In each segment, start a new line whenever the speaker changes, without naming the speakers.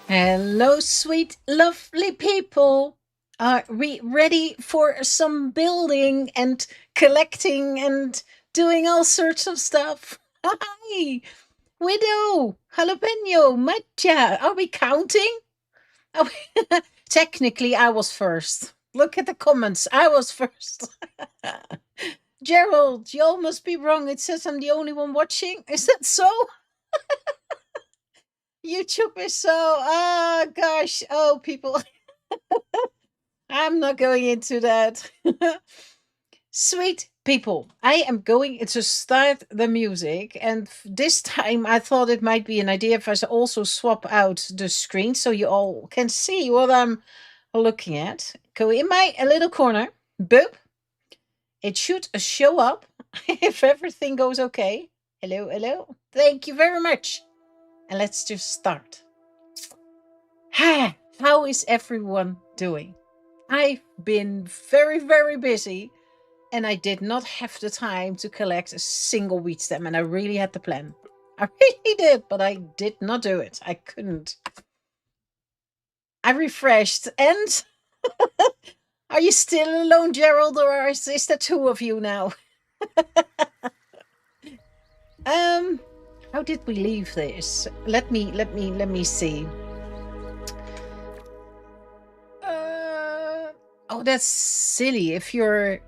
Hello, sweet, lovely people. Are we ready for some building and collecting and doing all sorts of stuff? Hi, Widow, Jalapeno, Matcha. Are we counting? Are we- Technically, I was first. Look at the comments. I was first. Gerald, you all must be wrong. It says I'm the only one watching. Is that so? YouTube is so. Oh, gosh. Oh, people. I'm not going into that. Sweet people, I am going to start the music, and this time I thought it might be an idea if I also swap out the screen so you all can see what I'm looking at. Go in my little corner. Boop. It should show up if everything goes okay. Hello, hello. Thank you very much. And let's just start. How is everyone doing? I've been very, very busy and I did not have the time to collect a single wheat stem, and I really had the plan. I really did, but I did not do it. I couldn't. I refreshed, and are you still alone, Gerald, or is there two of you now? um, how did we leave this? Let me see. Oh, that's silly. If you're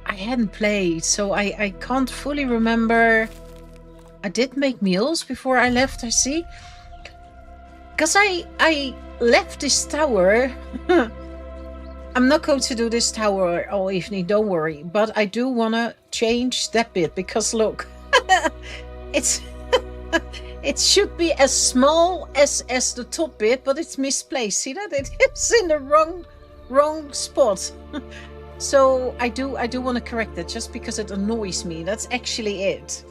I hadn't played, so I can't fully remember. I did make meals before I left, I see. Because I left this tower. I'm not going to do this tower all evening, don't worry. But I do want to change that bit because look, it's it should be as small as the top bit, but it's misplaced. See that? It is in the wrong spot. So I do want to correct it just because it annoys me. That's actually it.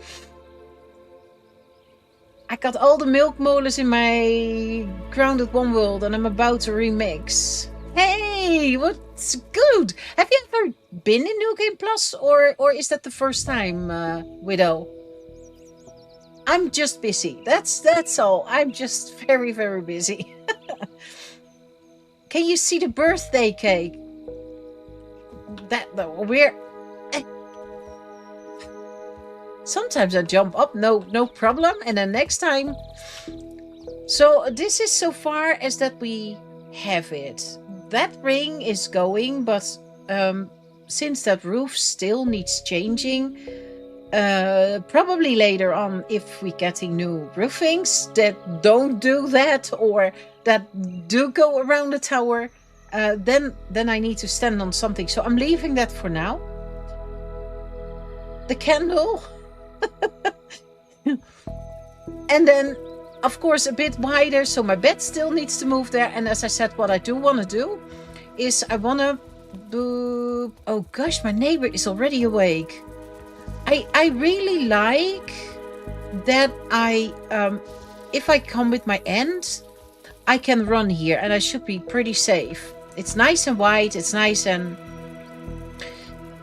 I got all the milk molars in my Grounded One World and I'm about to remix. Hey, what's good? Have you ever been in New Game Plus or is that the first time, Widow? I'm just busy. That's all. I'm just very, very busy. Can you see the birthday cake? That we're sometimes I jump up, no problem, and then next time. So this is so far as that we have it. That ring is going, but since that roof still needs changing, probably later on, if we getting new roofings that don't do that or that do go around the tower, then I need to stand on something. So I'm leaving that for now. The candle. And then, of course, a bit wider, so my bed still needs to move there. And as I said, what I do want to do is I want to do... Oh gosh, my neighbor is already awake. I really like that if I come with my end, I can run here and I should be pretty safe. It's nice and wide, it's nice and...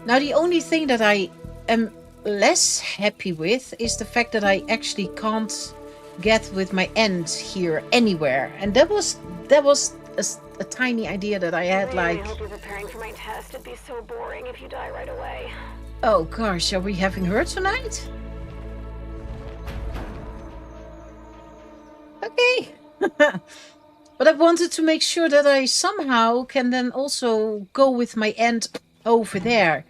Now the only thing that I am less happy with is the fact that I actually can't get with my end here anywhere. And that was a tiny idea that I had, like...
I hope you're preparing for my test. It'd be so boring if you die right away.
Oh gosh, are we having her tonight? Okay. But I wanted to make sure that I somehow can then also go with my end over there.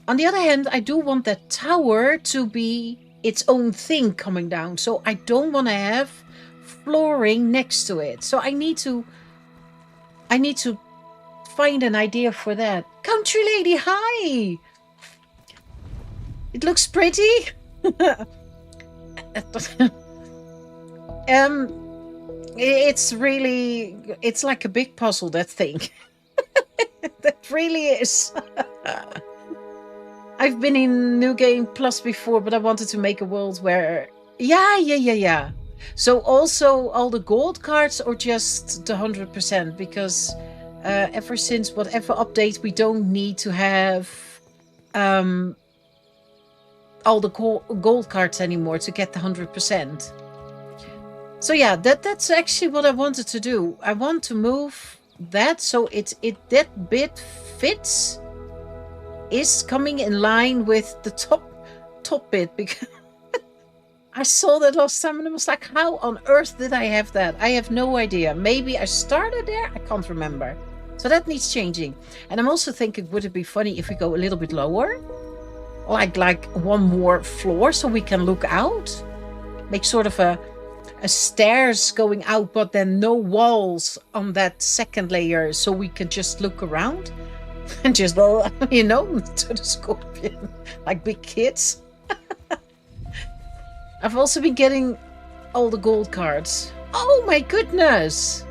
On the other hand, I do want that tower to be its own thing coming down. So I don't want to have flooring next to it. So I need to find an idea for that. Country lady, hi! It looks pretty. It's like a big puzzle, that thing. That really is. I've been in New Game Plus before, but I wanted to make a world where... Yeah. So also all the gold cards or just the 100%? Because ever since whatever update, we don't need to have all the gold cards anymore to get the 100%. So yeah, that's actually what I wanted to do. I want to move that so that bit fits, is coming in line with the top bit, because I saw that last time and I was like, how on earth did I have that? I have no idea. Maybe I started there, I can't remember. So that needs changing. And I'm also thinking, would it be funny if we go a little bit lower? Like one more floor so we can look out? Make sort of a stairs going out, but then no walls on that second layer so we can just look around and just, you know, to the scorpion like big kids. I've also been getting all the gold cards. Oh my goodness!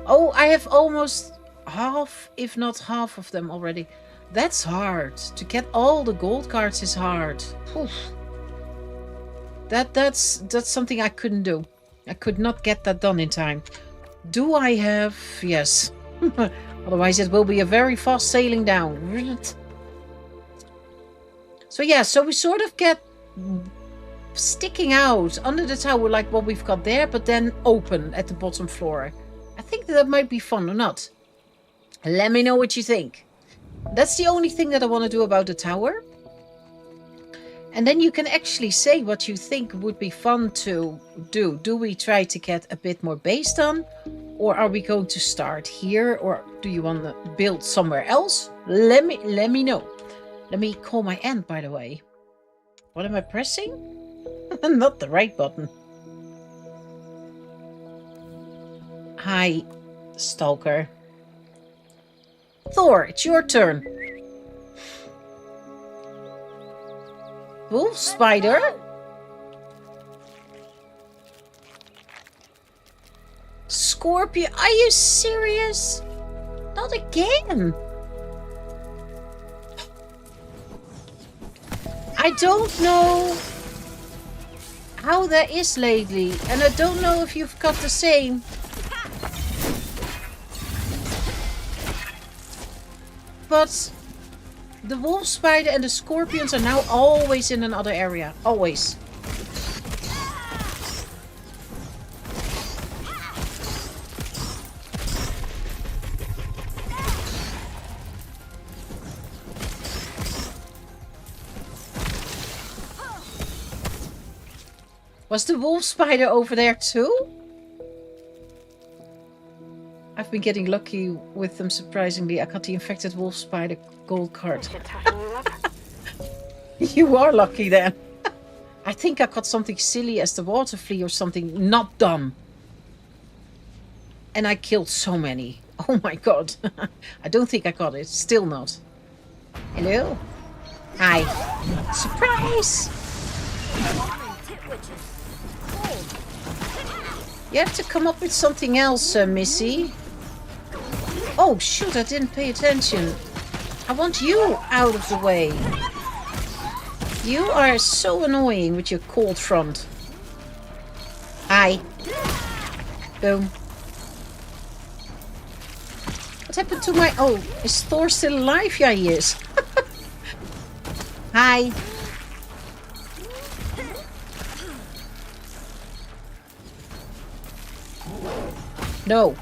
Oh, I have almost half, if not half of them already. That's hard. To get all the gold cards is hard. Oof. That's something I couldn't do. I could not get that done in time. Do I have? Yes. Otherwise it will be a very fast sailing down. So yeah, so we sort of get sticking out under the tower like what we've got there, but then open at the bottom floor. I think that might be fun or not. Let me know what you think. That's the only thing that I want to do about the tower. And then you can actually say what you think would be fun to do. Do we try to get a bit more base done? Or are we going to start here? Or do you want to build somewhere else? Let me know. Let me call my end, by the way. What am I pressing? Not the right button. Hi, Stalker. Thor, it's your turn. Wolf spider? Scorpion? Are you serious? Not again. I don't know how that is lately, and I don't know if you've got the same. But the wolf spider and the scorpions are now always in another area. Always. Was the wolf spider over there too? I've been getting lucky with them, surprisingly. I got the infected wolf spider gold card. You are lucky then. I think I got something silly as the water flea or something not done. And I killed so many. Oh my god. I don't think I got it. Still not. Hello? Hi. Surprise! You have to come up with something else, Missy. Oh shoot, I didn't pay attention. I want you out of the way. You are so annoying with your cold front. Hi. Boom. What happened to my... Oh, is Thor still alive? Yeah, he is. Hi. No.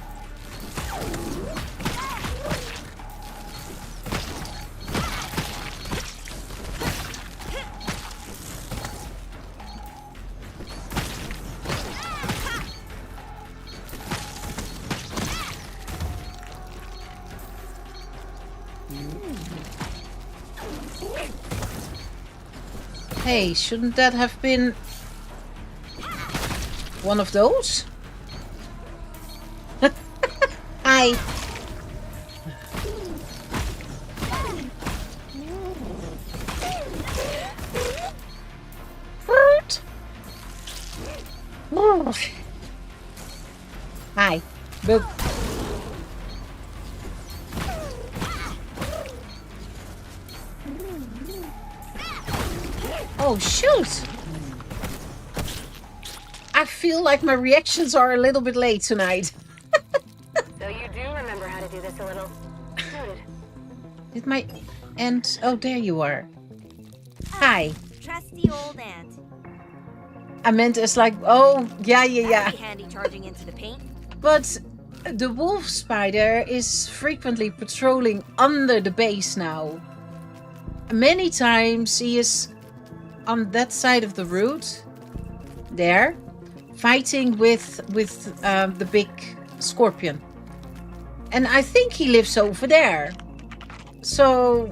Hey, shouldn't that have been one of those? Hi. Fruit. Hi. Boop. Oh, shoot. I feel like my reactions are a little bit late tonight.
So you do remember how to do this a little. Noted.
Did my aunt... Oh, there you are. Hi.
Trusty old aunt.
I meant as like, oh, yeah.
That'd be handy charging into the paint.
But the wolf spider is frequently patrolling under the base now. Many times he is on that side of the route, there, fighting with the big scorpion. And I think he lives over there. So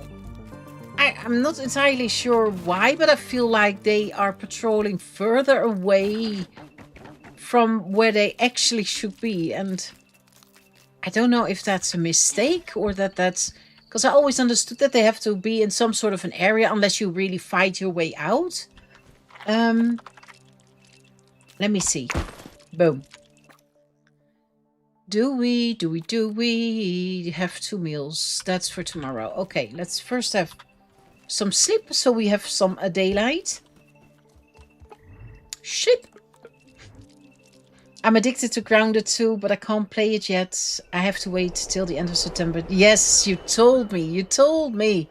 I'm not entirely sure why, but I feel like they are patrolling further away from where they actually should be. And I don't know if that's a mistake or that's... Because I always understood that they have to be in some sort of an area unless you really fight your way out. Let me see. Boom. Do we have 2 meals? That's for tomorrow. Okay, let's first have some sleep so we have some daylight. Sleep. I'm addicted to Grounded too, but I can't play it yet. I have to wait till the end of September. Yes, you told me.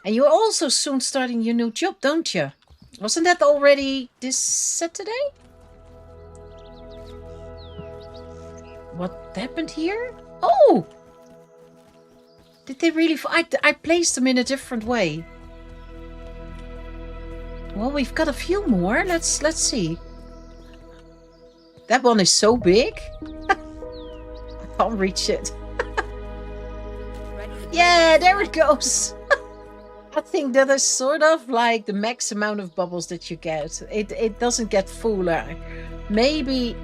And you're also soon starting your new job, don't you? Wasn't that already this Saturday? What happened here? Oh! Did they really... I placed them in a different way. Well, we've got a few more. Let's see. That one is so big. I can't reach it. Yeah, there it goes. I think that is sort of like the max amount of bubbles that you get. It doesn't get fuller. Maybe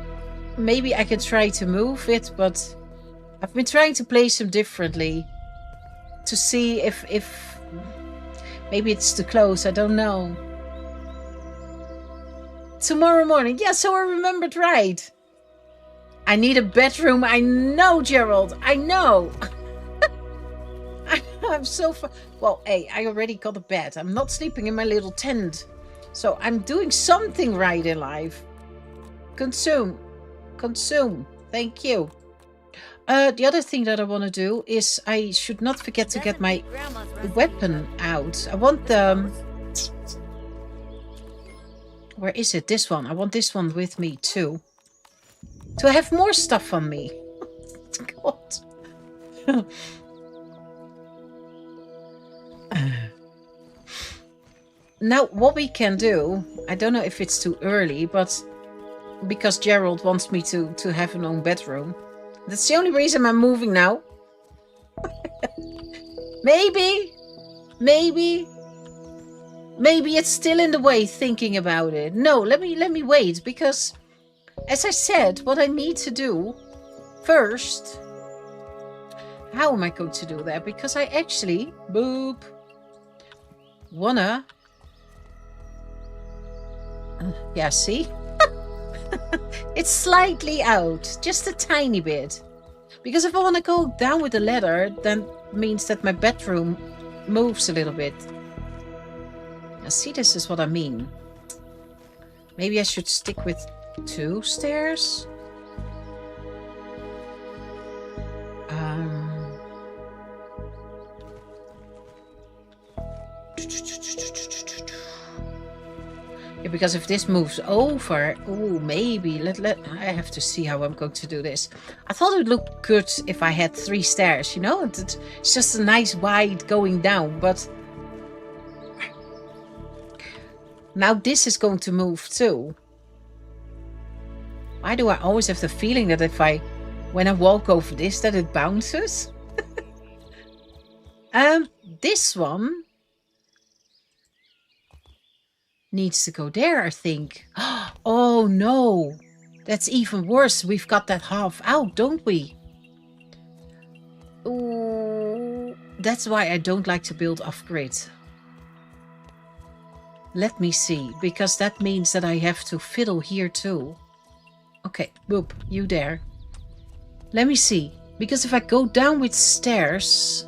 I can try to move it, but I've been trying to place them differently to see if maybe it's too close. I don't know. Tomorrow morning. Yeah, so I remembered right. I need a bedroom. I know, Gerald. I know. I'm so far. Well, hey, I already got a bed. I'm not sleeping in my little tent. So I'm doing something right in life. Consume. Thank you. The other thing that I want to do is I should not forget to get my weapon out. I want the... Where is it? This one. I want this one with me too. To have more stuff on me. God. Now, what we can do, I don't know if it's too early, but because Gerald wants me to have an own bedroom. That's the only reason I'm moving now. Maybe it's still in the way thinking about it. No, let me wait, because as I said, what I need to do first, how am I going to do that? Because I actually wanna yeah, see? It's slightly out, just a tiny bit. Because if I want to go down with the ladder, then means that my bedroom moves a little bit. Now, see, this is what I mean. Maybe I should stick with 2 stairs. Yeah, because if this moves over, oh, maybe I have to see how I'm going to do this. I thought it would look good if I had 3 stairs, you know? It's just a nice wide going down, but now this is going to move too. Why do I always have the feeling that when I walk over this, that it bounces? This one needs to go there, I think. Oh no, that's even worse. We've got that half out, don't we? Ooh, that's why I don't like to build off-grid. Let me see, because that means that I have to fiddle here too. Okay, boop, you there. Let me see, because if I go down with stairs,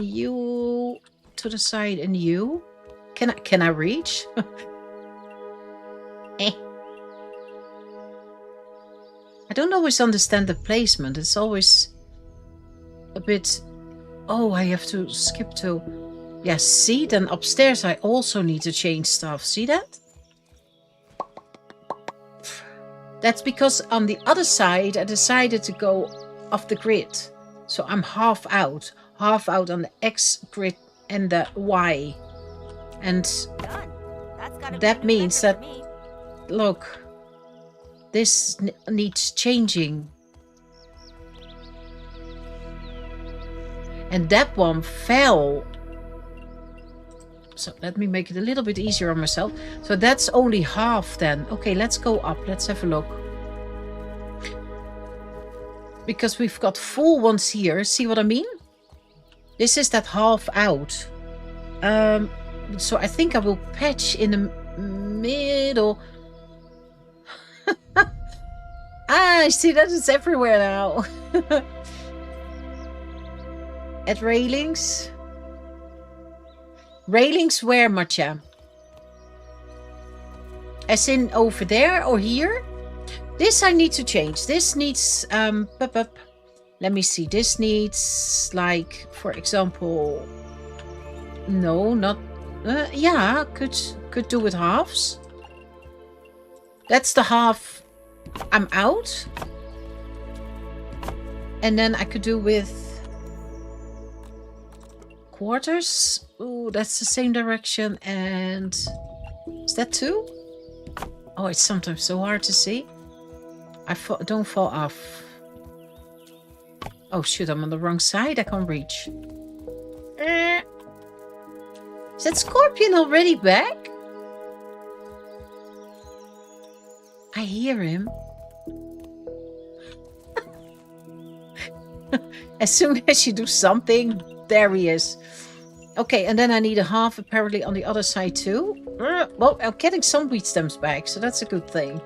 you to the side and you, can I reach? I don't always understand the placement. It's always a bit. Oh, I have to skip to. Yeah, see, then upstairs I also need to change stuff. See that? That's because on the other side, I decided to go off the grid. So I'm half out on the X grid and the Y. And
Done. That's gotta be
that
a new
means
record
that,
for me.
look, this needs changing. And that one fell. So let me make it a little bit easier on myself. So that's only half then. Okay, let's go up. Let's have a look. Because we've got full ones here. See what I mean? This is that half out. So I think I will patch in the middle. I see that it's everywhere now. At railings. Railings where, Matja? As in over there or here? This I need to change. This needs let me see. This needs, like, for example, no, not yeah, could do with halves. That's the half I'm out. And then I could do with quarters. Ooh, that's the same direction. And is that two? Oh, it's sometimes so hard to see. Don't fall off. Oh shoot, I'm on the wrong side. I can't reach. Is that scorpion already back? I hear him. As soon as you do something, there he is. Okay, and then I need a half apparently on the other side too. Well, I'm getting some wheat stems back, so that's a good thing.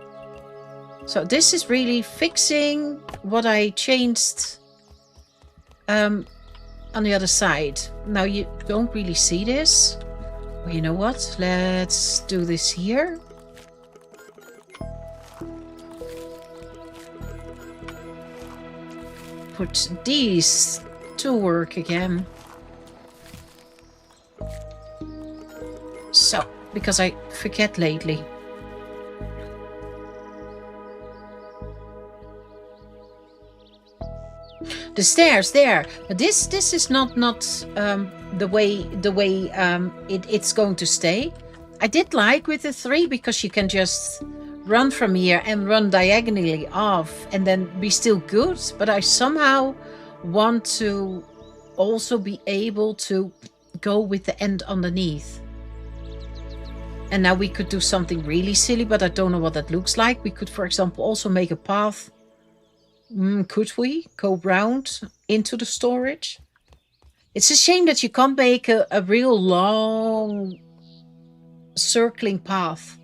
So this is really fixing what I changed on the other side. Now you don't really see this. Well, you know what? Let's do this here. Put these to work again. So, because I forget lately. The stairs there. This is not the way it's going to stay. I did like with the 3 because you can just run from here and run diagonally off and then be still good. But I somehow want to also be able to go with the end underneath. And now we could do something really silly, but I don't know what that looks like. We could, for example, also make a path. Could we go round into the storage? It's a shame that you can't make a real long circling path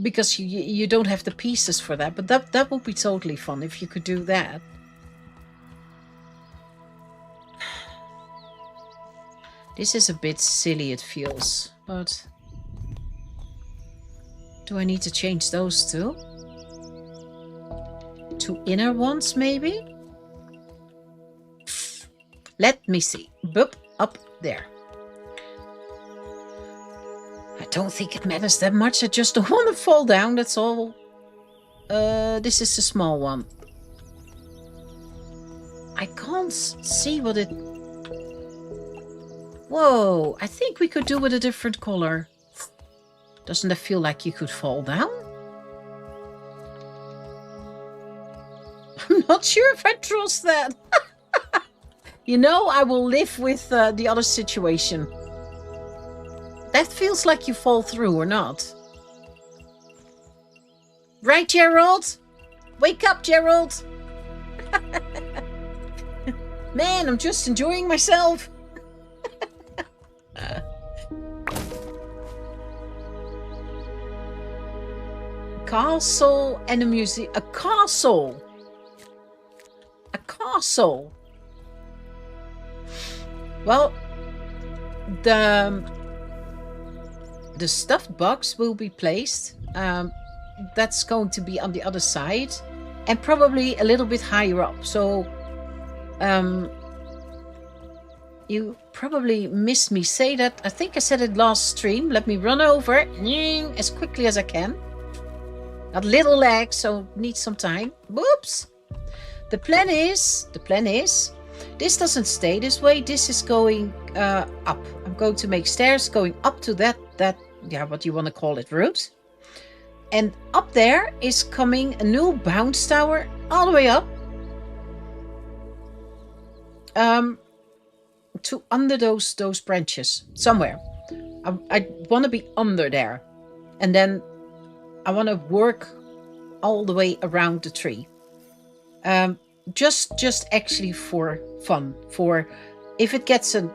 because you don't have the pieces for that. But that would be totally fun if you could do that. This is a bit silly, it feels, but do I need to change those too? 2 inner ones, maybe? Let me see. Boop, up there. I don't think it matters that much. I just don't want to fall down, that's all. This is the small one. I can't see what it... Whoa, I think we could do with a different color. Doesn't that feel like you could fall down? I'm not sure if I trust that. You know, I will live with the other situation. That feels like you fall through or not. Right, Gerald? Wake up, Gerald. Man, I'm just enjoying myself. Castle and a museum. A castle. A castle. Well, the stuffed box will be placed. That's going to be on the other side and probably a little bit higher up. So You probably missed me say that. I think I said it last stream. Let me run over as quickly as I can. Got little legs, so need some time. Whoops. The plan is, this doesn't stay this way. This is going up. I'm going to make stairs going up to that, yeah, what you want to call it, route. And up there is coming a new bounce tower all the way up. To under those branches somewhere. I want to be under there. And then I want to work all the way around the tree. Just actually for fun, for if it gets a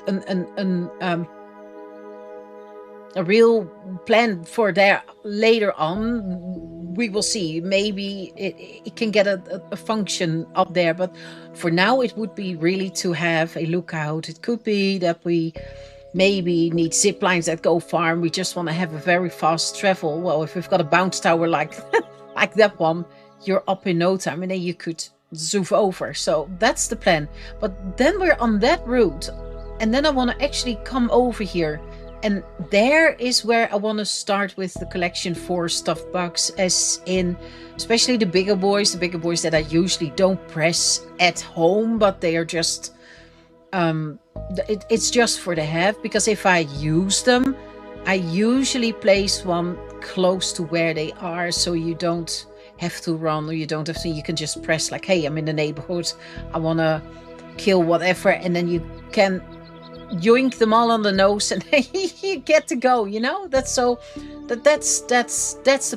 real plan for there later on, we will see. Maybe it can get a function up there, but for now it would be really to have a lookout. It could be that we maybe need zip lines that go far and we just want to have a very fast travel. Well, if we've got a bounce tower like like that one, you're up in no time and then you could zoof over. So that's the plan. But then we're on that route and then I want to actually come over here, and there is where I want to start with the collection for stuffed bugs, as in especially the bigger boys that I usually don't press at home, but they are just it's just for the have, because if I use them, I usually place one close to where they are, so you don't have to run, or you don't have to, you can just press like, hey, I'm in the neighborhood, I want to kill whatever, and then you can yoink them all on the nose and you get to go, you know. That's the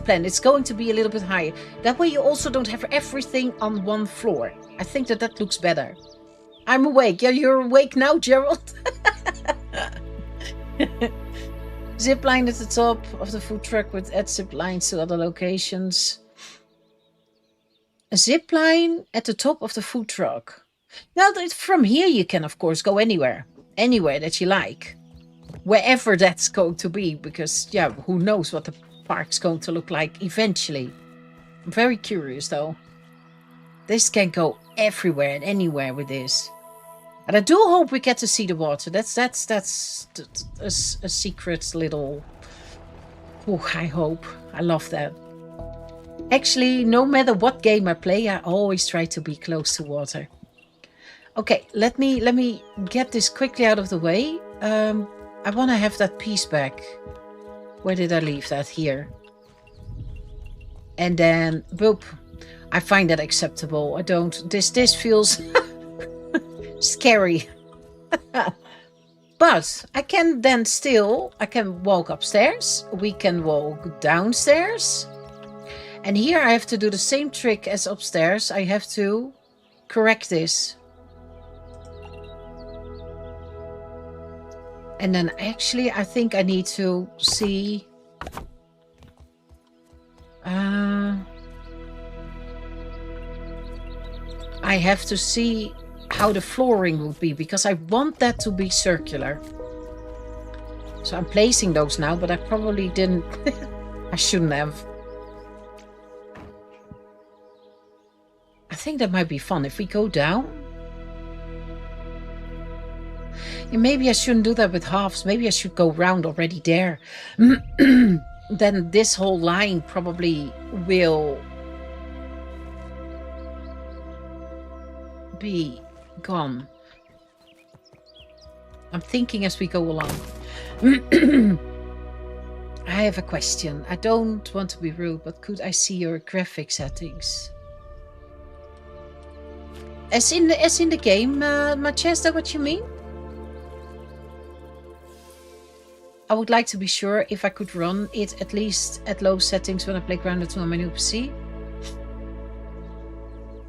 plan. It's going to be a little bit higher. That way you also don't have everything on one floor. I think that looks better. I'm awake. Yeah, you're awake now, Gerald. Zip line at the top of the food truck with add zip lines to other locations. A zip line at the top of the food truck. Now, from here you can, of course, go anywhere that you like. Wherever that's going to be, because, yeah, who knows what the park's going to look like eventually. I'm very curious, though. This can go everywhere and anywhere with this. And I do hope we get to see the water. That's a secret little... Oh, I hope. I love that. Actually, no matter what game I play, I always try to be close to water. Okay, let me get this quickly out of the way. I want to have that piece back. Where did I leave that? Here. And then, boop. I find that acceptable. I don't... This feels scary. But I can then still... I can walk upstairs. We can walk downstairs. And here I have to do the same trick as upstairs. I have to correct this. And then actually I think I need to see... I have to see how the flooring would be, because I want that to be circular. So I'm placing those now, but I probably didn't... I shouldn't have. I think that might be fun if we go down. Yeah, maybe I shouldn't do that with halves. Maybe I should go round already there. Then this whole line probably will be gone. I'm thinking as we go along. I have a question. I don't want to be rude, but could I see your graphic settings? As in the game, Matcha, is that what you mean? I would like to be sure if I could run it at least at low settings when I play Grounded 2 on my new PC.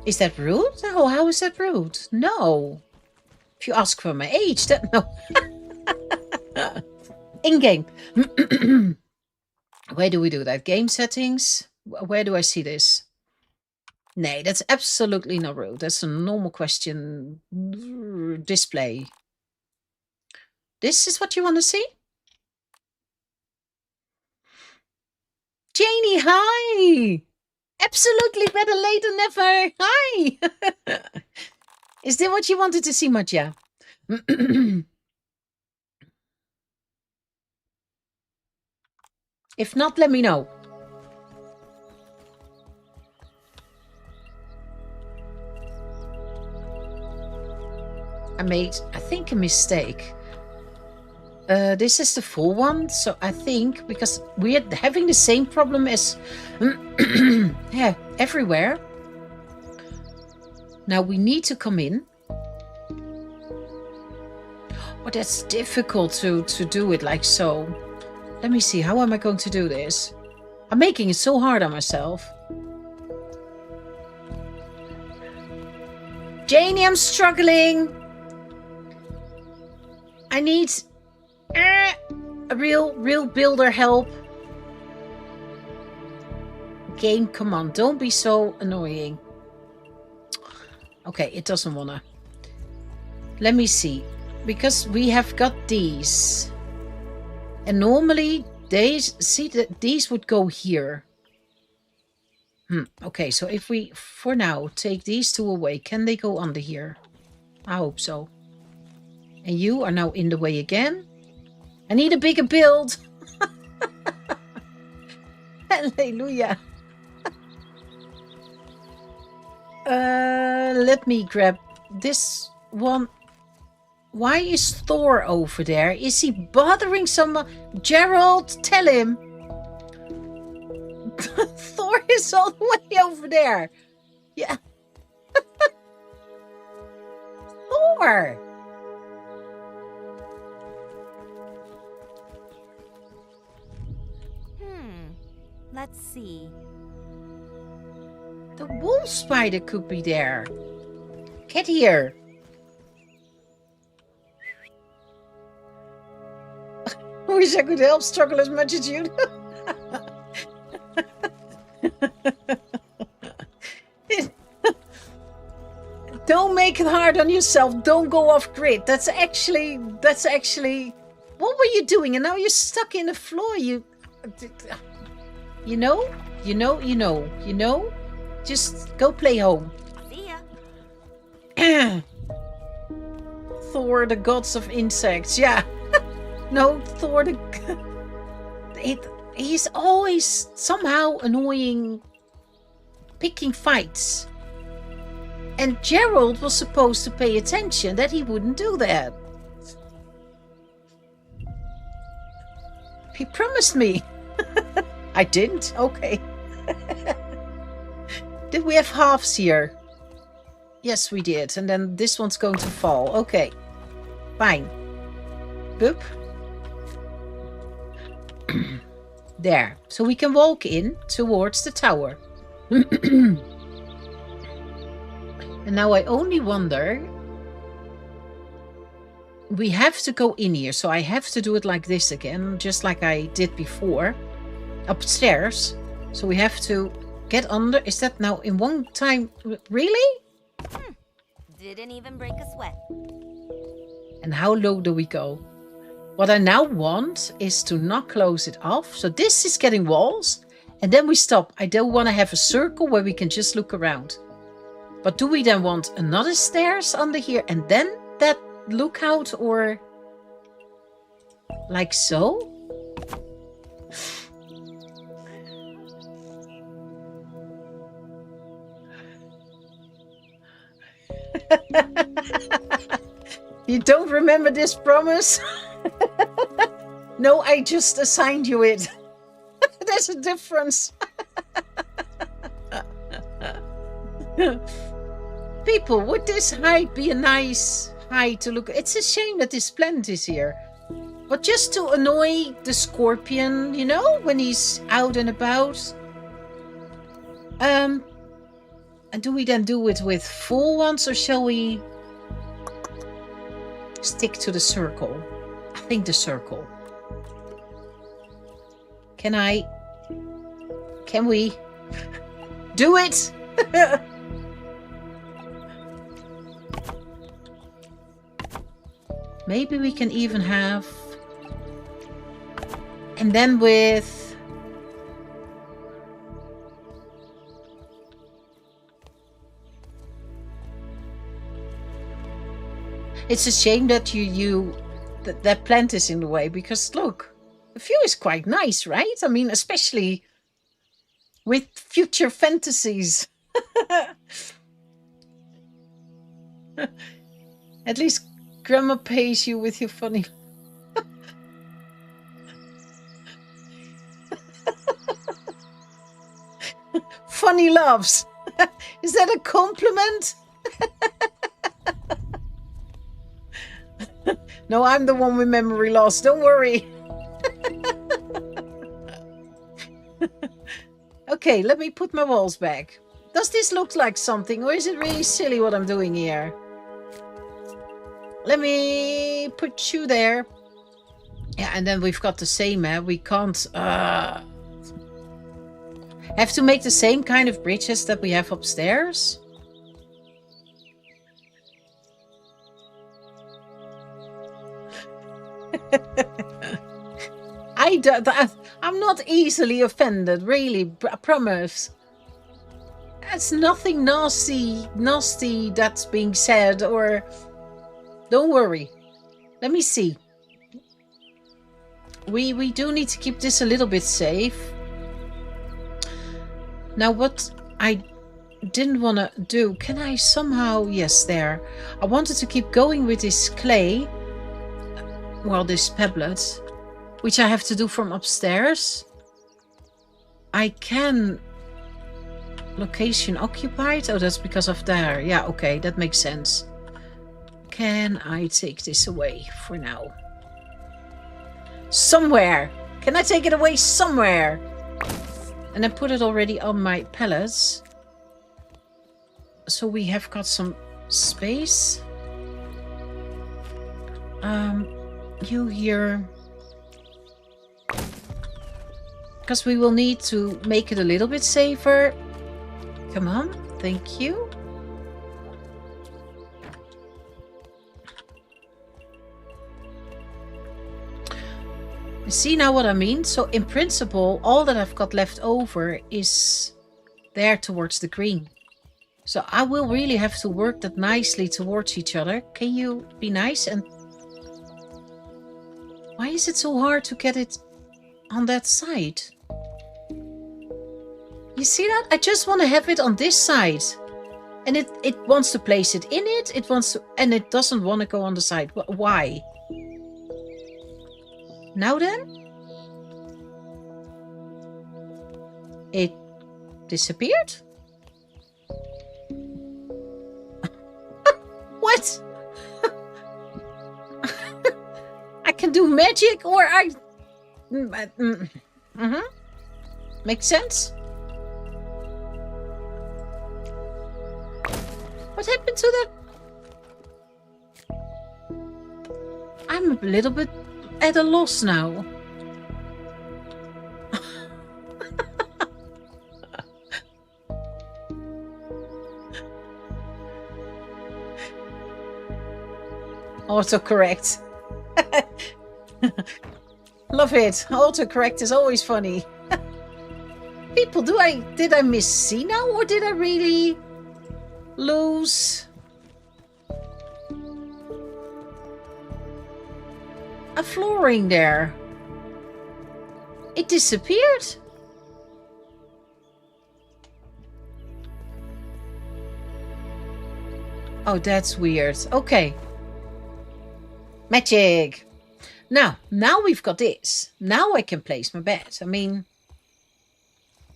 Is that rude? No, how is that rude? No. If you ask for my age, that no. In-game. Where do we do that? Game settings? Where do I see this? Nee, that's absolutely not rude. That's a normal question. Display. This is what you want to see? Janie, hi! Absolutely, better late than never. Hi! Is that what you wanted to see, Matja? If not, let me know. I made, I think, a mistake. This is the full one, so I think, because we're having the same problem as yeah, everywhere. Now we need to come in. Oh, that's difficult to do it like so. Let me see, how am I going to do this? I'm making it so hard on myself. Janie, I'm struggling. I need a real builder help. Game, come on, don't be so annoying. Okay, it doesn't wanna. Let me see, because we have got these, and normally these would go here. Okay, so if we for now take these two away, can they go under here? I hope so. And you are now in the way again. I need a bigger build. Hallelujah. Let me grab this one. Why is Thor over there? Is he bothering someone? Gerald, tell him. Thor is all the way over there. Yeah. Thor.
Let's see.
The wolf spider could be there. Get here. I wish I could help struggle as much as you do. Don't make it hard on yourself. Don't go off grid. That's actually. What were you doing? And now you're stuck in the floor. You know. Just go play home.
See ya.
Thor, the gods of insects. Yeah. No, Thor, he's always somehow annoying, picking fights. And Gerald was supposed to pay attention that he wouldn't do that. He promised me. I didn't? Okay. Did we have halves here? Yes, we did. And then this one's going to fall. Okay. Fine. Boop. There. So we can walk in towards the tower. And now I only wonder... We have to go in here. So I have to do it like this again. Just like I did before. Upstairs. So we have to get under. Is that now in one time? Really?
Didn't even break a sweat.
And how low do we go? What I now want is to not close it off. So this is getting walls. And then we stop. I don't want to have a circle where we can just look around. But do we then want another stairs under here and then that lookout, or like so? You don't remember this promise? No, I just assigned you it. There's a difference. People, would this height be a nice height to look at? It's a shame that this plant is here. But just to annoy the scorpion, you know, when he's out and about. And do we then do it with full ones, or shall we stick to the circle? I think the circle. Can we do it? Maybe we can even have, and then with, it's a shame that that plant is in the way, because look, The view is quite nice, right? I mean, especially with future fantasies. At least Grandma pays you with your funny... funny loves. Is that a compliment? No, I'm the one with memory loss. Don't worry. Okay, let me put my walls back. Does this look like something, or is it really silly what I'm doing here? Let me put you there. Yeah, and then we've got the same, we can't... have to make the same kind of bridges that we have upstairs? I'm not easily offended, really, I promise. That's nothing nasty that's being said, or... Don't worry. Let me see. We do need to keep this a little bit safe. Now, what I didn't want to do... Can I somehow... Yes, there. I wanted to keep going with this clay. Well, this pebblet. Which I have to do from upstairs. I can... Location occupied? Oh, that's because of there. Yeah, okay, that makes sense. Can I take this away for now? Somewhere! Can I take it away somewhere? And I put it already on my pallets. So we have got some space. You here... Because we will need to make it a little bit safer. Come on, thank you. You see now what I mean? So in principle, all that I've got left over is there towards the green. So I will really have to work that nicely towards each other. Can you be nice? And why is it so hard to get it on that side? You see that? I just want to have it on this side. And it wants to place it in it. It wants to, and it doesn't want to go on the side. Why? Now then? It disappeared? What? I can do magic, or I... Makes sense? What happened to that? I'm a little bit at a loss now. Autocorrect. Love it. Autocorrect is always funny. People, did I miss C now, or did I really lose a flooring there? It disappeared. Oh, that's weird. Okay. Magic. Now we've got this. Now I can place my bed. I mean...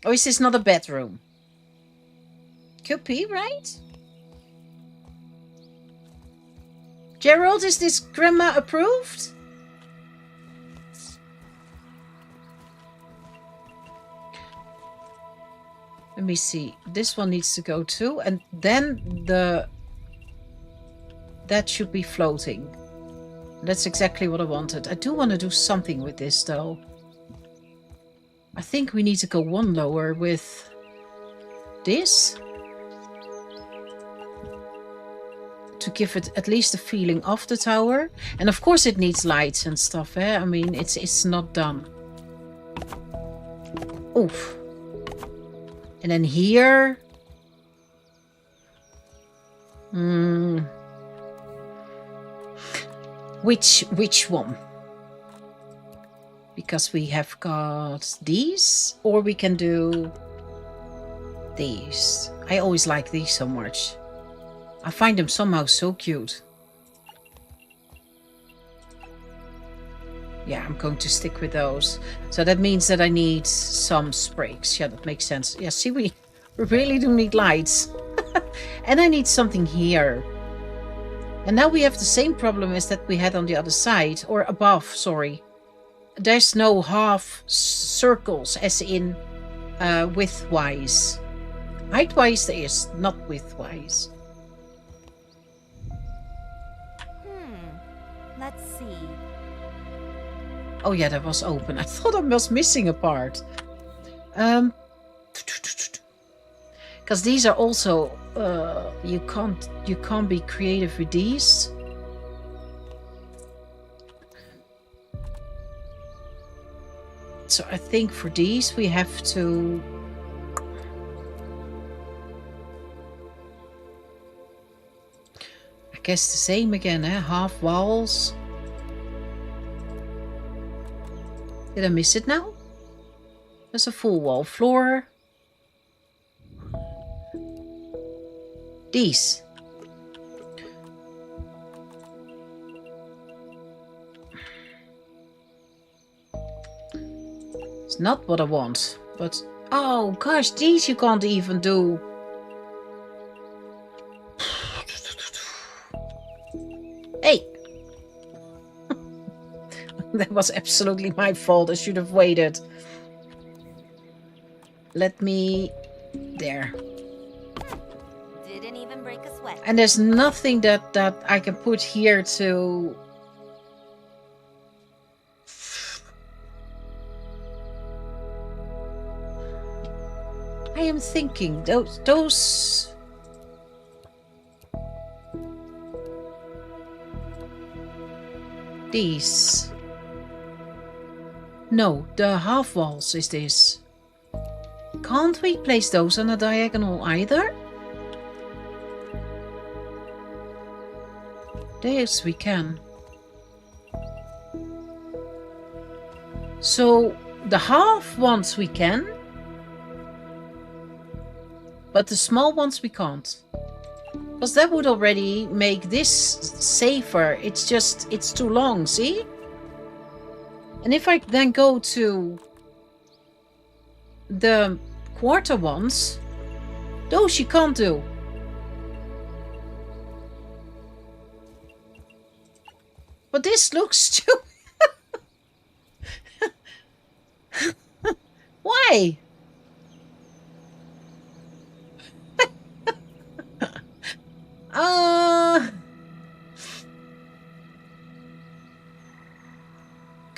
Or is this not a bedroom? Could be, right? Gerald, is this grandma approved? Let me see. This one needs to go too. And then that should be floating. That's exactly what I wanted. I do want to do something with this though. I think we need to go one lower with this. To give it at least a feeling of the tower. And of course it needs lights and stuff. I mean, it's not done. Oof. And then here. Which one? because we have got these, or we can do these. I always like these so much. I find them somehow so cute. Yeah, I'm going to stick with those. So that means that I need some sprigs. Yeah, that makes sense. Yeah, see, we really do need lights. And I need something here. And now we have the same problem as that we had on the other side. Or above, sorry. There's no half circles, as in width-wise. Height-wise there is, not width-wise.
Let's see.
Oh yeah, that was open. I thought I was missing a part. Because these are also you can't be creative with these. So I think for these we have to I guess the same again, eh? Half walls. Did I miss it now? There's a full wall floor. These. It's not what I want, but oh gosh, these you can't even do. Hey! That was absolutely my fault. I should have waited. Let me... There.
Didn't even break a sweat.
And there's nothing that I can put here to... I am thinking those... These. No, the half walls is this. Can't we place those on a diagonal either? Yes, we can. So the half ones we can, but the small ones we can't. Because that would already make this safer. It's just, it's too long, see? And if I then go to the quarter ones, those you can't do. But this looks stupid. Why?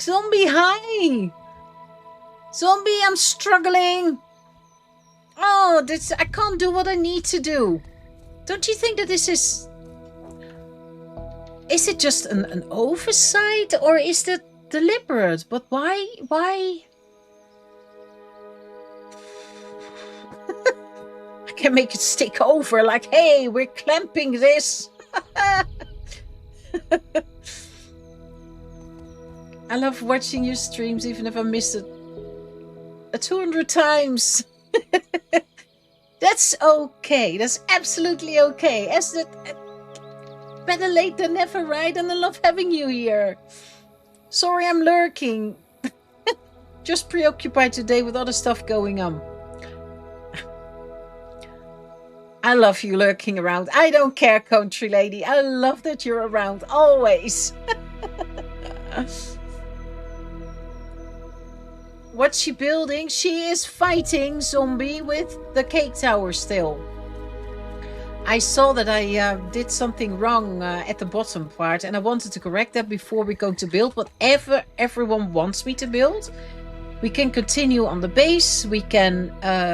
Zombie, hi! Zombie, I'm struggling. Oh, this, I can't do what I need to do. Don't you think that this is... Is it just an oversight, or is that deliberate? But why? I can make it stick over, like, hey, we're clamping this. I love watching your streams, even if I missed it 200 times. That's okay. That's absolutely okay. As that, better late than never, right? And I love having you here. Sorry, I'm lurking. Just preoccupied today with other stuff going on. I love you lurking around. I don't care, country lady. I love that you're around always. What's she building? She is fighting zombie with the cake tower still. I saw that I did something wrong at the bottom part, and I wanted to correct that before we go to build whatever everyone wants me to build. We can continue on the base, we can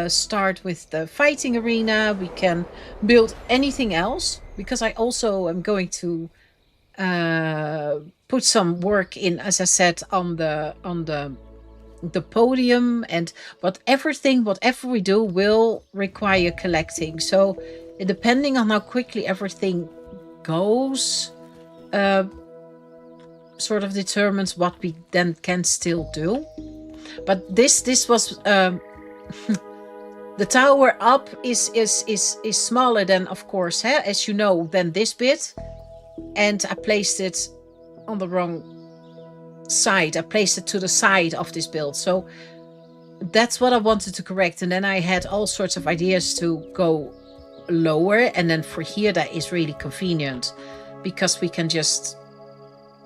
start with the fighting arena, we can build anything else, because I also am going to put some work in, as I said, on the podium, and whatever we do will require collecting. So depending on how quickly everything goes, sort of determines what we then can still do. But this was the tower up is smaller than, of course, as you know, than this bit. And I placed it on the wrong side. I placed it to the side of this build. So that's what I wanted to correct. And then I had all sorts of ideas to go lower. And then for here, that is really convenient because we can just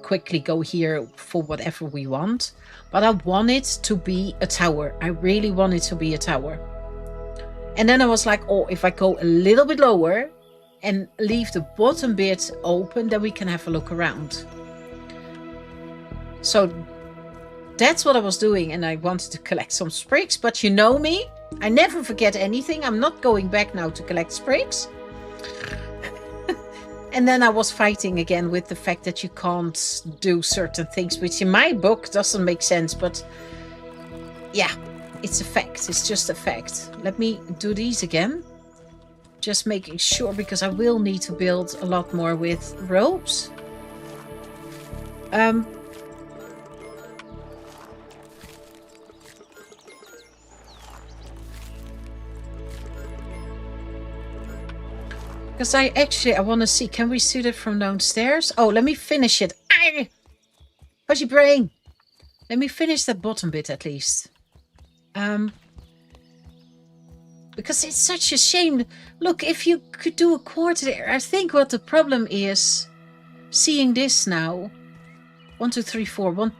quickly go here for whatever we want. But I want it to be a tower. I really want it to be a tower. And then I was like, oh, if I go a little bit lower and leave the bottom bit open, then we can have a look around. So that's what I was doing, and I wanted to collect some sprigs, but you know me, I never forget anything. I'm not going back now to collect sprigs. And then I was fighting again with the fact that you can't do certain things, which in my book doesn't make sense, but yeah, it's a fact. It's just a fact. Let me do these again. Just making sure, because I will need to build a lot more with ropes. Because I want to see, can we see that from downstairs? Oh, let me finish it. Fuzzy brain. Let me finish that bottom bit at least. Because it's such a shame. Look, if you could do a quarter there, I think what the problem is, seeing this now. 1, 2, 3, 4. 1,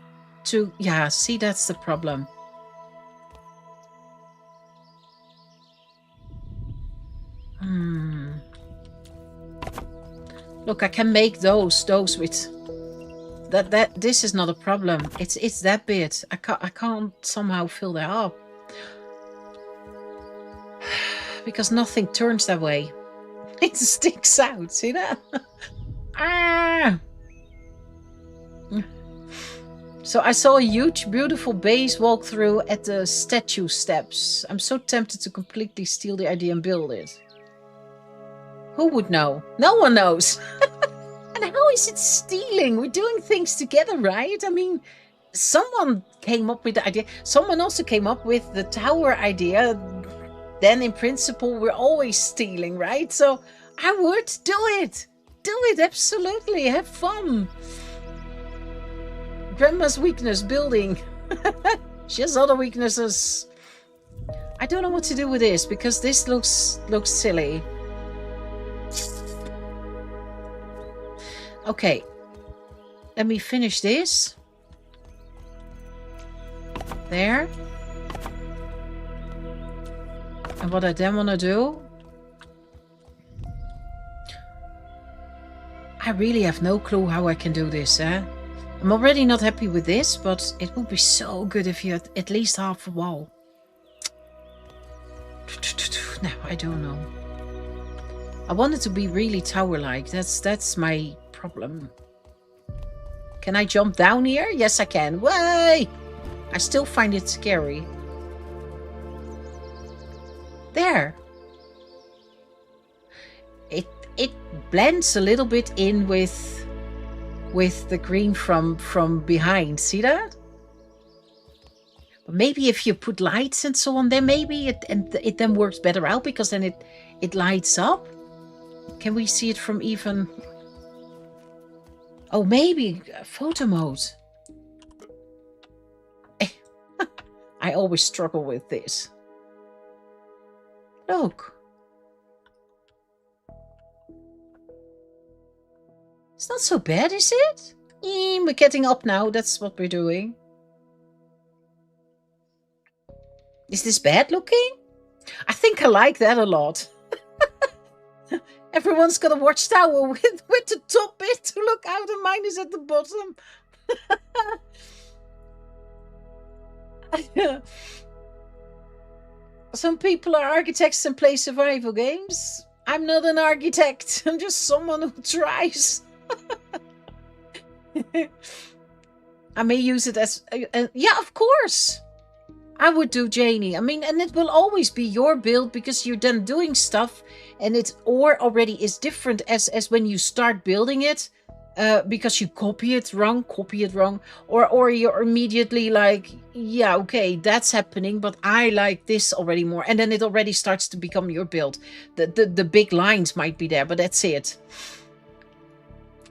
2. Yeah, see, that's the problem. Look, I can make those with that. This is not a problem. It's that bit. I can't somehow fill that up because nothing turns that way. It sticks out. See that? So I saw a huge, beautiful base walkthrough at the statue steps. I'm so tempted to completely steal the idea and build it. Who would know? No one knows. And how is it stealing? We're doing things together, right? I mean, someone came up with the idea. Someone also came up with the tower idea. Then in principle, we're always stealing, right? So I would do it. Do it, absolutely. Have fun. Grandma's weakness, building. She has other weaknesses. I don't know what to do with this because this looks silly. Okay, let me finish this. There. And what I then want to do, I really have no clue how I can do this. I'm already not happy with this, but it would be so good if you had at least half a wall. No, I don't know. I want it to be really tower-like. That's my problem. Can I jump down here? Yes, I can. Way! I still find it scary. There. It blends a little bit in with the green from behind. See that? But maybe if you put lights and so on there, maybe it then works better out because then it lights up. Can we see it from even? Oh, maybe photo mode. I always struggle with this. Look. It's not so bad, is it? We're getting up now. That's what we're doing. Is this bad looking? I think I like that a lot. Everyone's got a watchtower with the top bit to look out and mine is at the bottom. Some people are architects and play survival games. I'm not an architect. I'm just someone who tries. I may use it as... yeah, of course. I would do Janie. I mean, and it will always be your build because you're then doing stuff and it already is different as when you start building it. because you copy it wrong, or you're immediately like, yeah, okay, that's happening, but I like this already more, and then it already starts to become your build. The big lines might be there, but that's it.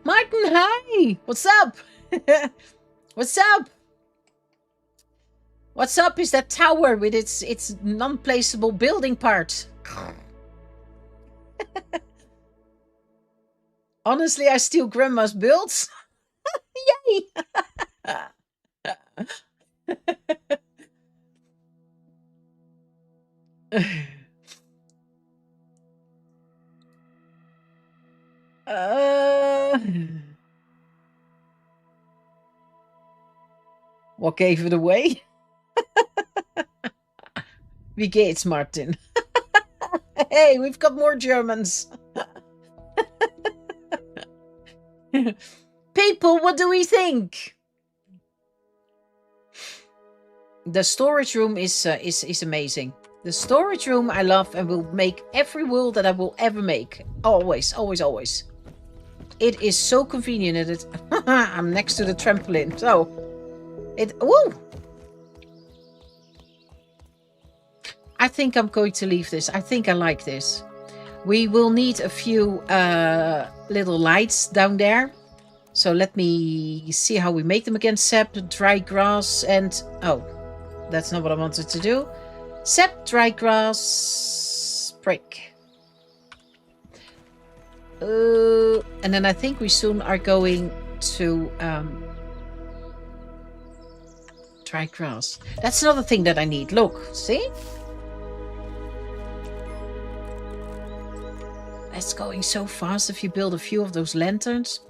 Martin, hi! What's up? What's up? What's up is that tower with its non-placeable building part. Honestly, I steal grandma's builds. Yay! What gave it away? Wie geht's, Martin? Hey, we've got more Germans. People, what do we think? The storage room is amazing. The storage room I love and will make every wool that I will ever make. Always, always, always. It is so convenient that it... I'm next to the trampoline, so... Woo! I think I'm going to leave this. I think I like this. We will need a few little lights down there. So let me see how we make them again. Sap, dry grass, and... Oh, that's not what I wanted to do. Sap, dry grass, break. And then I think we soon are going to... dry grass. That's another thing that I need. Look, see? It's going so fast if you build a few of those lanterns.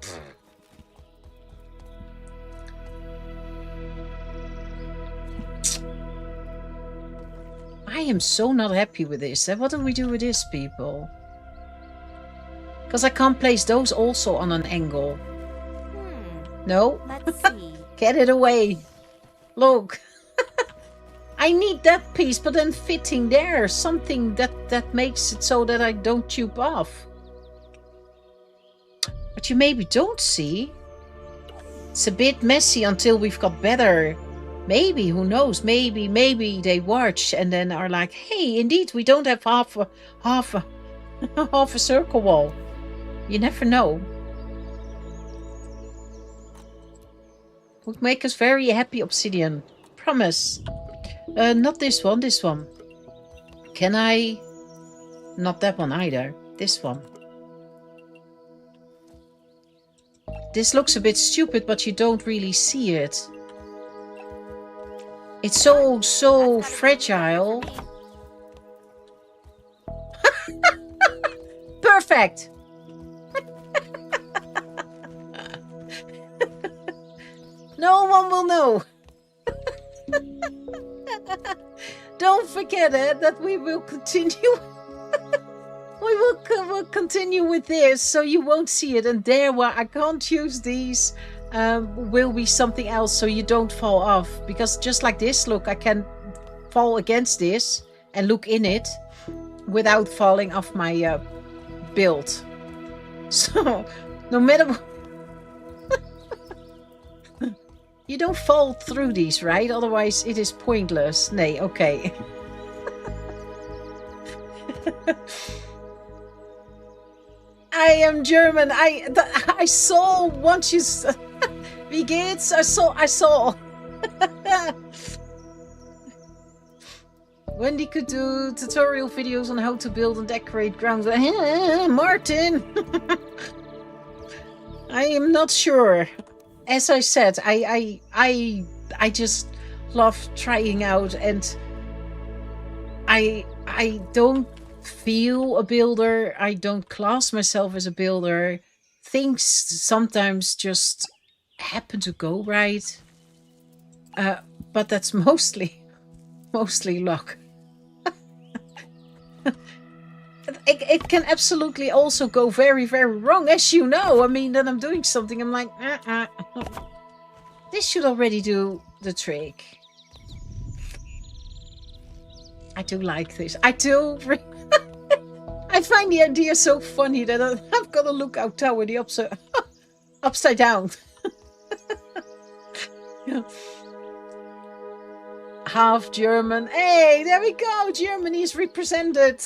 I am so not happy with this. What do we do with this, people? Because I can't place those also on an angle. No?
Let's see.
Get it away. Look. I need that piece, but then fitting there. Something that makes it so that I don't tube off. But you maybe don't see. It's a bit messy until we've got better. Maybe, who knows? Maybe they watch and then are like, hey, indeed, we don't have half a circle wall. You never know. Would make us very happy, Obsidian. Promise. Not this one, this one. Can I? Not that one either. This one. This looks a bit stupid, but you don't really see it. It's so fragile. Perfect. No one will know. Don't forget it, that we will continue. We'll continue with this, so you won't see it. And there, where I can't use these, will be something else, so you don't fall off. Because just like this, look, I can fall against this and look in it without falling off my build. So, no matter what. You don't fall through these, right? Otherwise, it is pointless. Nee, okay. I am German. I saw once you... Wie geht's? I saw. Wendy could do tutorial videos on how to build and decorate grounds. Martin! I am not sure. As I said, I just love trying out, and I don't feel a builder. I don't class myself as a builder. Things sometimes just happen to go right, but that's mostly luck. It can absolutely also go very, very wrong, as you know. I mean, then I'm doing something, I'm like, this should already do the trick. I do like this. I do. I find the idea so funny that I've got a lookout tower, the opposite. Upside down. Yeah. Half German. Hey, there we go. Germany is represented.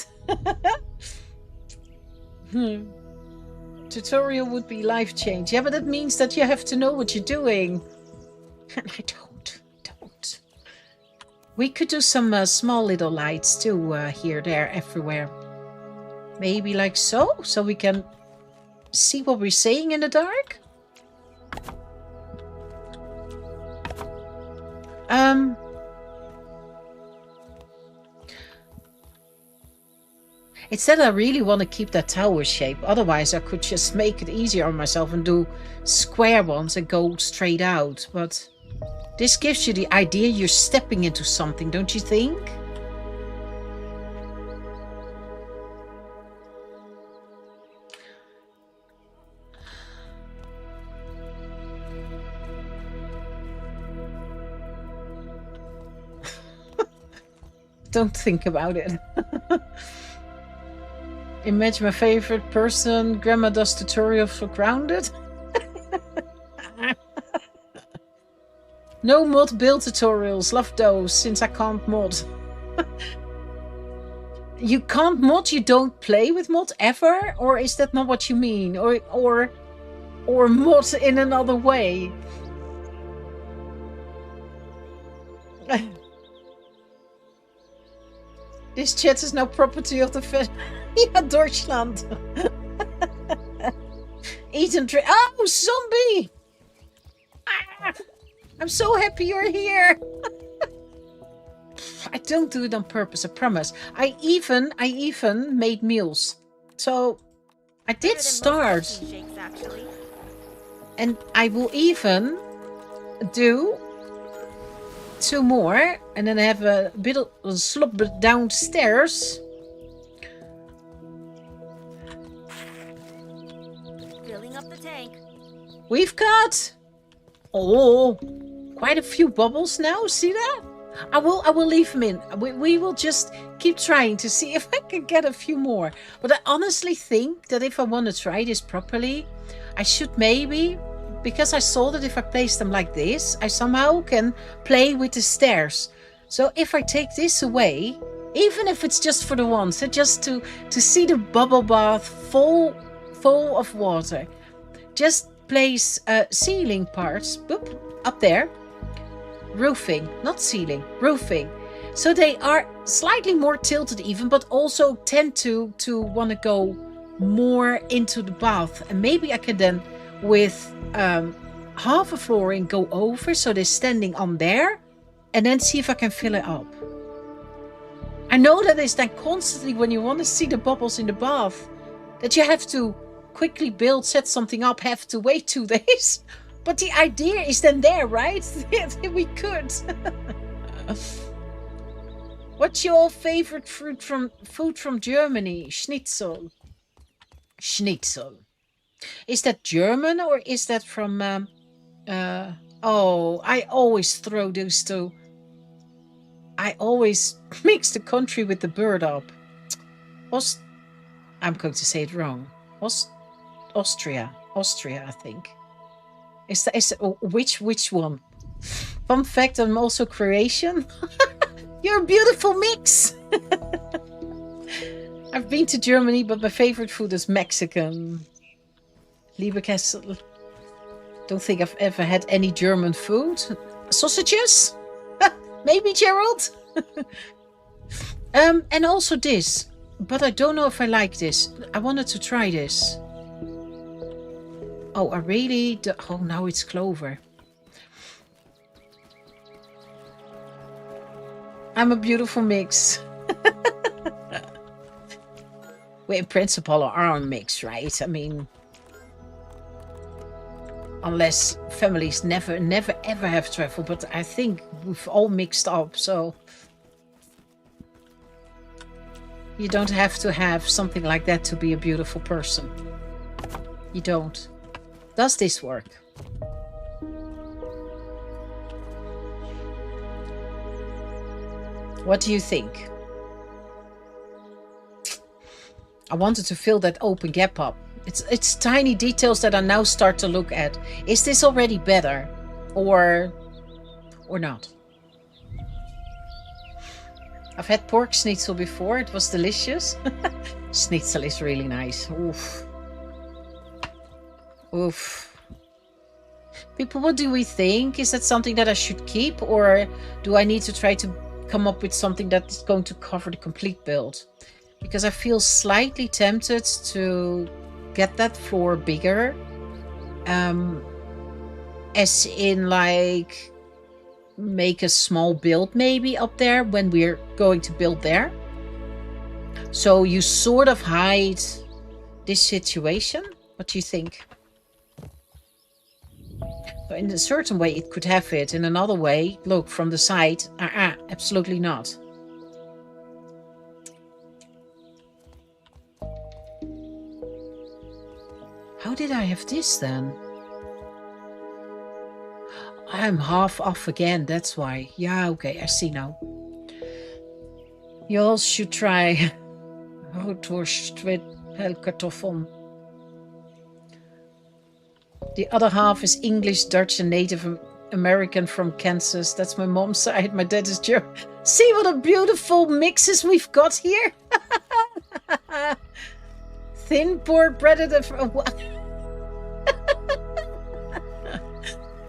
Tutorial would be life change. Yeah, but that means that you have to know what you're doing. And I don't. We could do some small little lights too, here, there, everywhere. Maybe like so we can see what we're saying in the dark. It's that I really want to keep that tower shape. Otherwise, I could just make it easier on myself and do square ones and go straight out. But this gives you the idea you're stepping into something, don't you think? Don't think about it. Imagine my favorite person. Grandma does tutorial for Grounded. No mod build tutorials. Love those, since I can't mod. You can't mod? You don't play with mod ever? Or is that not what you mean? Or mod in another way? This chat is now property of the Ja, Deutschland. Eat and drink. Oh, zombie! Ah, I'm so happy you're here. I don't do it on purpose, I promise. I even made meals. So I did start.
Shakes, actually.
And I will even do 2 more. And then I have a bit of slop downstairs.
Filling up the tank.
We've got quite a few bubbles now. See that? I will leave them in. We will just keep trying to see if I can get a few more. But I honestly think that if I want to try this properly, I should maybe, because I saw that if I place them like this, I somehow can play with the stairs. So if I take this away, even if it's just for the once, just to see the bubble bath full of water, just place ceiling parts up there. Roofing, not ceiling, roofing. So they are slightly more tilted even, but also tend to want to go more into the bath. And maybe I can then, with half a flooring, go over so they're standing on there, and then see if I can fill it up. I know that is then constantly, when you want to see the bubbles in the bath, that you have to quickly set something up, have to wait 2 days. But the idea is then there, right? We could. What's your favorite food from Germany? Schnitzel. Schnitzel. Is that German or is that from... oh, I always throw those two. I always mix the country with the bird up. I'm going to say it wrong. Austria, I think. Which one? Fun fact, I'm also Croatian. You're a beautiful mix. I've been to Germany, but my favorite food is Mexican. Lieberkessel. Don't think I've ever had any German food. Sausages? Maybe, Gerald? And also this. But I don't know if I like this. I wanted to try this. Oh, I really... Oh, now it's clover. I'm a beautiful mix. We in principle are a mix, right? I mean... Unless families never ever have traveled. But I think we've all mixed up, so... You don't have to have something like that to be a beautiful person. You don't. Does this work? What do you think? I wanted to fill that open gap up. It's tiny details that I now start to look at. Is this already better? Or not? I've had pork schnitzel before. It was delicious. Schnitzel is really nice. Oof. Oof. People, what do we think? Is that something that I should keep? Or do I need to try to come up with something that is going to cover the complete build? Because I feel slightly tempted to get that floor bigger. As in, like, make a small build maybe up there when we're going to build there. So you sort of hide this situation. What do you think? So in a certain way it could have it. In another way, look, from the side, absolutely not. How did I have this then? I'm half off again, that's why. Yeah, okay, I see now. You all should try Roodworst with Helkartoffel. The other half is English, Dutch, and Native American from Kansas. That's my mom's side. My dad is German. See what a beautiful mixes we've got here. Thin pork breaded.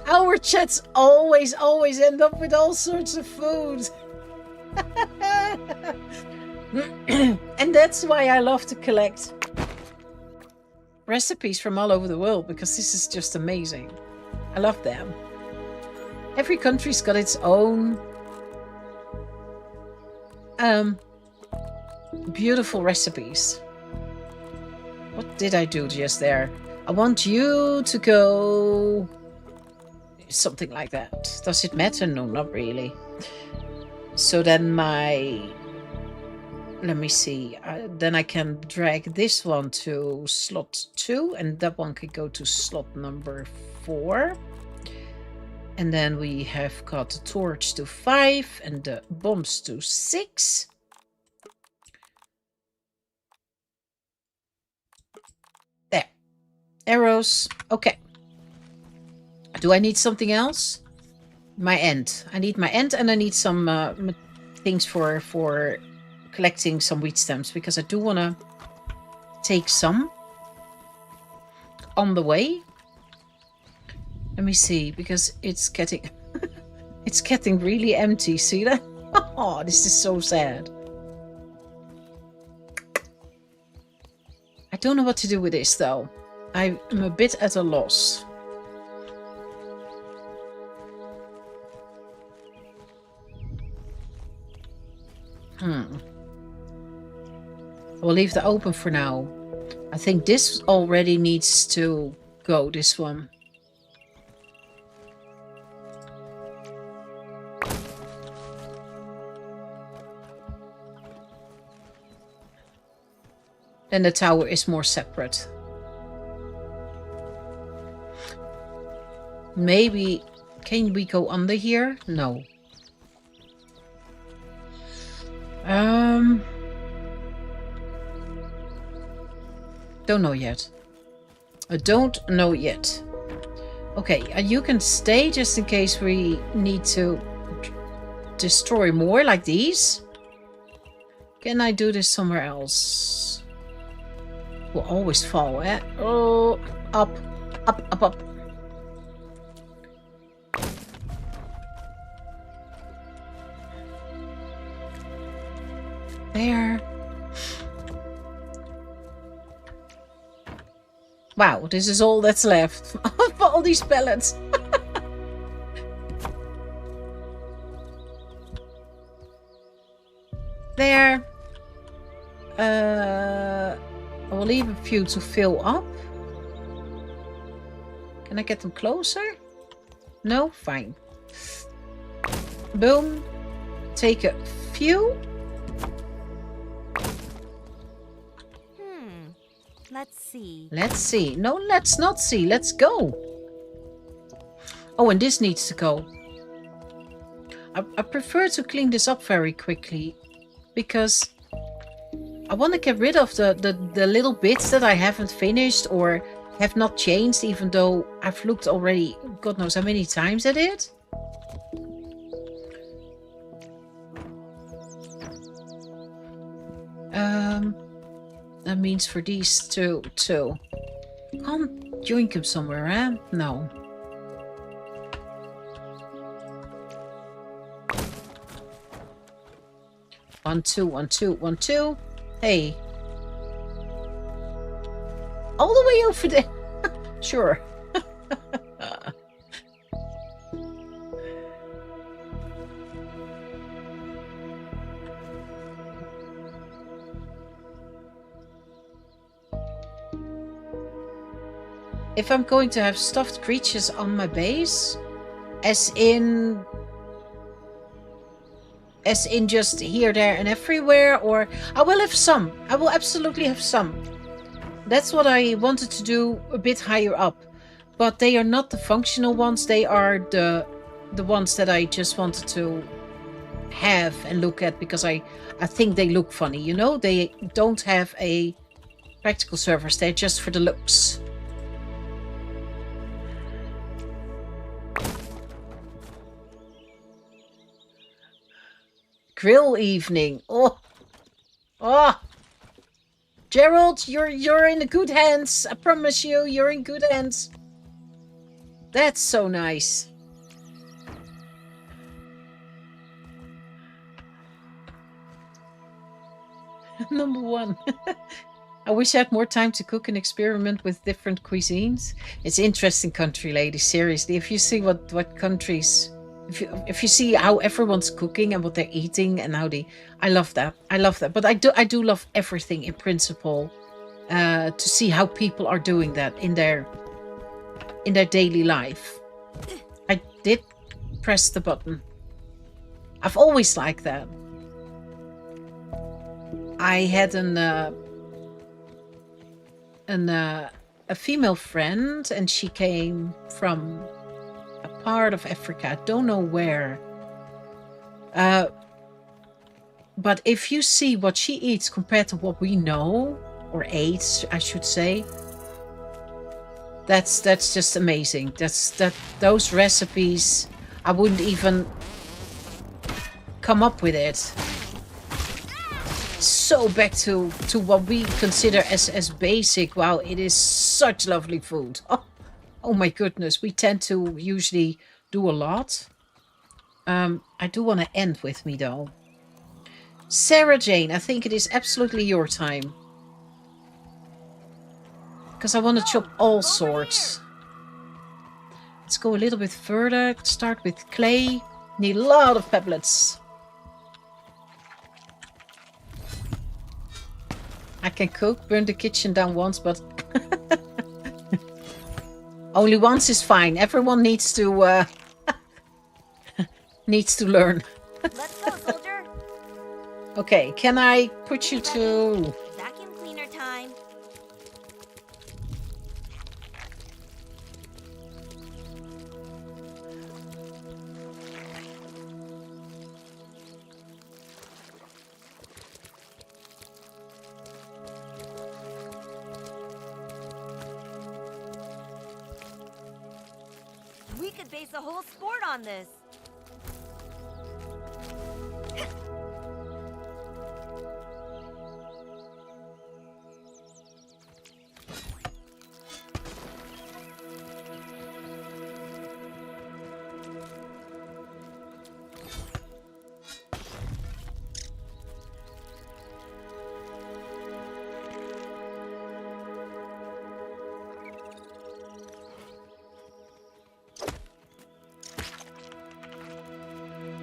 Our chats always end up with all sorts of food. And that's why I love to collect recipes from all over the world, because this is just amazing. I love them. Every country's got its own beautiful recipes. What did I do just there? I want you to go something like that. Does it matter? No, not really. So then let me see. Then I can drag this one to slot 2, and that one can go to slot number 4. And then we have got the torch to 5 and the bombs to 6. There. Arrows. Okay. Do I need something else? My end. I need my end, and I need some things for collecting some wheat stems, because I do want to take some on the way. Let me see, because it's getting it's getting really empty. See that? Oh, this is so sad. I don't know what to do with this though. I'm a bit at a loss. We'll leave that open for now. I think this already needs to go, this one. Then the tower is more separate. Maybe, can we go under here? No. Don't know yet. I don't know yet. Okay, you can stay just in case we need to destroy more like these. Can I do this somewhere else? Will always fall, eh? Oh, up, up, up, up. There. Wow, this is all that's left of all these pellets. There. I will leave a few to fill up. Can I get them closer? No? Fine. Boom. Take a few.
Let's see.
Let's see. No, let's not see. Let's go. Oh, and this needs to go. I prefer to clean this up very quickly, because I want to get rid of the little bits that I haven't finished or have not changed, even though I've looked already God knows how many times at it. That means for these two too. Can't join them somewhere, eh? No. One, two, 1, 2, 1, 2. Hey. All the way over there. Sure. If I'm going to have stuffed creatures on my base, as in just here, there, and everywhere, or I will have some. I will absolutely have some. That's what I wanted to do a bit higher up. But they are not the functional ones. They are the ones that I just wanted to have and look at because I think they look funny, you know? They don't have a practical service. They're just for the looks. Grill evening. Oh. Gerald, you're in good hands. I promise you, you're in good hands. That's so nice. Number 1. I wish I had more time to cook and experiment with different cuisines. It's interesting country, ladies. Seriously, if you see what countries, if you see how everyone's cooking and what they're eating and how I love that. I love that. But I do love everything in principle. To see how people are doing that in their daily life. I did press the button. I've always liked that. I had a female friend, and she came from a part of Africa. I don't know where. But if you see what she eats compared to what we know, or ate, I should say, that's just amazing. Those recipes, I wouldn't even come up with it. So back to what we consider as basic. Wow, it is such lovely food. Oh my goodness, we tend to usually do a lot. I do want to end with me though. Sarah Jane, I think it is absolutely your time. Because I want to chop all sorts. Let's go a little bit further. Start with clay. Need a lot of pebblets. I can cook, burn the kitchen down once, but only once is fine. Everyone needs to learn.
Let's go, soldier.
Okay, can I put you to
Vacuum cleaner time. We could base a whole sport on this.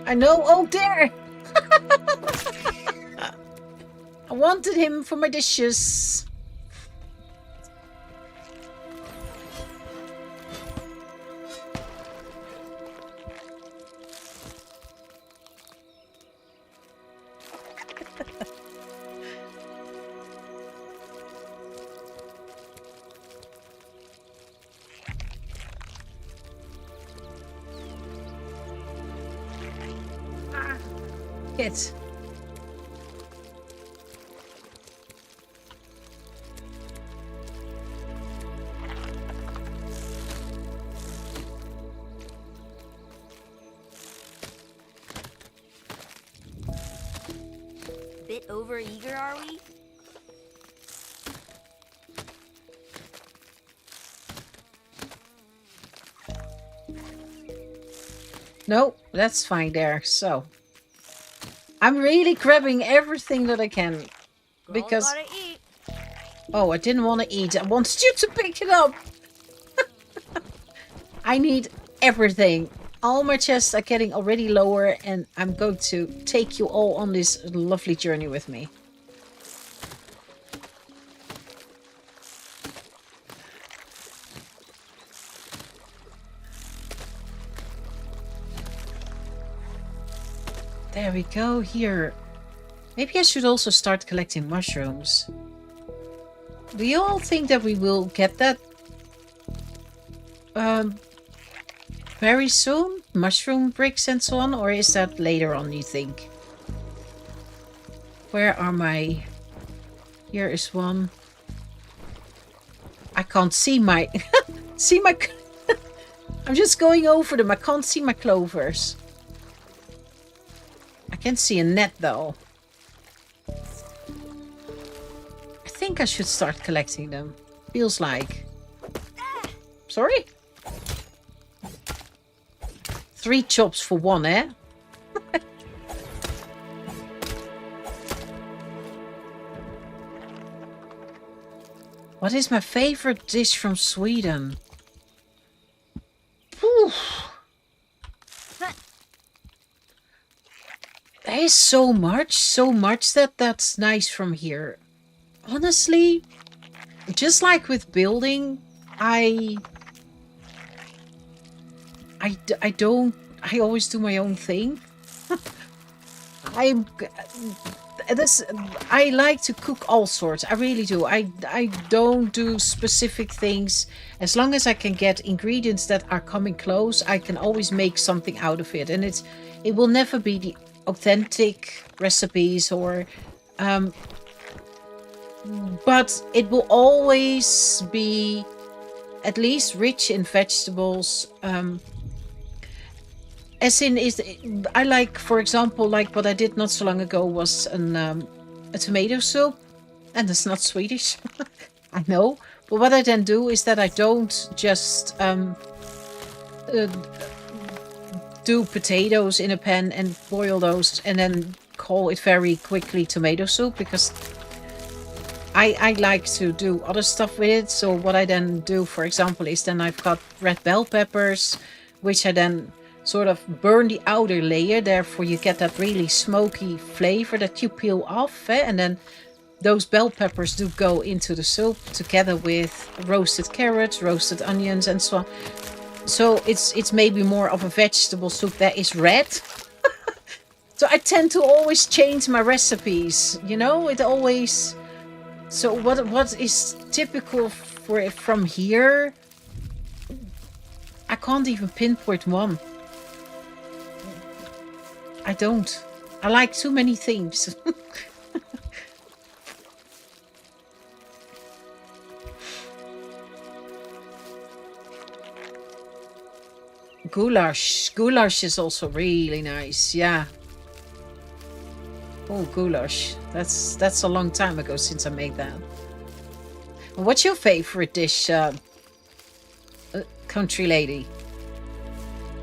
I know. Oh, there! I wanted him for my dishes. It.
over eager, are we?
No, that's fine there. So I'm really grabbing everything that I can
Girls
because
gotta eat.
oh, I didn't want to eat. I wanted you to pick it up. I need everything. All my chests are getting already lower, and I'm going to take you all on this lovely journey with me. There we go, here. Maybe I should also start collecting mushrooms. Do you all think that we will get that very soon? Mushroom bricks and so on? Or is that later on, you think? Where are my... Here is one. I can't see my... see my... I'm just going over them. I can't see my clovers. I can see a net though. I think I should start collecting them. Feels like. Sorry? 3 chops for 1, eh? What is my favorite dish from Sweden? Whew. There is so much that's nice from here. Honestly, just like with building, I always do my own thing. I like to cook all sorts. I really do. I don't do specific things. As long as I can get ingredients that are coming close, I can always make something out of it. And it will never be the authentic recipes or but it will always be at least rich in vegetables. As in, I like, for example, like what I did not so long ago was a tomato soup, and it's not Swedish, I know. But what I then do is that I don't just do potatoes in a pan and boil those and then call it very quickly tomato soup, because I like to do other stuff with it. So what I then do, for example, is then I've got red bell peppers, which I then sort of burn the outer layer. Therefore, you get that really smoky flavor that you peel off. And then those bell peppers do go into the soup together with roasted carrots, roasted onions, and so on. So it's maybe more of a vegetable soup that is red. So I tend to always change my recipes. You know, it always... So what is typical from here? I can't even pinpoint one. I don't. I like too many things. Goulash. Goulash is also really nice. Yeah. Oh, goulash. That's a long time ago since I made that. What's your favorite dish, country lady?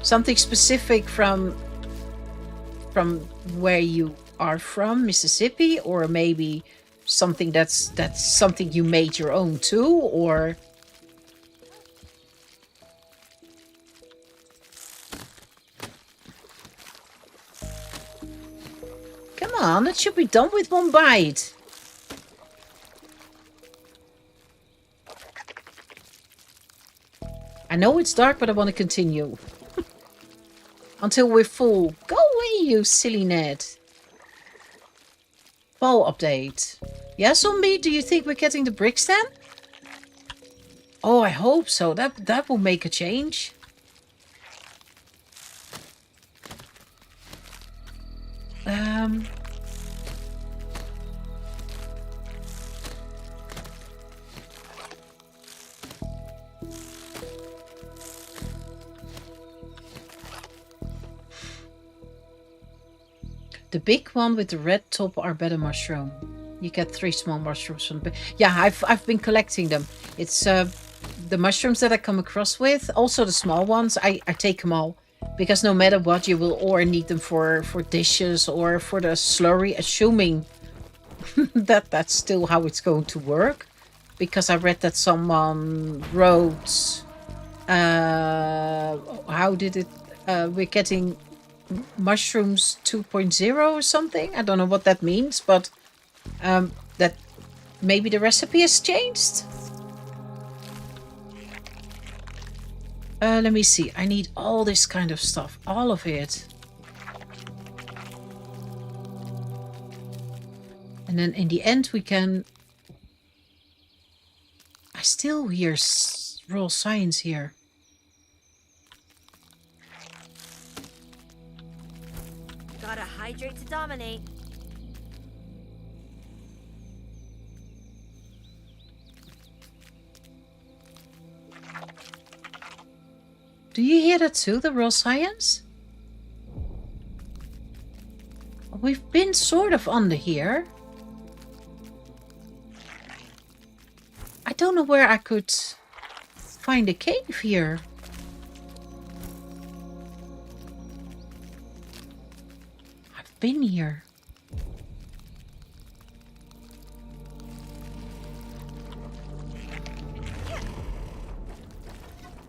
Something specific from where you are from, Mississippi, or maybe something that's something you made your own too, or... Come on, it should be done with one bite. I know it's dark, but I want to continue. Until we're full. Go away, you silly Ned. Fall update. Yeah, Zombie, do you think we're getting the bricks then? Oh, I hope so. That will make a change. The big one with the red top are better mushroom. You get 3 small mushrooms from the... Yeah, I've been collecting them. It's the mushrooms that I come across with. Also the small ones. I take them all. Because no matter what, you will or need them for dishes or for the slurry. Assuming that that's still how it's going to work. Because I read that someone wrote... how did it... we're getting mushrooms 2.0 or something. I don't know what that means, but... that maybe the recipe has changed? Let me see. I need all this kind of stuff. All of it. And then in the end we can... I still hear raw science here.
Gotta hydrate to dominate.
Do you hear that too, the raw science? We've been sort of under here. I don't know where I could find a cave here. I've been here.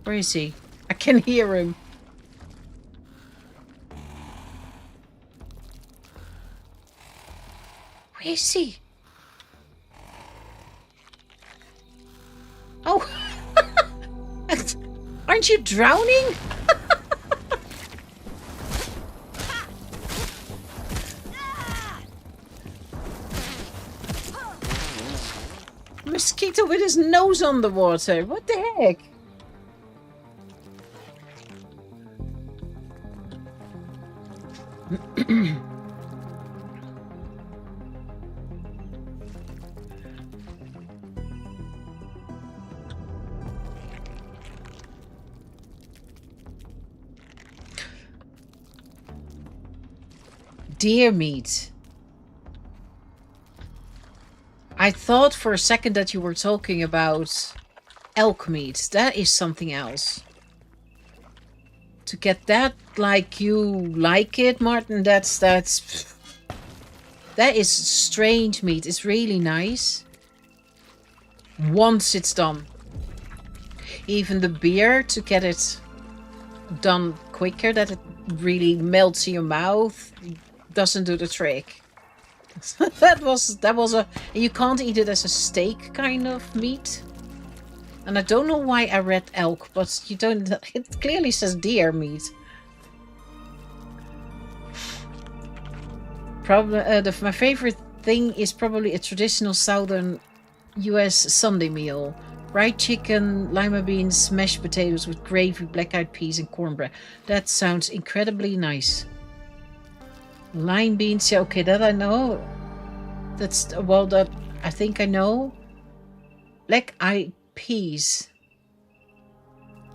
Where is he? I can hear him. Where is he? Oh! Aren't you drowning? Mosquito with his nose on the water. What the heck? Deer meat. I thought for a second that you were talking about elk meat. That is something else. To get that like you like it, Martin, that is strange meat. It's really nice. Once it's done. Even the beer, to get it done quicker, that it really melts in your mouth, doesn't do the trick. that was a... You can't eat it as a steak kind of meat. And I don't know why I read elk, but you don't... It clearly says deer meat. My favorite thing is probably a traditional southern US Sunday meal. Fried chicken, lima beans, mashed potatoes with gravy, black-eyed peas and cornbread. That sounds incredibly nice. Lime beans, yeah, okay, that I know. That's, well, that I think I know. Black-eyed peas.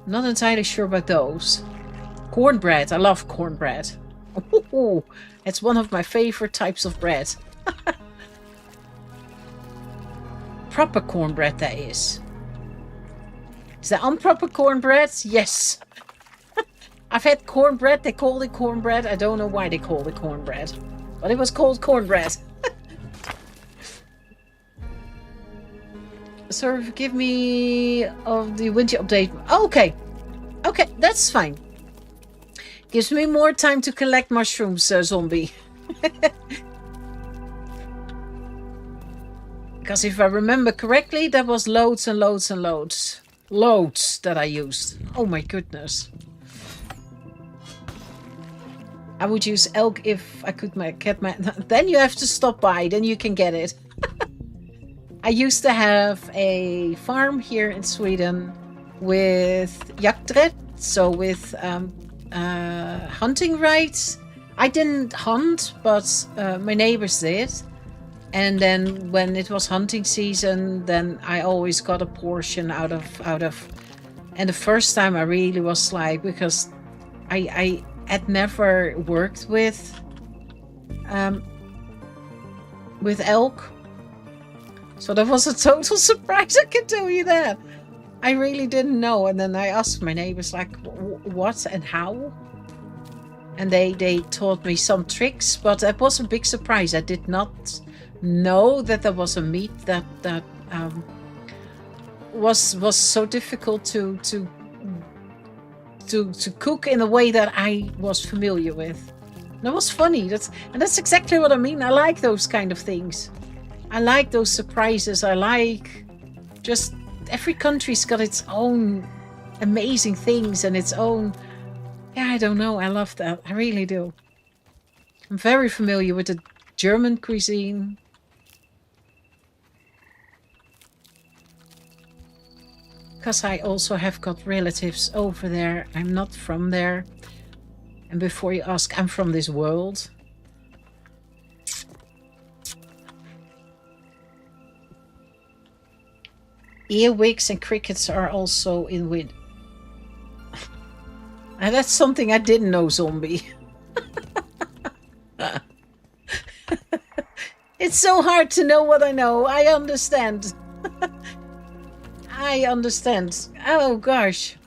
Not entirely sure about those. Cornbread, I love cornbread. Ooh, it's one of my favorite types of bread. Proper cornbread, that is. Is that improper cornbread? Yes. I've had cornbread. They called it cornbread. I don't know why they called it cornbread. But it was called cornbread. So give me of the winter update. Okay. Okay, that's fine. Gives me more time to collect mushrooms, zombie. Because if I remember correctly, that was loads and loads and loads. Loads that I used. Oh my goodness. I would use elk if I could get my... Then you have to stop by. Then you can get it. I used to have a farm here in Sweden with jakträtt. So with hunting rights. I didn't hunt, but my neighbors did. And then when it was hunting season, then I always got a portion out of. And the first time I really was like, because I had never worked with with elk. So that was a total surprise, I can tell you that. I really didn't know. And then I asked my neighbors, like, what and how? And they taught me some tricks, but that was a big surprise. I did not know that there was a meat that was so difficult to cook in a way that I was familiar with. That was funny. That's exactly what I mean. I like those kind of things. I like those surprises. I like just every country's got its own amazing things and its own. Yeah, I don't know. I love that. I really do. I'm very familiar with the German cuisine. Because I also have got relatives over there. I'm not from there. And before you ask, I'm from this world. Earwigs and crickets are also in wind. And that's something I didn't know, zombie. It's so hard to know what I know. I understand. I understand. Oh, gosh.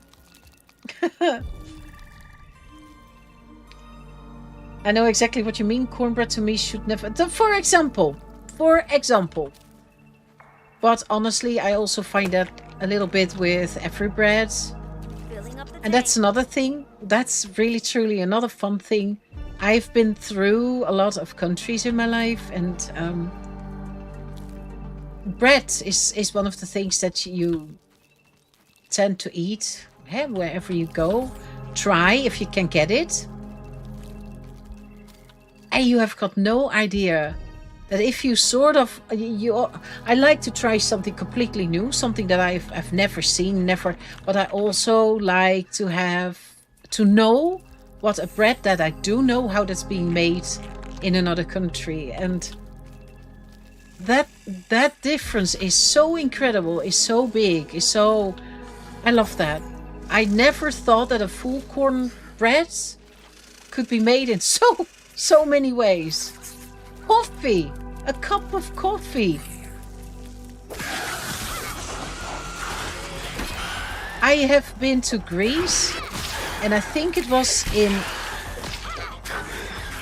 I know exactly what you mean. Cornbread to me should never... For example. But honestly, I also find that a little bit with every bread. And that's another thing. That's really, truly another fun thing. I've been through a lot of countries in my life, and bread is one of the things that you tend to eat wherever you go. Try if you can get it. And you have got no idea that if you sort of... I like to try something completely new, something that I've never seen, but I also like to know what a bread that I do know how that's being made in another country. And that difference is so incredible, is so big, is so... I love that. I never thought that a full corn bread could be made in so many ways. Coffee, a cup of coffee. I have been to Greece, and I think it was in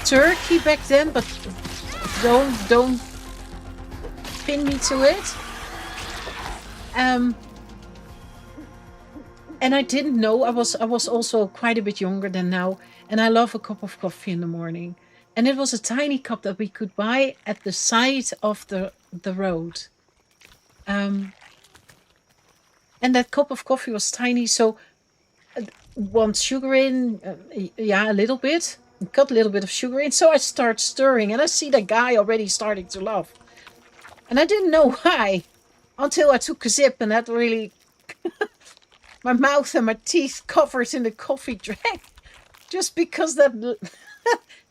Turkey back then, but don't pin me to it. And I didn't know. I was also quite a bit younger than now, and I love a cup of coffee in the morning. And it was a tiny cup that we could buy at the side of the road. And that cup of coffee was tiny, so want sugar in, a little bit. Got a little bit of sugar in, so I start stirring, and I see that guy already starting to laugh. And I didn't know why, until I took a sip, and that really... my mouth and my teeth covered in the coffee drag. Just because that...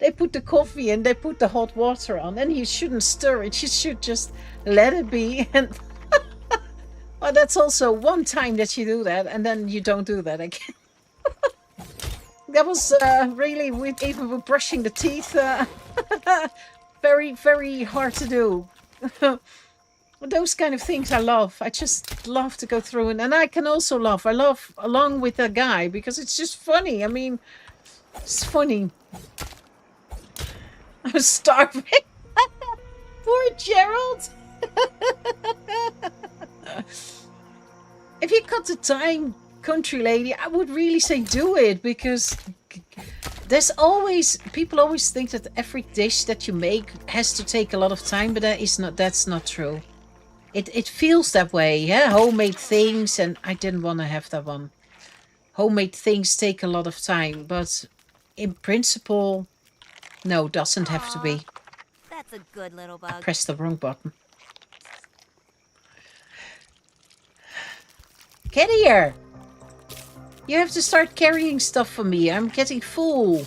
they put the coffee in, they put the hot water on, and you shouldn't stir it. You should just let it be. And well, that's also one time that you do that, and then you don't do that again. That was really, even with brushing the teeth, very, very hard to do. Those kind of things I love. I just love to go through, and I can also laugh. I laugh along with the guy because it's just funny. I mean, it's funny. I'm starving. Poor Gerald. If you got the time, country lady, I would really say do it, because there's always... people always think that every dish that you make has to take a lot of time, but that's not true. It feels that way, yeah? Homemade things, and I didn't want to have that one. Homemade things take a lot of time, but in principle, no, doesn't have to be.
That's a good little bug.
I pressed the wrong button. Get here! You have to start carrying stuff for me. I'm getting full.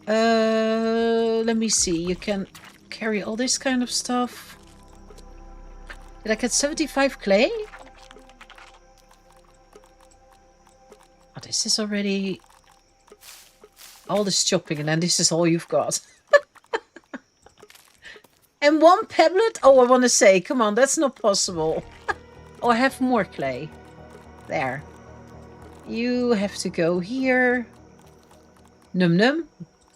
Let me see. You can carry all this kind of stuff. Did I get 75 clay? Oh, this is already... All this chopping and then this is all you've got. And one pebblet? Oh, I want to say, come on, that's not possible. Oh, I have more clay. There. You have to go here. Num num.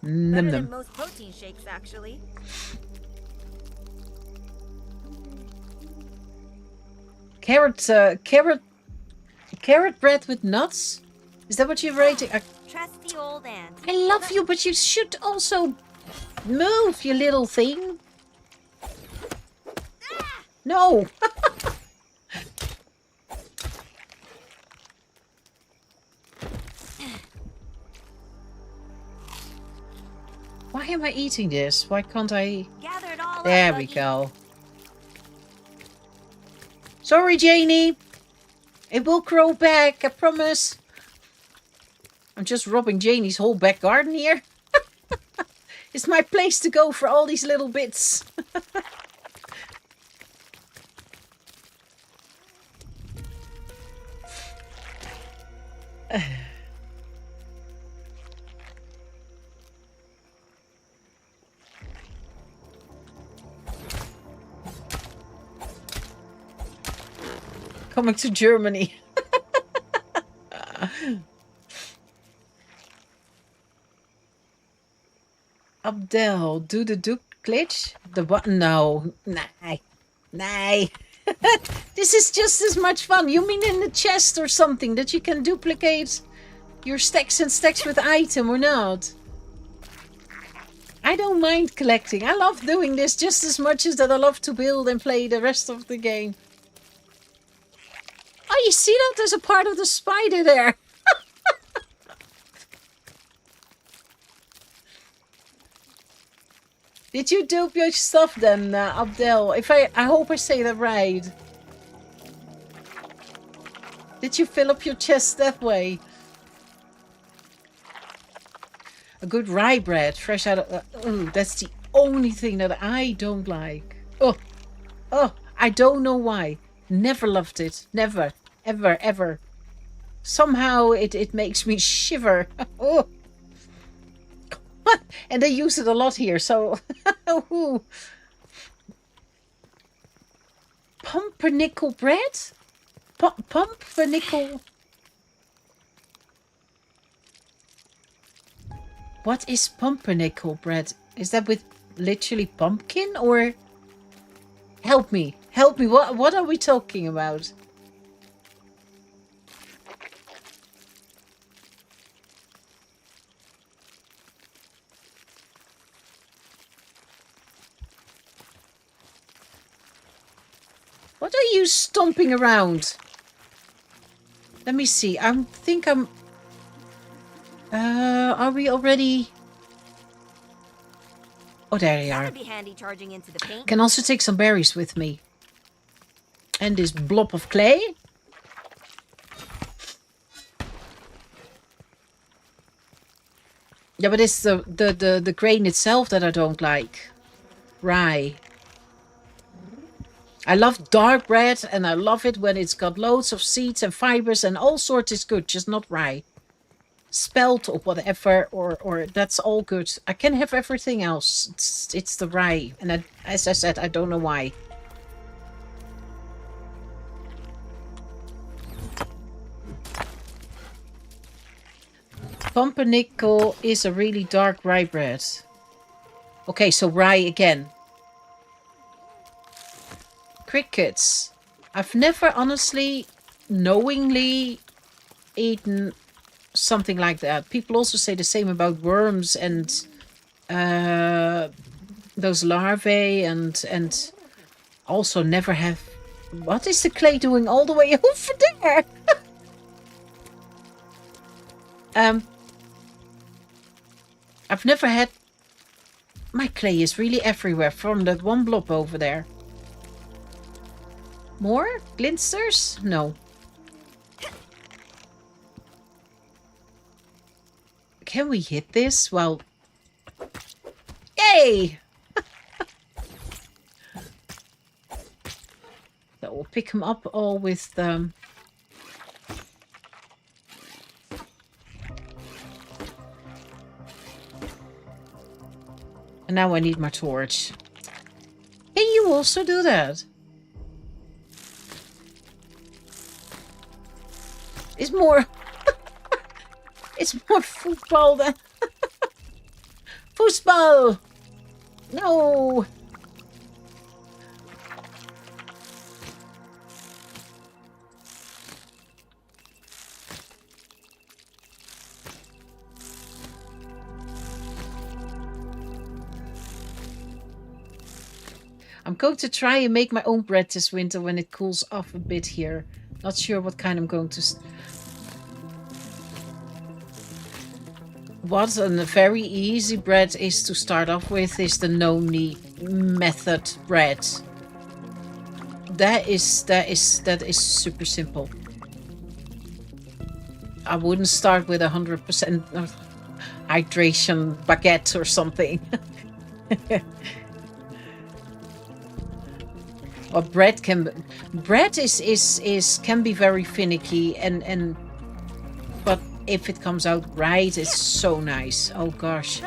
Num
Better
num.
than most protein shakes, actually.
Carrot bread with nuts? Is that what you're rating?
Trusty old ant.
I love you, but you should also move, you little thing. No! Why am I eating this? Why can't I...
Gather it all
There
up,
we
Buggy.
go. Sorry, Janie. It will grow back, I promise. I'm just robbing Janie's whole back garden here. It's my place to go for all these little bits. Coming to Germany. Abdel, do the Duke glitch? The button? No. Nee. Nee. This is just as much fun. You mean in the chest or something that you can duplicate your stacks and stacks with item or not? I don't mind collecting. I love doing this just as much as that I love to build and play the rest of the game. Oh, you see that? There's a part of the spider there. Did you dupe your stuff then, Abdel? I hope I say that right. Did you fill up your chest that way? A good rye bread, fresh out of... oh, that's the only thing that I don't like. Oh, I don't know why. Never loved it. Never. Ever, ever. Somehow it makes me shiver. Oh. And they use it a lot here, so... Pumpernickel bread? Pumpernickel... What is pumpernickel bread? Is that with literally pumpkin or... Help me. Help me. What are we talking about? What are you stomping around? Let me see. I think I'm... are we already... Oh, there they are.
That'd be handy charging into the paint.
Can also take some berries with me. And this blob of clay. Yeah, but it's the grain itself that I don't like. Rye. I love dark bread and I love it when it's got loads of seeds and fibers and all sorts is good, just not rye. Spelt or whatever, or that's all good. I can have everything else. It's the rye. And as I said, I don't know why. Pumpernickel is a really dark rye bread. Okay, so rye again. Crickets. I've never honestly, knowingly eaten something like that. People also say the same about worms and those larvae and also never have... What is the clay doing all the way over there? I've never had... My clay is really everywhere from that one blob over there. More? Glinsters? No. Can we hit this? Well... Yay! So we'll pick them up all with... And now I need my torch. Can you also do that? It's more... it's more football than... Football! No! I'm going to try and make my own bread this winter when it cools off a bit here. Not sure what kind I'm going to... What a very easy bread is to start off with is the no-knead method bread. That is super simple. I wouldn't start with 100% hydration baguette or something. Or bread can be very finicky and but if it comes out right, it's so nice. Oh gosh,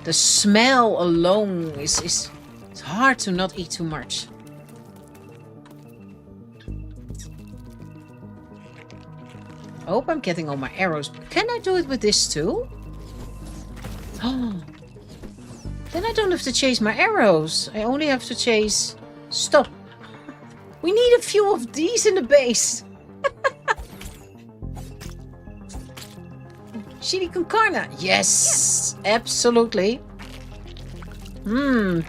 the smell alone is it's hard to not eat too much. I hope I'm getting all my arrows. Can I do it with this too? Oh, then I don't have to chase my arrows. I only have to chase... Stop. We need a few of these in the base. Chili con carne. Yes, absolutely. And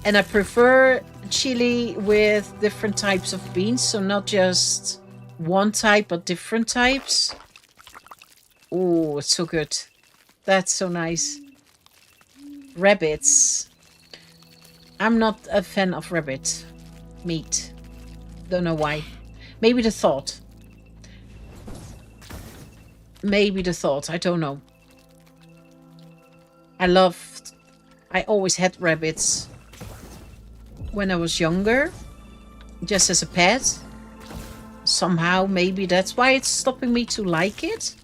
I prefer chili with different types of beans. So not just one type, but different types. Oh, it's so good. That's so nice. Rabbits. I'm not a fan of rabbit meat. Don't know why. Maybe the thought. Maybe the thought. I don't know. I always had rabbits when I was younger. Just as a pet. Somehow, maybe that's why it's stopping me to like it.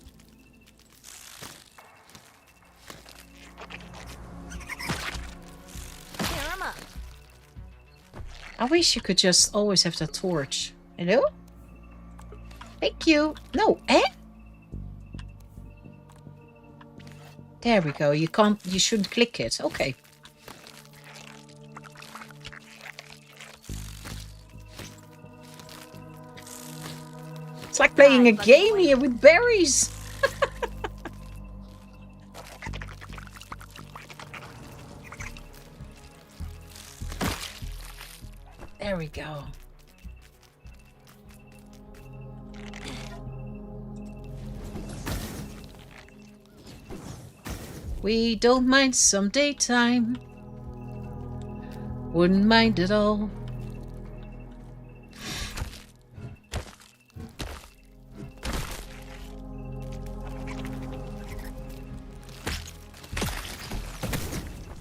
I wish you could just always have that torch. Hello? Thank you. No, eh? There we go. You shouldn't click it. Okay. It's like playing a game here with berries. There we go. We don't mind some daytime. Wouldn't mind at all.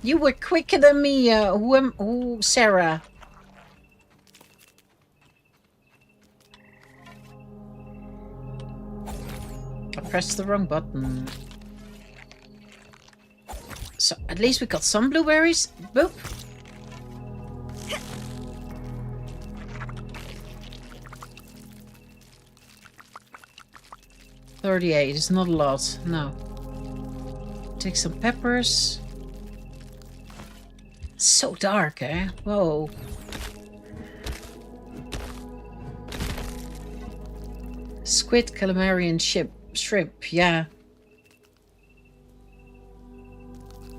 You were quicker than me, Sarah. I pressed the wrong button. So at least we got some blueberries. Boop. $38 is not a lot. No. Take some peppers. It's so dark, eh? Whoa. Squid, calamari, and shrimp. Yeah.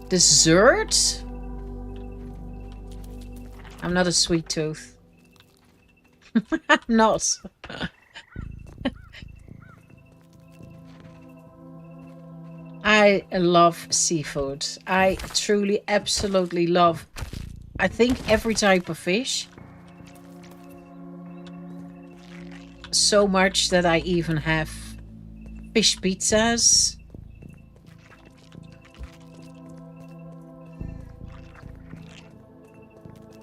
Dessert? I'm not a sweet tooth. I'm not. I love seafood. I truly, absolutely love, I think, every type of fish. So much that I even have fish pizzas.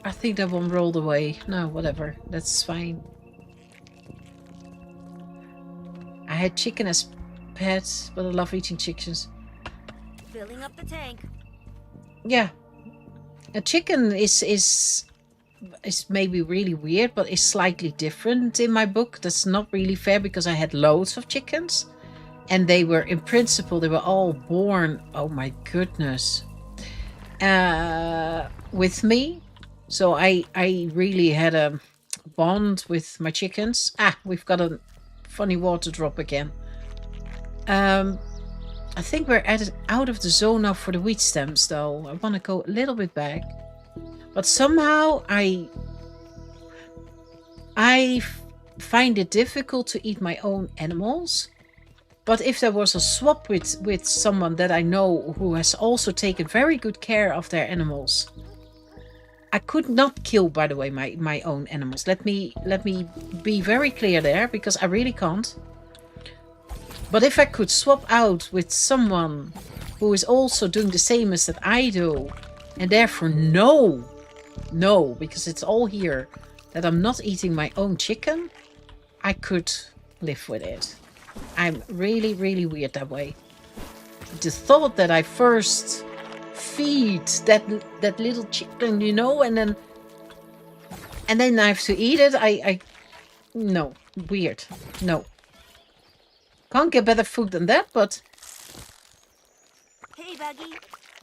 I think that one rolled away. No, whatever. That's fine. I had chicken as pets, but I love eating chickens.
Filling up the tank.
yeah, a chicken is maybe really weird, but is slightly different in my book. That's not really fair because I had loads of chickens, and they were, in principle, they were all born. Oh my goodness, with me. So I really had a bond with my chickens. Ah, we've got a funny water drop again. I think we're out of the zone now for the wheat stems, though. I want to go a little bit back. But somehow I find it difficult to eat my own animals. But if there was a swap with someone that I know who has also taken very good care of their animals, I could not kill, by the way, my own animals. Let me be very clear there, because I really can't. But if I could swap out with someone who is also doing the same as that I do, and therefore know, because it's all here, that I'm not eating my own chicken, I could live with it. I'm really, really weird that way. The thought that I first feed that little chicken, you know, and then I have to eat it, no, weird, no. Can't get better food than that, but...
Hey, Buggy.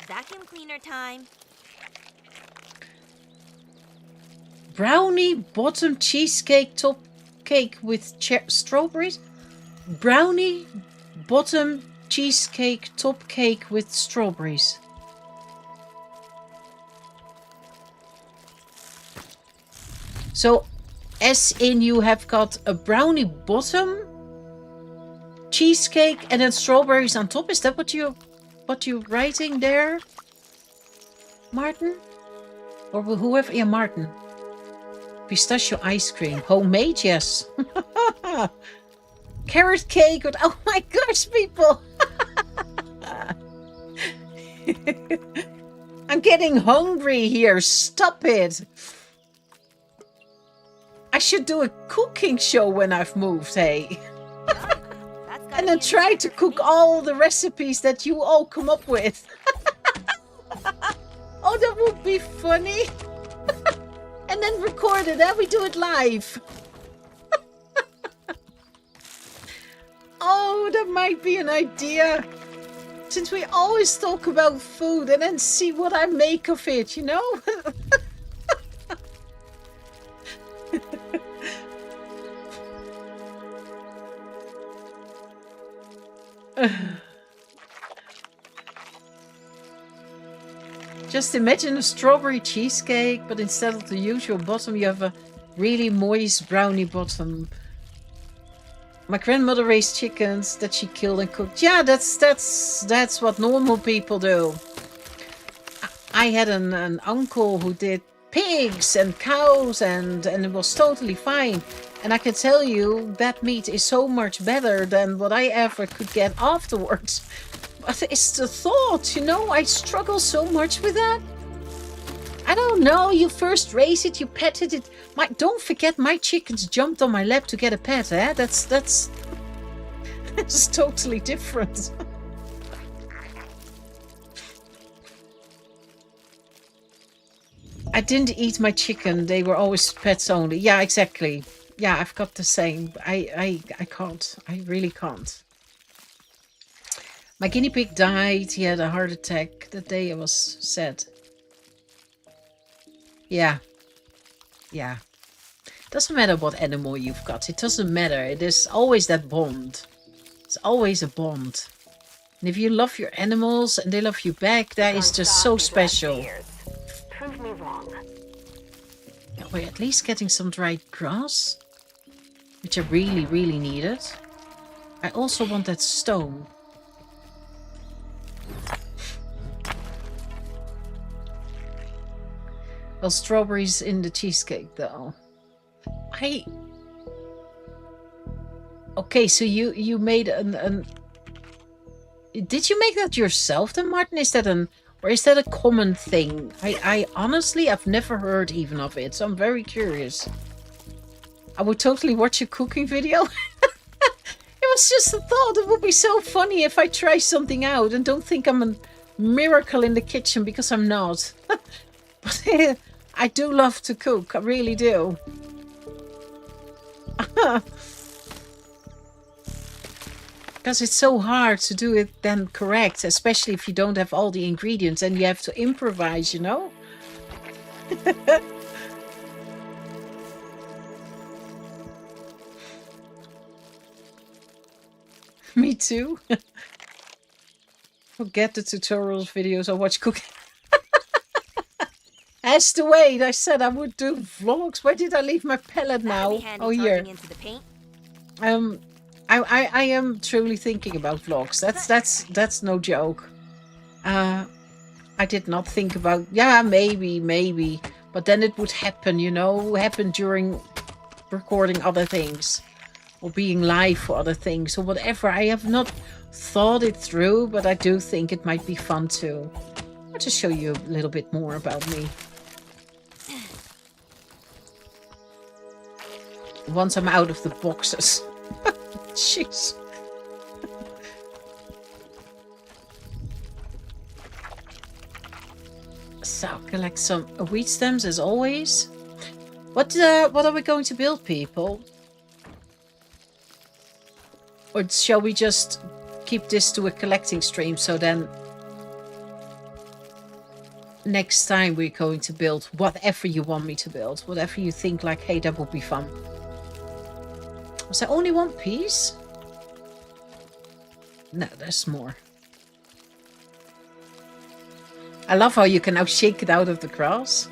Vacuum cleaner time.
Brownie bottom cheesecake top cake with strawberries? Brownie bottom cheesecake top cake with strawberries. So, as in you have got a brownie bottom cheesecake and then strawberries on top. Is that what you're writing there, Martin? Or whoever? Yeah, Martin. Pistachio ice cream, homemade, yes. Carrot cake with, oh my gosh, people. I'm getting hungry here. Stop it. I should do a cooking show when I've moved, hey. And then try to cook all the recipes that you all come up with. Oh, that would be funny. And then record it, and we do it live. Oh, that might be an idea. Since we always talk about food and then see what I make of it, you know? Just imagine a strawberry cheesecake, but instead of the usual bottom, you have a really moist brownie bottom. My grandmother raised chickens that she killed and cooked. Yeah, that's what normal people do. I had an uncle who did pigs and cows, and it was totally fine. And I can tell you that meat is so much better than what I ever could get afterwards. But it's the thought, you know, I struggle so much with that. I don't know, you first raise it, you petted it. Don't forget, my chickens jumped on my lap to get a pet, eh? That's totally different. I didn't eat my chicken, they were always pets only. Yeah, exactly. Yeah, I've got the same. I can't. I really can't. My guinea pig died. He had a heart attack the day it was sad. Yeah. Yeah. Doesn't matter what animal you've got. It doesn't matter. There's always that bond. It's always a bond. And if you love your animals and they love you back, that is just so special.
Prove me wrong.
We're at least getting some dried grass, which I really, really needed. I also want that stone. Well, strawberries in the cheesecake, though. Okay, so you made an... Did you make that yourself then, Martin? Is that or is that a common thing? I honestly, I've never heard even of it, so I'm very curious. I would totally watch a cooking video. It was just a thought. It would be so funny if I try something out and don't think I'm miracle in the kitchen because I'm not. But I do love to cook. I really do. Because it's so hard to do it then correct, especially if you don't have all the ingredients and you have to improvise, you know? Me too. Forget the tutorials videos I watch cooking. As to wait, I said I would do vlogs. Where did I leave my palette now? Oh, here.
Into the paint.
I am truly thinking about vlogs. That's no joke. I did not think about, yeah, maybe, but then it would happen, you know, happen during recording other things or being live for other things or whatever. I have not thought it through, but I do think it might be fun too. I'll just show you a little bit more about me. Once I'm out of the boxes. Jeez. So, collect some wheat stems as always. What are we going to build, people? Or shall we just keep this to a collecting stream so then next time we're going to build whatever you want me to build, whatever you think like, hey, that would be fun. Was there only one piece? No, there's more. I love how you can now shake it out of the grass.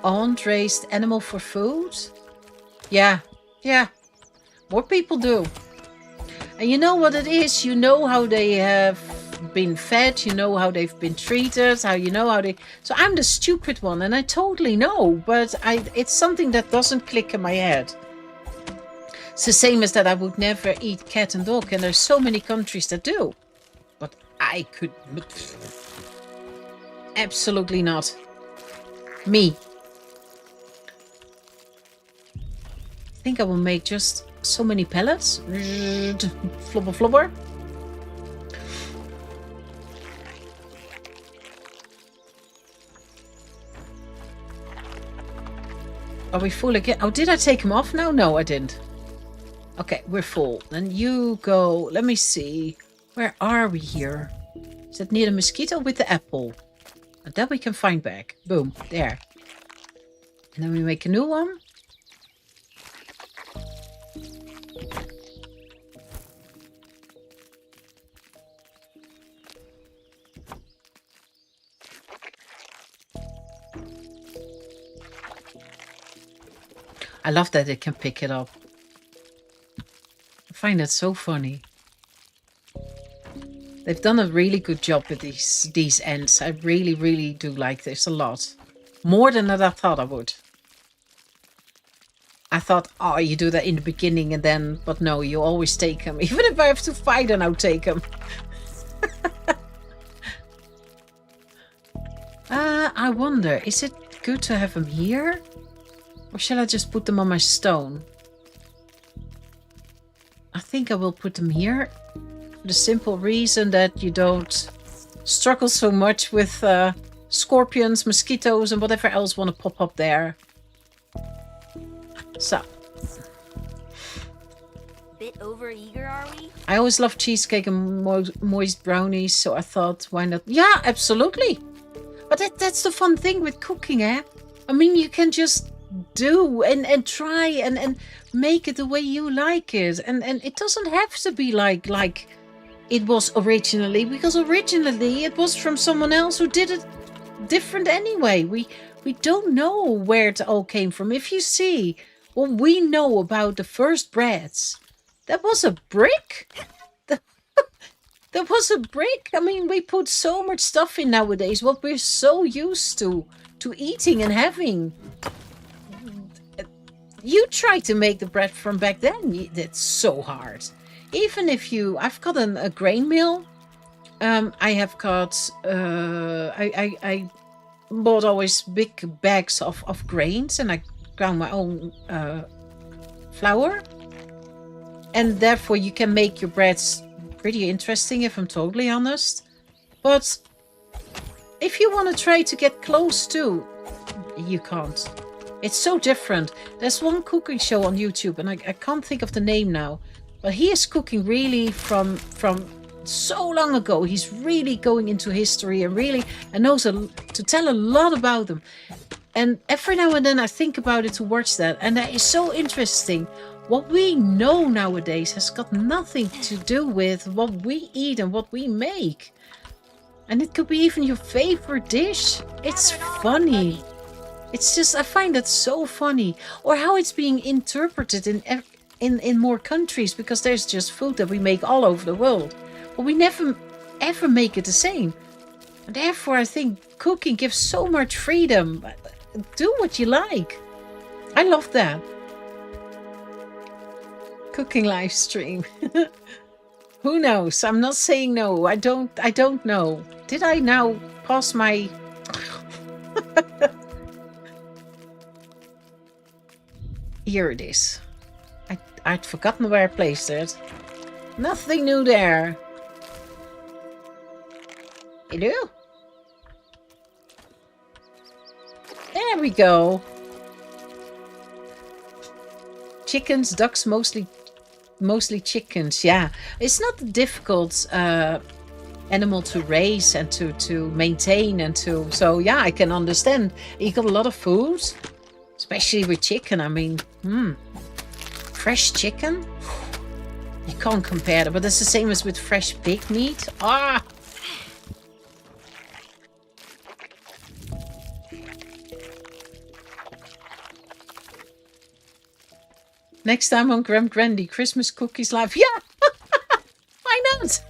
On-raised animal for food? Yeah. More people do. And you know what it is? You know how they have been fed, you know how they've been treated, how you know how they... So I'm the stupid one and I totally know, but it's something that doesn't click in my head. It's the same as that I would never eat cat and dog, and there's so many countries that do. But I could... Absolutely not. Me. I think I will make just so many pellets. Flubber flubber. Are we full again? Oh, did I take them off now? No, I didn't. Okay, we're full. Then you go. Let me see. Where are we here? Is that near the mosquito with the apple? And that we can find back. Boom. There. And then we make a new one. I love that it can pick it up. I find that so funny. They've done a really good job with these ends. I really do like this a lot. More than I thought I would. I thought, oh, you do that in the beginning and then... But no, you always take them. Even if I have to fight and I'll take them. I wonder, is it good to have them here? Or shall I just put them on my stone? I think I will put them here. For the simple reason that you don't struggle so much with scorpions, mosquitoes, and whatever else want to pop up there. So.
Bit over eager, are we?
I always love cheesecake and moist brownies, so I thought, why not? Yeah, absolutely. But that's the fun thing with cooking, eh? I mean, you can just do and try and make it the way you like it. And it doesn't have to be like it was originally, because originally it was from someone else who did it different anyway. We don't know where it all came from. If you see what we know about the first breads, that was a brick. That was a brick. I mean, we put so much stuff in nowadays, what we're so used to eating and having. You try to make the bread from back then. It's so hard. Even if I've got a grain mill. I have got, I bought always big bags of grains and I ground my own flour. And therefore you can make your breads pretty interesting, if I'm totally honest. But if you want to try to get close to, you can't. It's so different. There's one cooking show on YouTube, and I can't think of the name now. But he is cooking really from so long ago. He's really going into history and knows to tell a lot about them. And every now and then I think about it to watch that. And that is so interesting. What we know nowadays has got nothing to do with what we eat and what we make. And it could be even your favorite dish. It's funny. It's just, I find that so funny. Or how it's being interpreted in more countries, because there's just food that we make all over the world. But we never ever make it the same. And therefore I think cooking gives so much freedom. Do what you like. I love that. Cooking live stream. Who knows? I'm not saying no. I don't know. Did I now pause my... Here it is. I'd forgotten where I placed it. Nothing new there. Hello? There we go. Chickens, ducks, mostly chickens. Yeah, it's not a difficult animal to raise and to maintain and to. So yeah, I can understand. You got a lot of food, especially with chicken. I mean, fresh chicken. You can't compare that, but it's the same as with fresh pig meat. Ah. Next time on Graham Grandy, Christmas cookies live. Yeah! Why not?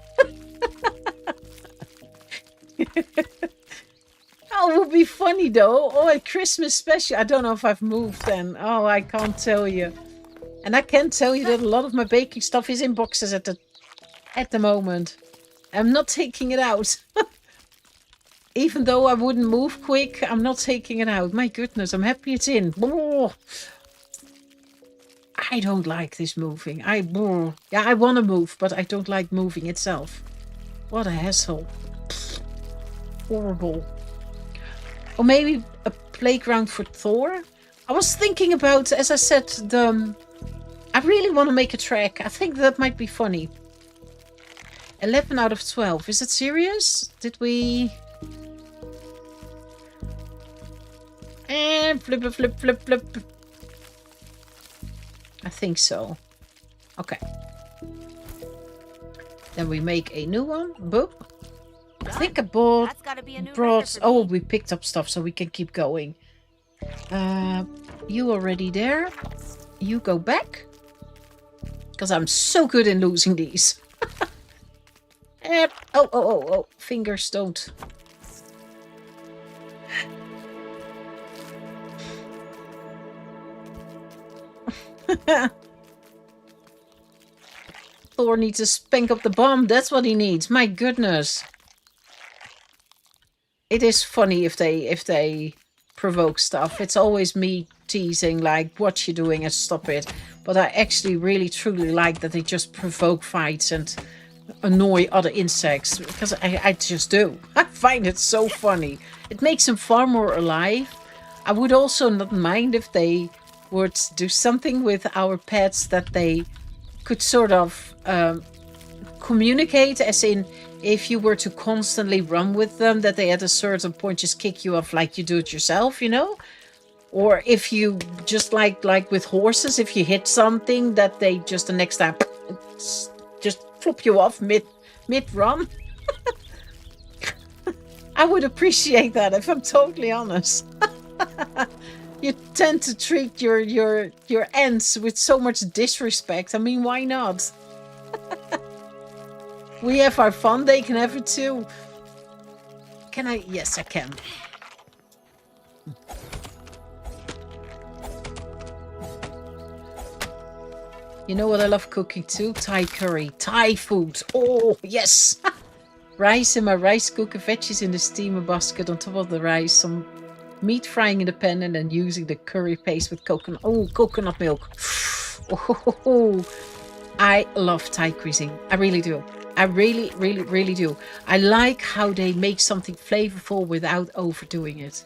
Oh, it would be funny though. Oh, a Christmas special. I don't know if I've moved then. Oh, I can't tell you. And I can tell you that a lot of my baking stuff is in boxes at the moment. I'm not taking it out. Even though I wouldn't move quick, I'm not taking it out. My goodness, I'm happy it's in. Oh. I don't like this moving. I want to move, but I don't like moving itself. What a hassle. Horrible. Or maybe a playground for Thor? I was thinking about, as I said, I really want to make a track. I think that might be funny. 11 out of 12. Is it serious? Did we... And flip. I think so. Okay. Then we make a new one. Boop. I think I brought... Oh, we picked up stuff so we can keep going. You already there. You go back. Because I'm so good in losing these. Oh. Fingers don't. Thor needs to spank up the bomb. That's what he needs. My goodness. It is funny if they provoke stuff. It's always me teasing like, what you doing, and stop it. But I actually really truly like that they just provoke fights and annoy other insects, because I just do. I find it so funny. It makes them far more alive. I would also not mind if they would do something with our pets that they could sort of communicate, as in if you were to constantly run with them, that they at a certain point just kick you off like you do it yourself, you know? Or if you just like with horses, if you hit something, that they just the next time just flip you off mid-run. I would appreciate that, if I'm totally honest. You tend to treat your ants with so much disrespect. I mean, why not? We have our fun, they can have it too. Can I? Yes, I can. You know what I love cooking too? Thai curry. Thai food. Oh, yes. Rice in my rice cooker. Veggies in the steamer basket. On top of the rice, some meat frying in the pan and then using the curry paste with coconut. Oh, coconut milk. Oh, I love Thai cuisine. I really do. I really, really, really do. I like how they make something flavorful without overdoing it.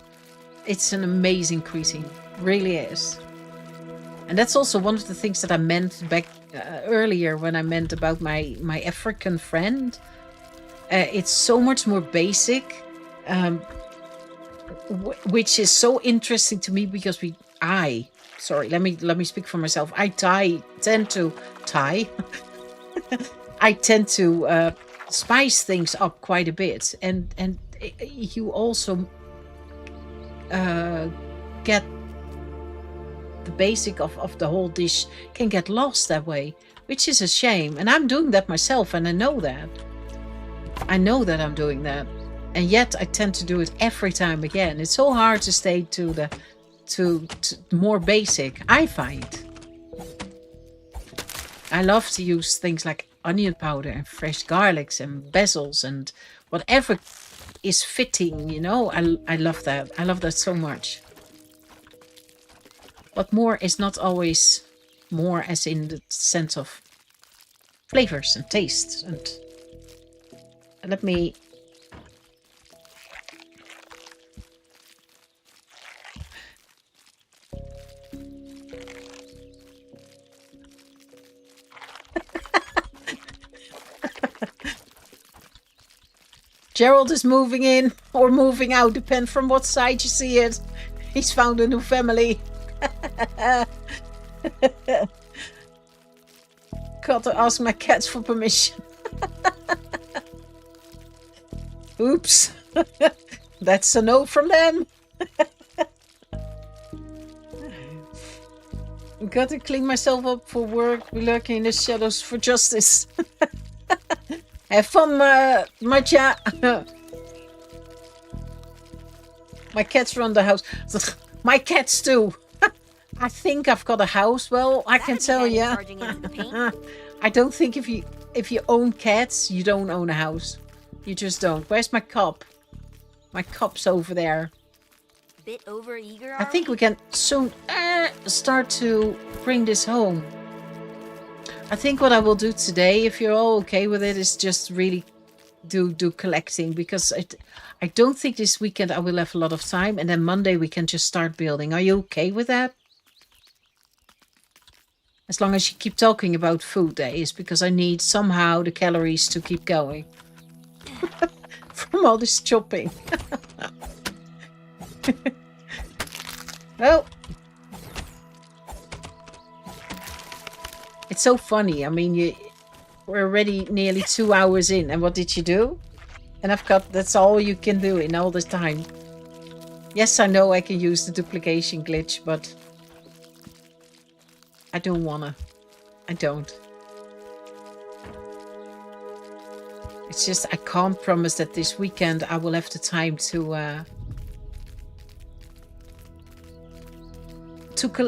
It's an amazing cuisine. Really is. And that's also one of the things that I meant back earlier when I meant about my African friend. It's so much more basic, which is so interesting to me because let me speak for myself. I tend to spice things up quite a bit, and you also get the basic of the whole dish can get lost that way, which is a shame. And I'm doing that myself, and I know that I'm doing that, and yet I tend to do it every time again. It's so hard to stay to more basic. I find I love to use things like onion powder and fresh garlics and basils and whatever is fitting, I love that. I love that so much. But more is not always more, as in the sense of flavors and tastes. And let me... Gerald is moving in or moving out, depend from what side you see it. He's found a new family. Got to ask my cats for permission. Oops. That's a no from them. Got to clean myself up for work. We're lurking in the shadows for justice. Have fun, Marcia. My cats run the house. My cats too. I think I've got a house. Well, I can tell you. I don't think if you own cats, you don't own a house. You just don't. Where's my cup? My cup's over there.
Bit over eager.
I think we can soon start to bring this home. I think what I will do today, if you're all okay with it, is just really do collecting, because I don't think this weekend I will have a lot of time, and then Monday we can just start building. Are you okay with that? As long as you keep talking about food days, because I need somehow the calories to keep going. From all this chopping. Well, it's so funny. I mean, we're already nearly 2 hours in, and what did you do? And that's all you can do in all this time. Yes, I know I can use the duplication glitch, but I don't wanna. I don't. It's just I can't promise that this weekend I will have the time to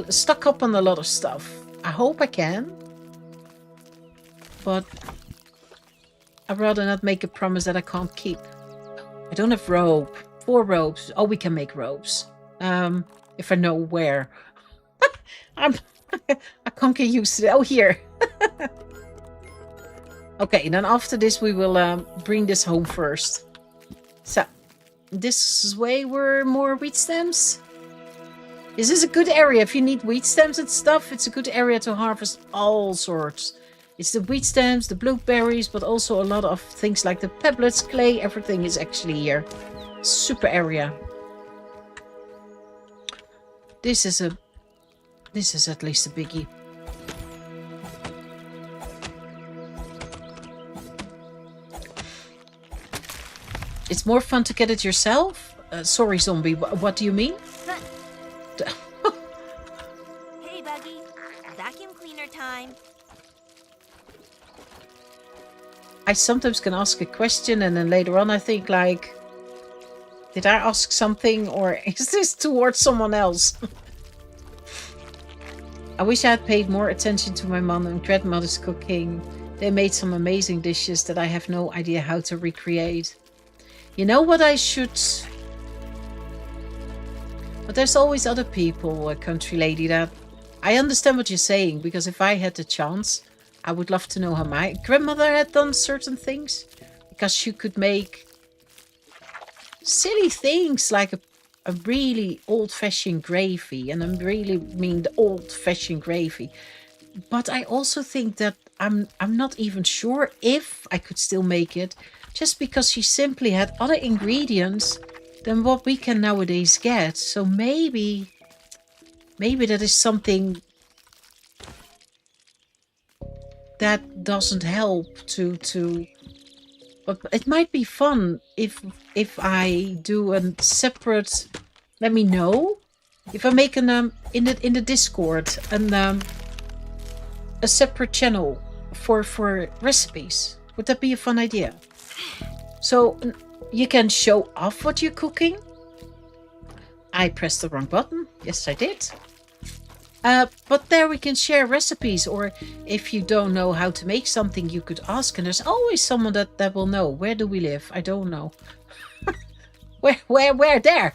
stock up on a lot of stuff. I hope I can, but I'd rather not make a promise that I can't keep. I don't have rope. 4 ropes. Oh, we can make ropes. If I know where. I can't get used to it. Oh, here. Okay, then after this we will bring this home first. So, this way were more wheat stems. This is a good area. If you need wheat stems and stuff, it's a good area to harvest all sorts. It's the wheat stems, the blueberries, but also a lot of things like the pebblets, clay, everything is actually here. Super area. This is at least a biggie. It's more fun to get it yourself? Sorry, zombie, what do you mean?
Hey, Buggy. Vacuum cleaner time.
I sometimes can ask a question and then later on I think like, did I ask something or is this towards someone else? I wish I had paid more attention to my mom and grandmother's cooking. They made some amazing dishes that I have no idea how to recreate. You know what I should... But there's always other people, country lady, that I understand what you're saying, because if I had the chance, I would love to know how my grandmother had done certain things, because she could make silly things like a really old-fashioned gravy, and I really mean the old-fashioned gravy. But I also think that I'm not even sure if I could still make it, just because she simply had other ingredients than what we can nowadays get. So maybe that is something that doesn't help to. But it might be fun if I do a separate. Let me know if I make an in the Discord a separate channel for recipes. Would that be a fun idea? So you can show off what you're cooking. I pressed the wrong button. Yes, I did. But there we can share recipes, or if you don't know how to make something, you could ask, and there's always someone that will know. Where do we live? I don't know. Where? There.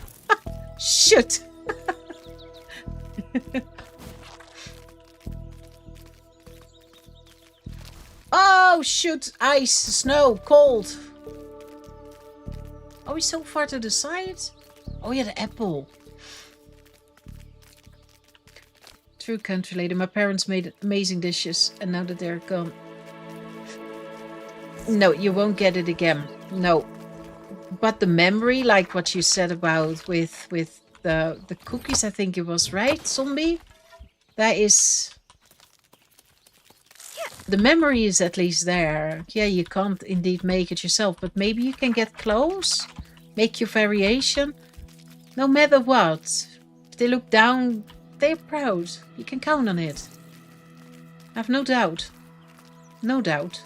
Shoot. Oh, shoot. Ice, snow, cold. Are we so far to the side? Oh yeah, the apple. True country lady. My parents made amazing dishes, and now that they're gone. No, you won't get it again. No. But the memory, like what you said about with the cookies, I think it was, right, Zombie? That is... The memory is at least there. Yeah, you can't indeed make it yourself, but maybe you can get close. Make your variation. No matter what. If they look down, they're proud. You can count on it. I've no doubt. No doubt.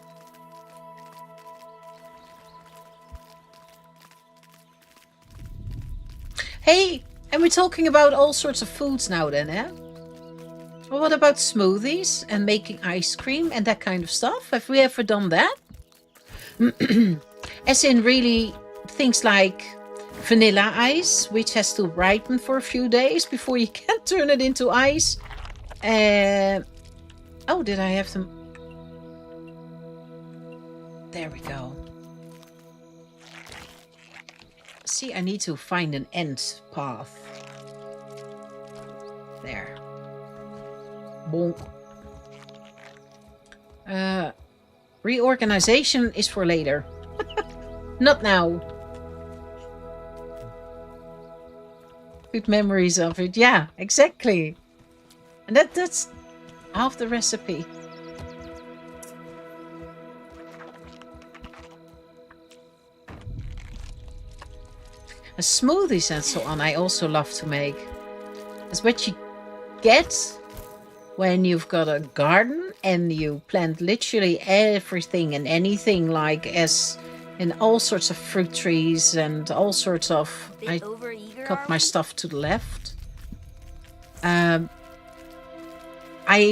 Hey, and we're talking about all sorts of foods now then, eh? Well, what about smoothies and making ice cream and that kind of stuff? Have we ever done that? As in really things like vanilla ice, which has to ripen for a few days before you can turn it into ice. Oh, did I have them? There we go. See, I need to find an end path. There. Bonk. Reorganization is for later. Not now. Good memories of it. Yeah, exactly. And that's half the recipe. And smoothies and so on I also love to make. It's what you get when you've got a garden and you plant literally everything and anything, like as in all sorts of fruit trees and all sorts of... I got my stuff to the left. I,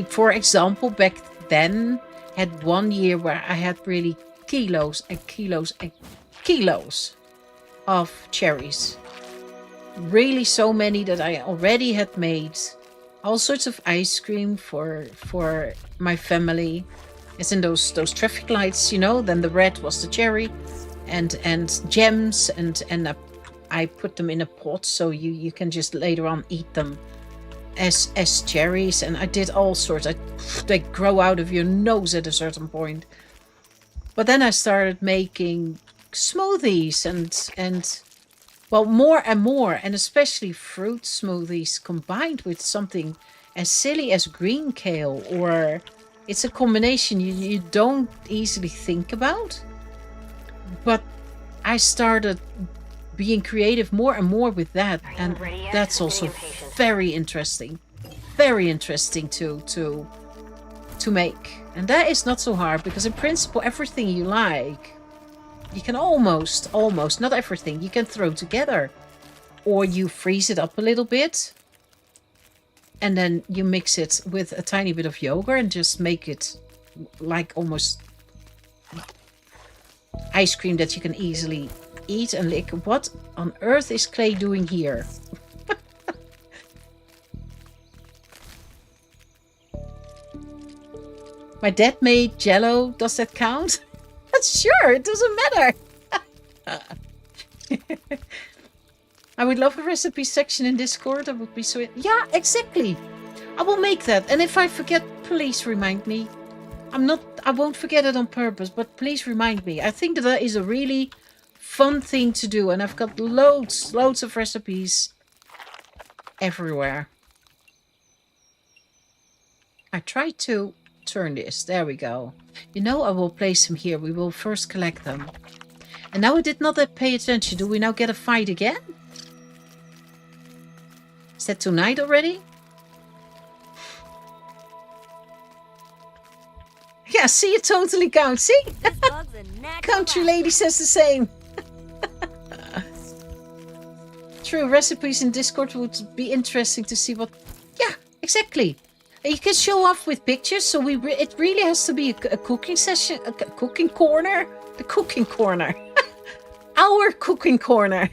for example, back then had 1 year where I had really kilos and kilos and kilos of cherries. Really so many that I already had made all sorts of ice cream for my family. It's in those traffic lights, you know. Then the red was the cherry, and gems, and I put them in a pot so you can just later on eat them as cherries. And I did all sorts. They grow out of your nose at a certain point. But then I started making smoothies and well, more and more, and especially fruit smoothies combined with something as silly as green kale, or it's a combination you don't easily think about. But I started being creative more and more with that, and that's also very interesting to make. And that is not so hard, because in principle everything you like, you can almost, not everything, you can throw together. Or you freeze it up a little bit. And then you mix it with a tiny bit of yogurt and just make it like almost ice cream that you can easily eat and lick. What on earth is Clay doing here? My dad made jello. Does that count? Sure, it doesn't matter. I would love a recipe section in Discord. That would be so... Yeah, exactly. I will make that. And if I forget, please remind me. I won't forget it on purpose, but please remind me. I think that is a really fun thing to do. And I've got loads of recipes everywhere. I tried to turn this. There we go. You know, I will place them here. We will first collect them. And now I did not pay attention. Do we now get a fight again? Is that tonight already? Yeah, see, it totally counts. See? Country lady says the same. True, recipes in Discord would be interesting to see what... Yeah, exactly. And you can show off with pictures, so it really has to be a cooking session, a cooking corner. The cooking corner. Our cooking corner.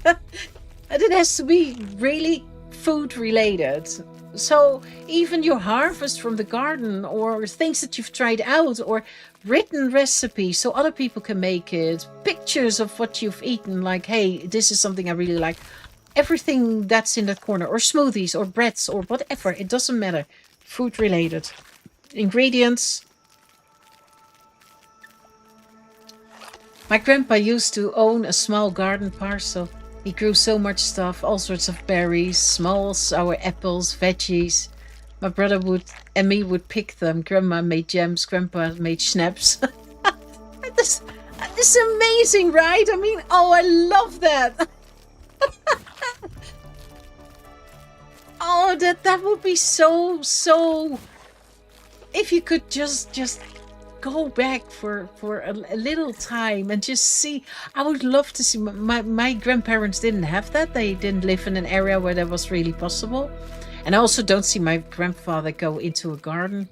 And it has to be really food related. So even your harvest from the garden or things that you've tried out or written recipes so other people can make it. Pictures of what you've eaten, like, hey, this is something I really like. Everything that's in that corner, or smoothies or breads or whatever. It doesn't matter. Food related. Ingredients. My grandpa used to own a small garden parcel. He grew so much stuff, all sorts of berries, small sour apples, veggies. My brother and me would pick them. Grandma made jams, Grandpa made schnapps. This is amazing, right? I mean, oh, I love that. Oh, that would be so... If you could just go back for a little time and just see. I would love to see. My grandparents didn't have that. They didn't live in an area where that was really possible. And I also don't see my grandfather go into a garden.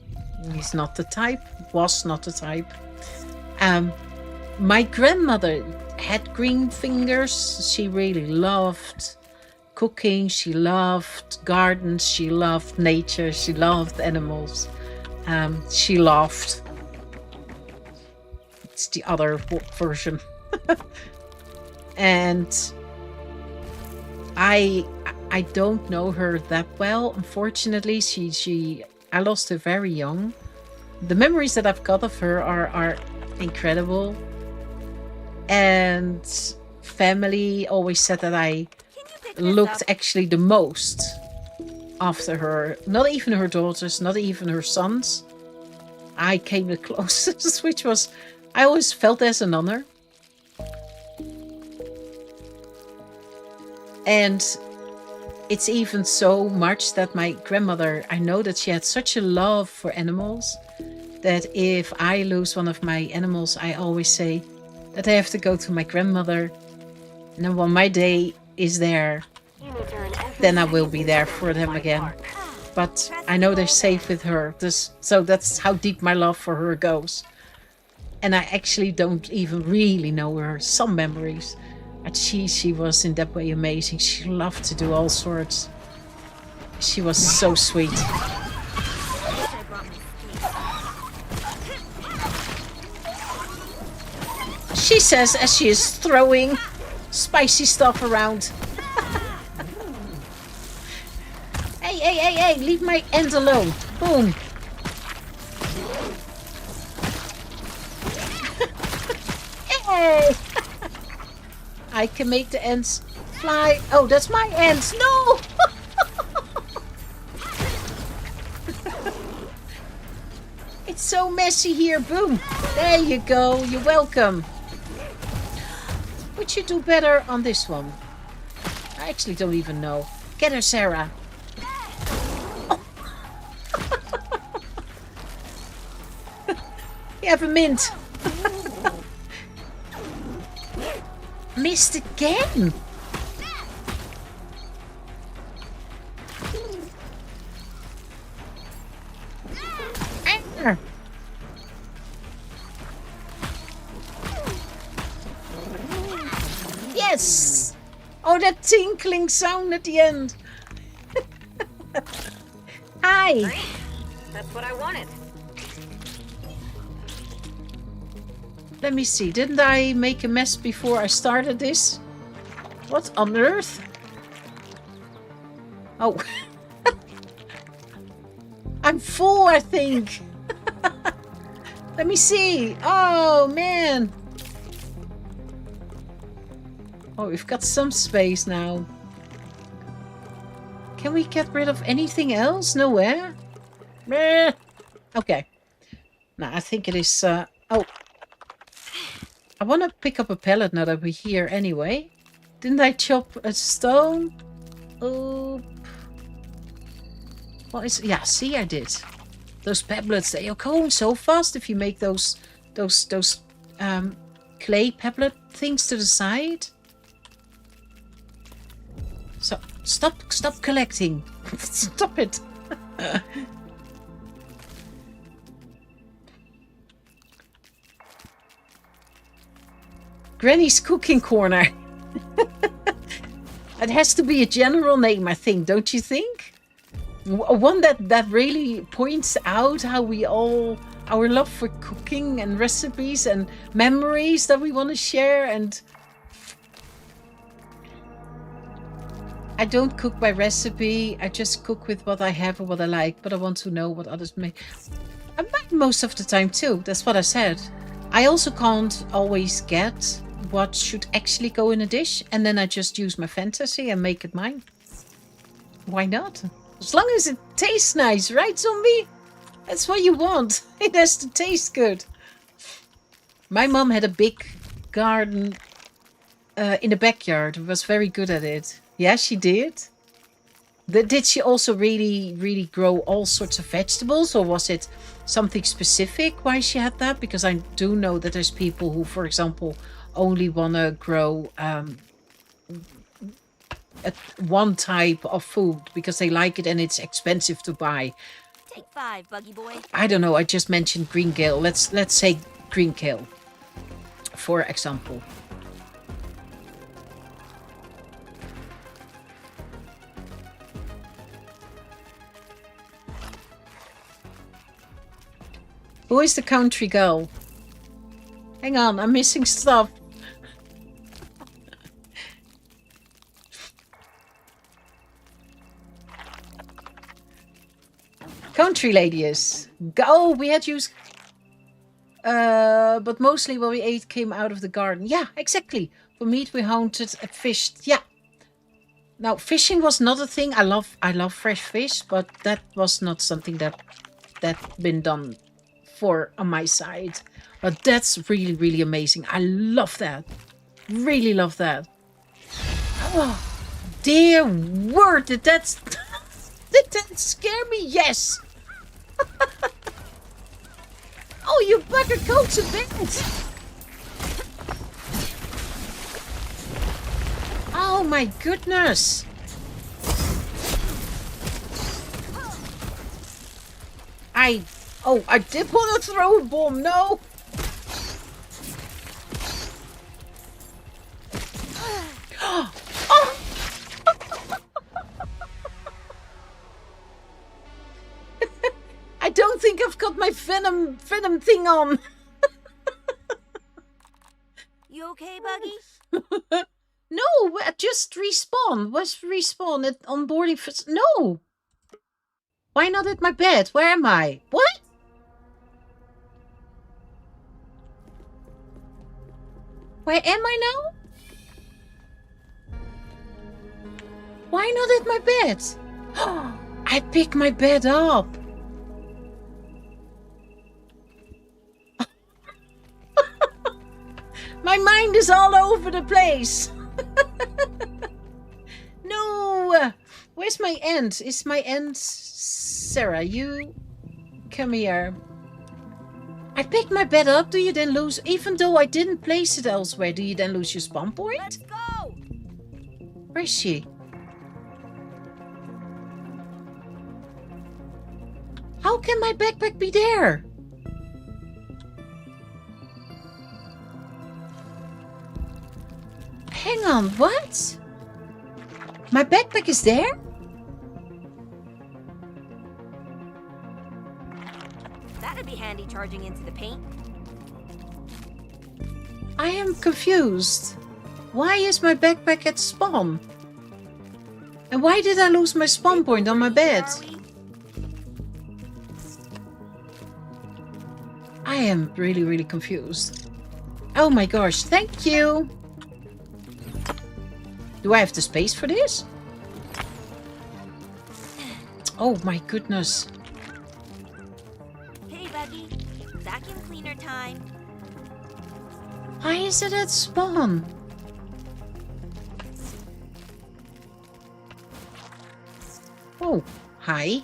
He's not the type. Was not the type. My grandmother had green fingers. She really loved cooking. She loved gardens. She loved nature. She loved animals. She laughed. It's the other version. And I don't know her that well. Unfortunately, I lost her very young. The memories that I've got of her are incredible. And family always said that I looked actually the most after her. Not even her daughters, not even her sons. I came the closest, which was, I always felt as an honor. And it's even so much that my grandmother, I know that she had such a love for animals that if I lose one of my animals, I always say that I have to go to my grandmother. And then when my day is there, then I will be there for them again. But I know they're safe with her. So that's how deep my love for her goes. And I actually don't even really know her. Some memories. But she was in that way amazing. She loved to do all sorts. She was so sweet. She says as she is throwing spicy stuff around. Hey, leave my ends alone. Boom. Hey! I can make the ants fly. Oh, that's my ants. No! It's so messy here. Boom. There you go. You're welcome. Would you do better on this one? I actually don't even know. Get her, Sarah. Oh. You have a mint. Missed again. Yes. Oh, that tinkling sound at the end. Hi.
That's what I wanted.
Let me see. Didn't I make a mess before I started this? What on earth? Oh. I'm full, I think. Let me see. Oh, man. Oh, we've got some space now. Can we get rid of anything else? Nowhere? Meh. Okay. Now, I think it is... oh. I want to pick up a pallet now that we're here anyway. Didn't I chop a stone? Oh. What is... Yeah, see, I did. Those pebblets, they are going so fast if you make those clay pebblet things to the side. So, stop collecting. Stop it. Granny's Cooking Corner. It has to be a general name, I think, don't you think? One that really points out how we all, our love for cooking and recipes and memories that we want to share. And I don't cook by recipe. I just cook with what I have or what I like, but I want to know what others make. I make most of the time too. That's what I said. I also can't always get what should actually go in a dish, and then I just use my fantasy and make it mine. Why not? As long as it tastes nice, right, zombie? That's what you want. It has to taste good. My mom had a big garden in the backyard. Was very good at it. Yeah, she did. Did she also really grow all sorts of vegetables, or was it something specific why she had that? Because I do know that there's people who, for example, only want to grow one type of food because they like it and it's expensive to buy.
Take 5, Buggy Boy.
I don't know. I just mentioned green kale. Let's say green kale, for example. Who is the country girl? Hang on, I'm missing stuff. Country ladies. Go, we had used... but mostly what we ate came out of the garden. Yeah, exactly. For meat we hunted and fished. Yeah. Now, fishing was not a thing. I love fresh fish, but that was not something that been done for on my side. But that's really amazing. I love that. Really love that. Oh, dear word, did that scare me? Yes. Oh, you bugger coats a bit. Oh my goodness. I did want to throw a bomb, no. Oh. I don't think I've got my venom thing on.
You okay, Buggy?
No, just respawn. What's respawn at onboarding? No. Why not at my bed? Where am I? What? Where am I now? Why not at my bed? I picked my bed up. My mind is all over the place. No. Where's my end? Is my end... Sarah, you... Come here. I picked my bed up. Do you then lose... Even though I didn't place it elsewhere, do you then lose your spawn point?
Let's go!
Where is she? How can my backpack be there? Hang on, what? My backpack is there?
That'd be handy charging into the paint.
I am confused. Why is my backpack at spawn? And why did I lose my spawn point on my bed? I am really, really confused. Oh my gosh, thank you. Do I have the space for this? Oh my goodness.
Hey, Buggy. Vacuum cleaner time.
Why is it at spawn? Oh, hi.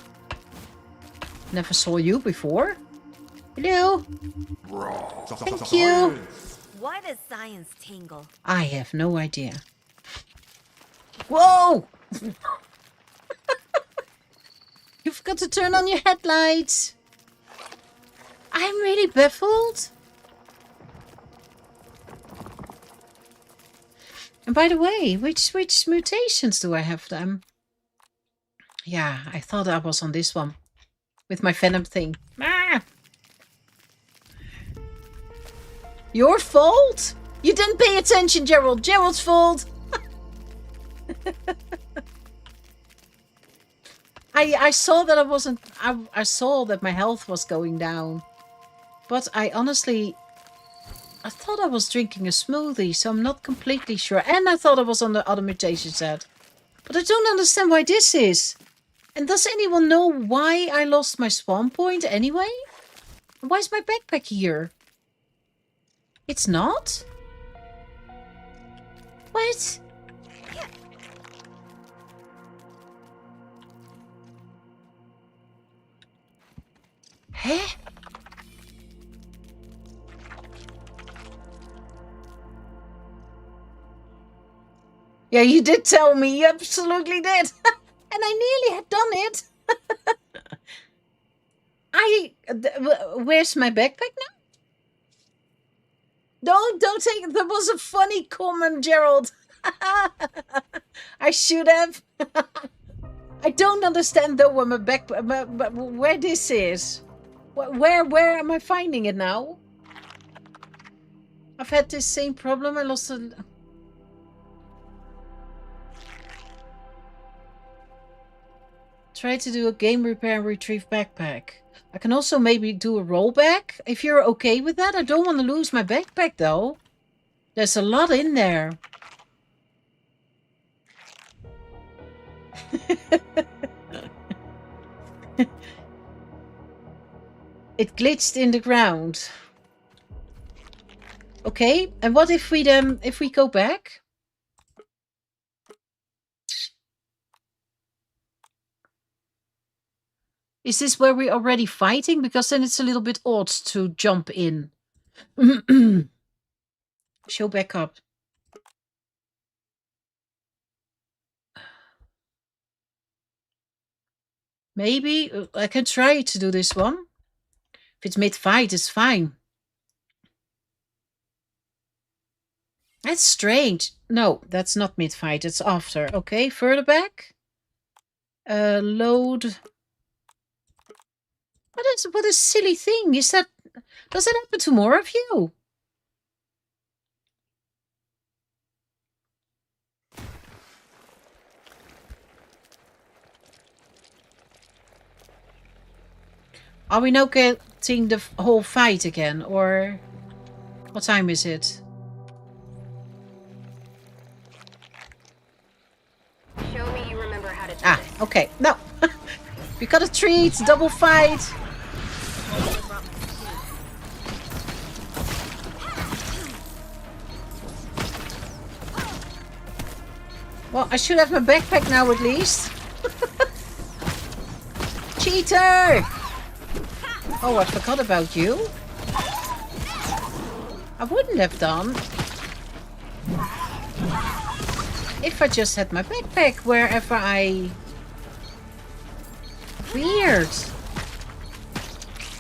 Never saw you before. Hello. Thank you.
Why does science tingle?
I have no idea. Whoa! You forgot to turn on your headlights. I'm really baffled. And by the way, which mutations do I have them? Yeah, I thought I was on this one. With my venom thing. Ah! Your fault? You didn't pay attention, Gerald. Gerald's fault. I saw that I wasn't... I saw that my health was going down. But I honestly... I thought I was drinking a smoothie, so I'm not completely sure. And I thought I was on the other mutation set. But I don't understand why this is. And does anyone know why I lost my spawn point anyway? Why is my backpack here? It's not? What? Huh? Yeah, you did tell me. You absolutely did. And I nearly had done it. Where's my backpack now? Don't take it. That was a funny comment, Gerald. I should have. I don't understand though where my backpack, where this is. Where am I finding it now? I've had this same problem. I lost a... Try to do a game repair and retrieve backpack. I can also maybe do a rollback if you're okay with that. I don't want to lose my backpack though. There's a lot in there. It glitched in the ground. Okay, and what if we go back? Is this where we're already fighting? Because then it's a little bit odd to jump in. Show back up. Maybe I can try to do this one. If it's mid-fight, it's fine. That's strange. No, that's not mid-fight. It's after. Okay, further back. Load. What a silly thing. Is that... Does that happen to more of you? Are we now getting the whole fight again? Or... What time is it?
Show me you remember how to do
Ah,
this.
okay. No. We got a treat. Double fight. Well, I should have my backpack now at least. Cheater! Oh, I forgot about you. I wouldn't have done if I just had my backpack wherever I... Weird.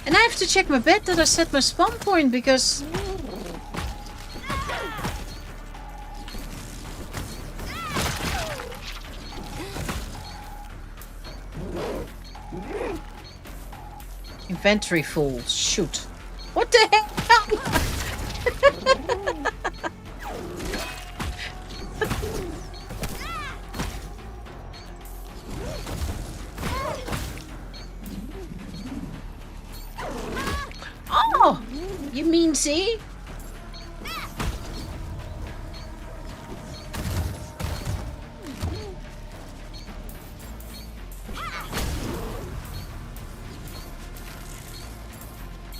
And I have to check my bed that I set my spawn point because... Inventory full. Shoot. What the heck? You mean see?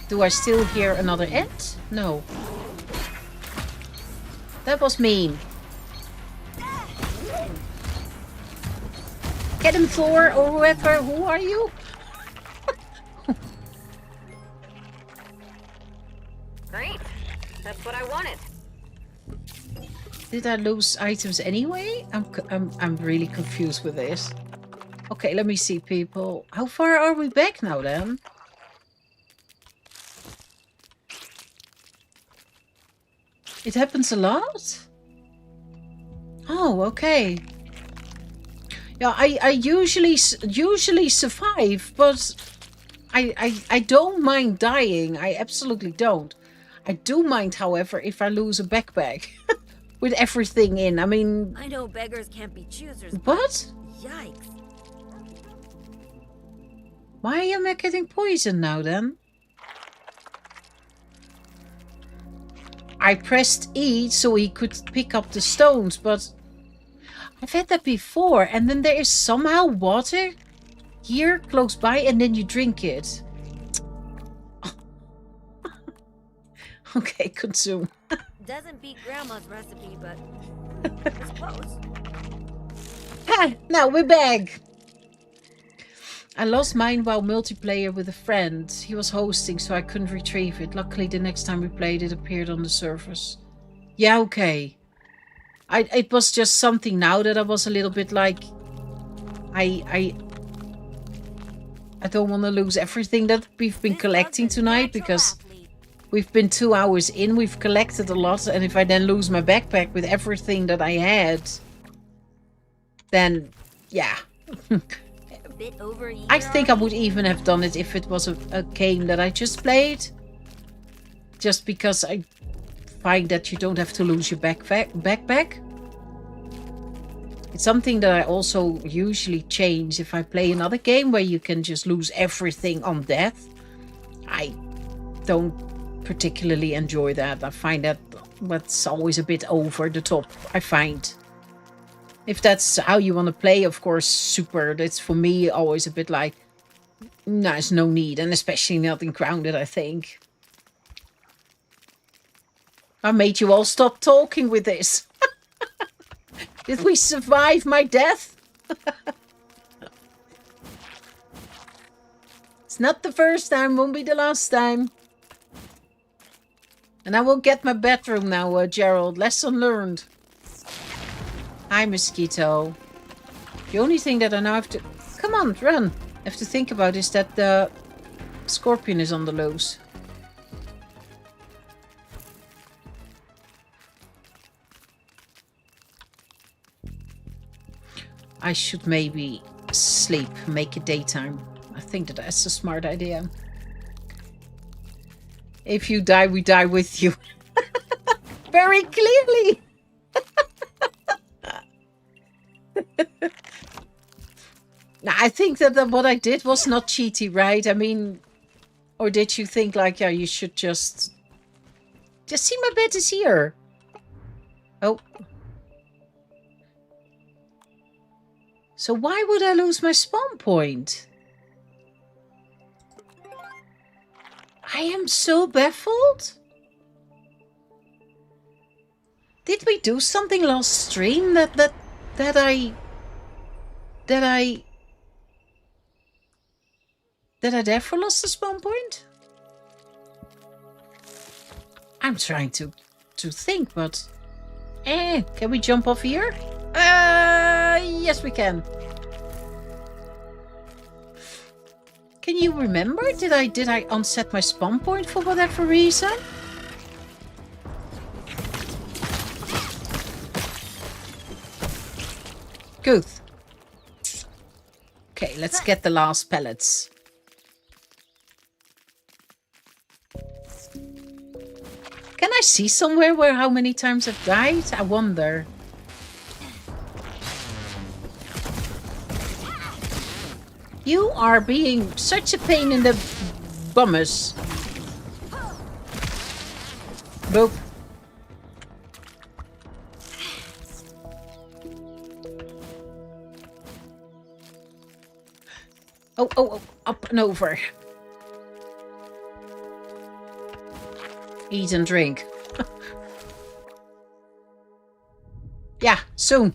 Do I still hear another ant? No. That was mean. Get him, Thor, or whoever. Who are you?
Great. That's what I wanted.
Did I lose items anyway? I'm really confused with this. Okay, let me see, people. How far are we back now, then? It happens a lot? Oh, okay. Yeah, I usually survive, but I don't mind dying. I absolutely don't. I do mind, however, if I lose a backpack with everything in. I mean...
I know beggars can't be choosers.
What?
Yikes.
Why am I getting poisoned now, then? I pressed E so he could pick up the stones, but I've had that before. And then there is somehow water here close by and then you drink it. Okay, consume.
Doesn't beat Grandma's recipe, but it's close.
Ah, now we're back. I lost mine while multiplayer with a friend. He was hosting, so I couldn't retrieve it. Luckily, the next time we played, it appeared on the servers. Yeah, okay. It was just something now that I was a little bit like... I don't want to lose everything that we've been collecting tonight, because we've been 2 hours in, we've collected a lot, and if I then lose my backpack with everything that I had, then, yeah.
Bit over a year
I think I would even have done it if it was a game that I just played. Just because I find that you don't have to lose your backpack. It's something that I also usually change if I play another game where you can just lose everything on death. I don't particularly enjoy that. I find that's always a bit over the top, I find. If that's how you want to play, of course, super. That's for me always a bit like, there's no need. And especially not in Grounded, I think. I made you all stop talking with this. Did we survive my death? It's not the first time, won't be the last time. And I will get my bedroom now, Gerald. Lesson learned. Hi, Mosquito. The only thing that I now have to... Come on, run. Have to think about is that the scorpion is on the loose. I should maybe sleep, make it daytime. I think that's a smart idea. If you die, we die with you. Very clearly. Now, I think that what I did was not cheaty, right? I mean, or did you think like, yeah, you should just see my bed is here. Oh. So why would I lose my spawn point? I am so baffled. Did we do something last stream that I therefore lost the spawn point? I'm trying to think, but can we jump off here? Yes we can. Can you remember? Did I unset my spawn point for whatever reason? Good. Okay, let's get the last pellets. Can I see somewhere where how many times I've died? I wonder. You are being such a pain in the bummers. Boop. Oh, up and over. Eat and drink. Yeah, soon.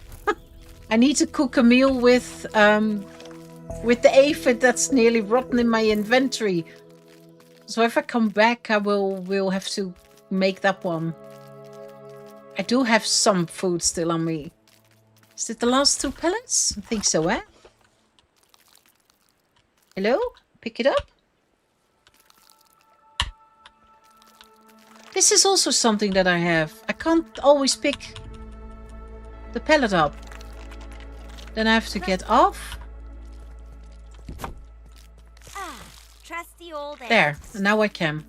I need to cook a meal with the aphid that's nearly rotten in my inventory. So if I come back, we'll have to make that one. I do have some food still on me. Is it the last 2 pellets? I think so, eh? Hello? Pick it up. This is also something that I have. I can't always pick the pellet up. Then I have to get off.
Trusty old
There, and now I can.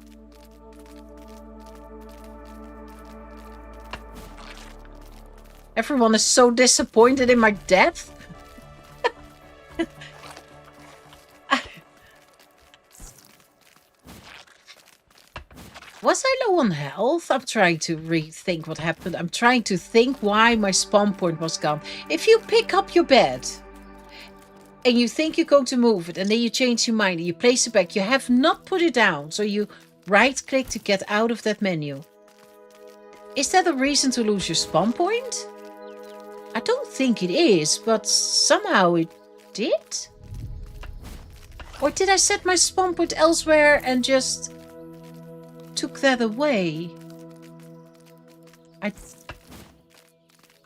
Everyone is so disappointed in my death. Was I low on health? I'm trying to rethink what happened. I'm trying to think why my spawn point was gone. If you pick up your bed and you think you're going to move it and then you change your mind and you place it back, you have not put it down. So you right click to get out of that menu. Is that a reason to lose your spawn point? I don't think it is, but somehow it did. Or did I set my spawn point elsewhere and just took that away? I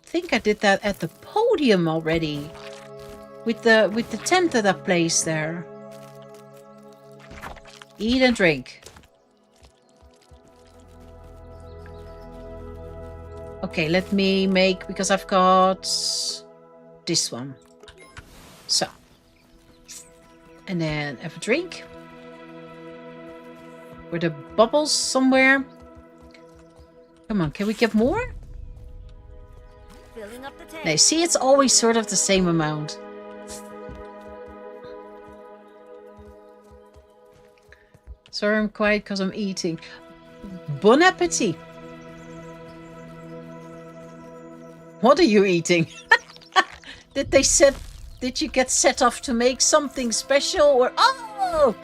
think I did that at the podium already. With the tent that I placed there. Eat and drink. Okay, let me make, because I've got this one. So. And then have a drink. Were the bubbles somewhere? Come on, can we get more?
Filling up the tank.
No, see, it's always sort of the same amount. Sorry, I'm quiet because I'm eating. Bon appetit. What are you eating? Did you get set off to make something special or oh?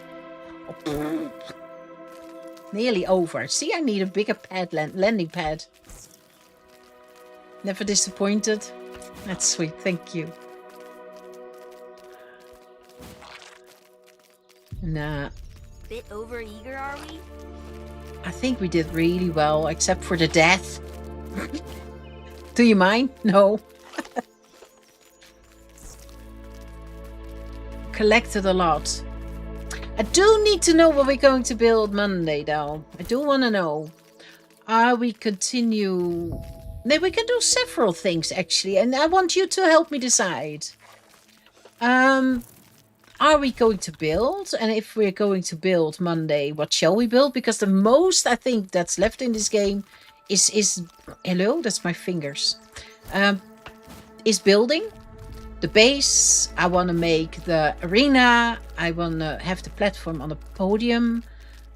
Nearly over. See, I need a bigger pad, landing pad. Never disappointed. That's sweet, thank you. Nah.
Bit over eager, are we?
I think we did really well, except for the death. Do you mind? No. Collected a lot. I do need to know what we're going to build Monday, though. I do want to know. Are we continue... No, we can do several things, actually. And I want you to help me decide. Are we going to build? And if we're going to build Monday, what shall we build? Because the most, I think, that's left in this game is... Hello? That's my fingers. Is building. The base. I want to make the arena. I want to have the platform on the podium.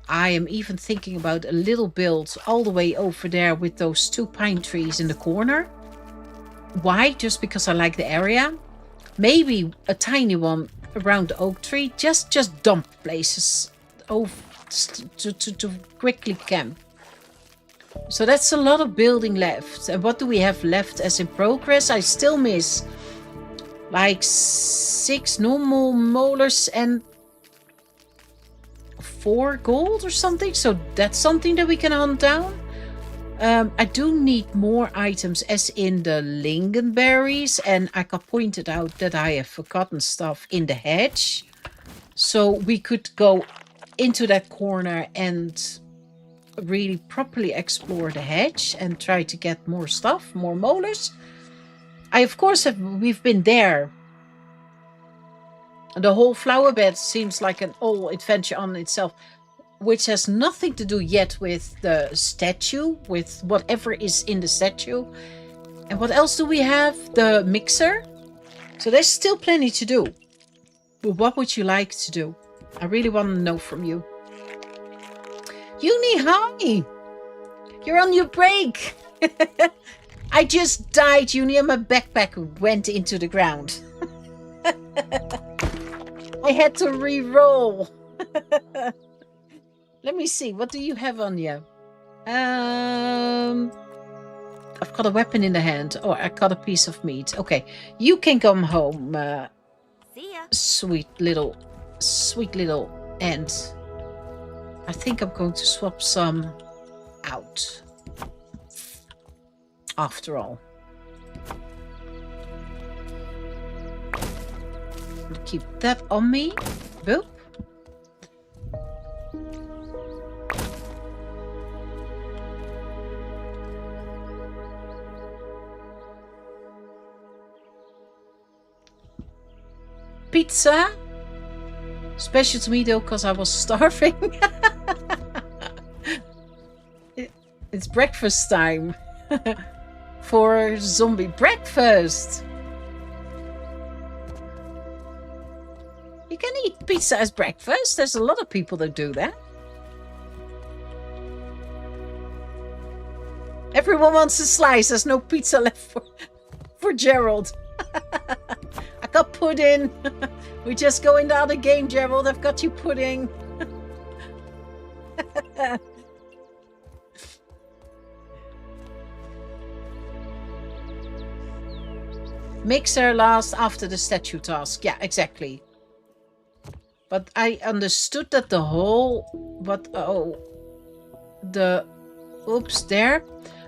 I am even thinking about a little build all the way over there with those 2 pine trees in the corner. Why? Just because I like the area. Maybe a tiny one around the oak tree. Just dump places over to quickly camp. So that's a lot of building left. And what do we have left as in progress? I still miss like 6 normal molars and 4 gold or something. So that's something that we can hunt down. I do need more items as in the lingonberries. And I got pointed out that I have forgotten stuff in the hedge. So we could go into that corner and really properly explore the hedge and try to get more stuff, more molars. We've been there. The whole flower bed seems like an old adventure on itself, which has nothing to do yet with the statue, with whatever is in the statue. And what else do we have? The mixer. So there's still plenty to do. But what would you like to do? I really want to know from you. Uni, hi! You're on your break. I just died, Uni, and my backpack went into the ground. I had to re-roll. Let me see. What do you have on you? I've got a weapon in the hand. Oh, I got a piece of meat. Okay, you can come home.
See ya.
Sweet little ant. I think I'm going to swap some out. After all. Keep that on me. Boop. Pizza. Special to me though, because I was starving. It's breakfast time. For zombie breakfast. You can eat pizza as breakfast. There's a lot of people that do that. Everyone wants a slice. There's no pizza left for Gerald. I got pudding. We just go in the other game, Gerald. I've got you pudding. Mixer last after the statue task. Yeah, exactly. But I understood that the whole... Oops, there.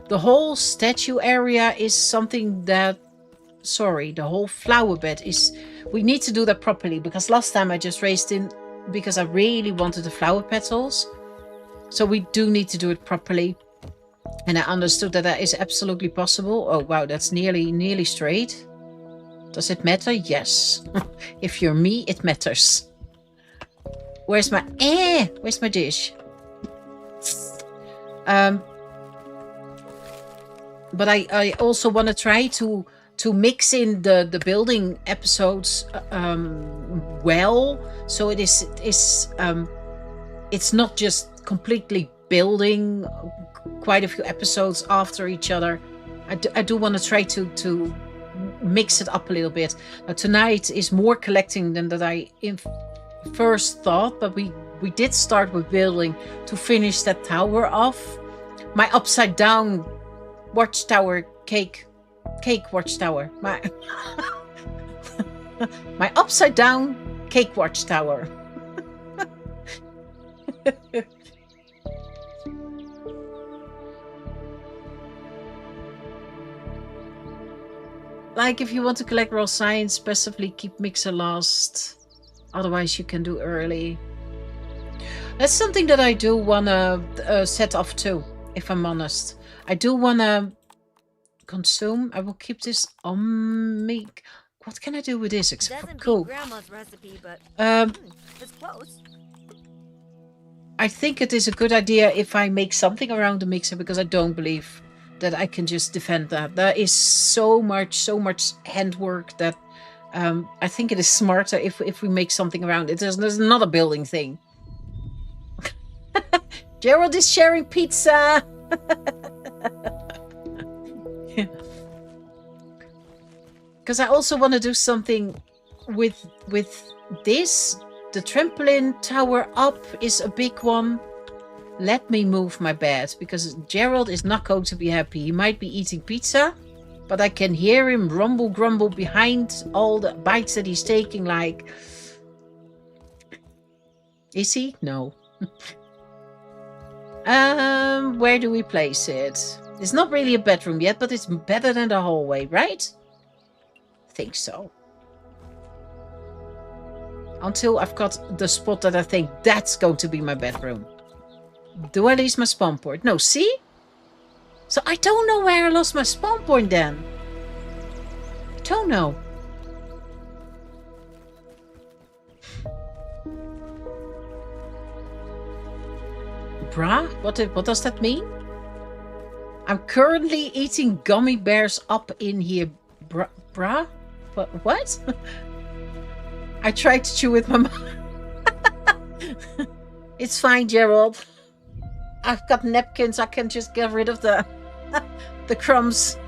The whole statue area is something that... Sorry, the whole flower bed is... We need to do that properly, because last time I just raced in because I really wanted the flower petals. So we do need to do it properly. And I understood that that is absolutely possible. Oh, wow, that's nearly straight. Does it matter? Yes. If you're me, it matters. Where's my dish? But I also want to try to mix in the building episodes well, so it's not just completely building quite a few episodes after each other. I do want to try to mix it up a little bit. Now, tonight is more collecting than that I first thought, but we did start with building to finish that tower off. My upside down watchtower cake watchtower. My my upside down cake watchtower. Like, if you want to collect raw science, passively keep mixer last. Otherwise, you can do early. That's something that I do want to set off too, if I'm honest. I do want to consume. I will keep this on me. What can I do with this except for cook?
Grandma's recipe, but it's close.
I think it is a good idea if I make something around the mixer, because I don't believe that I can just defend that. There is so much handwork that I think it is smarter if we make something around it. There's another building thing. Gerald is sharing pizza. Because I also want to do something with this. The trampoline tower up is a big one. Let me move my bed, because Gerald is not going to be happy. He might be eating pizza, but I can hear him rumble grumble behind all the bites that he's taking, like... Is he? No. Where do we place it? It's not really a bedroom yet, but it's better than the hallway, right? I think so. Until I've got the spot that I think that's going to be my bedroom. Do I lose my spawn point? No, see? So I don't know where I lost my spawn point then. I don't know. Bruh? What does that mean? I'm currently eating gummy bears up in here. Bruh? What? I tried to chew with my mouth. It's fine, Gerald. I've got napkins. I can just get rid of the the crumbs.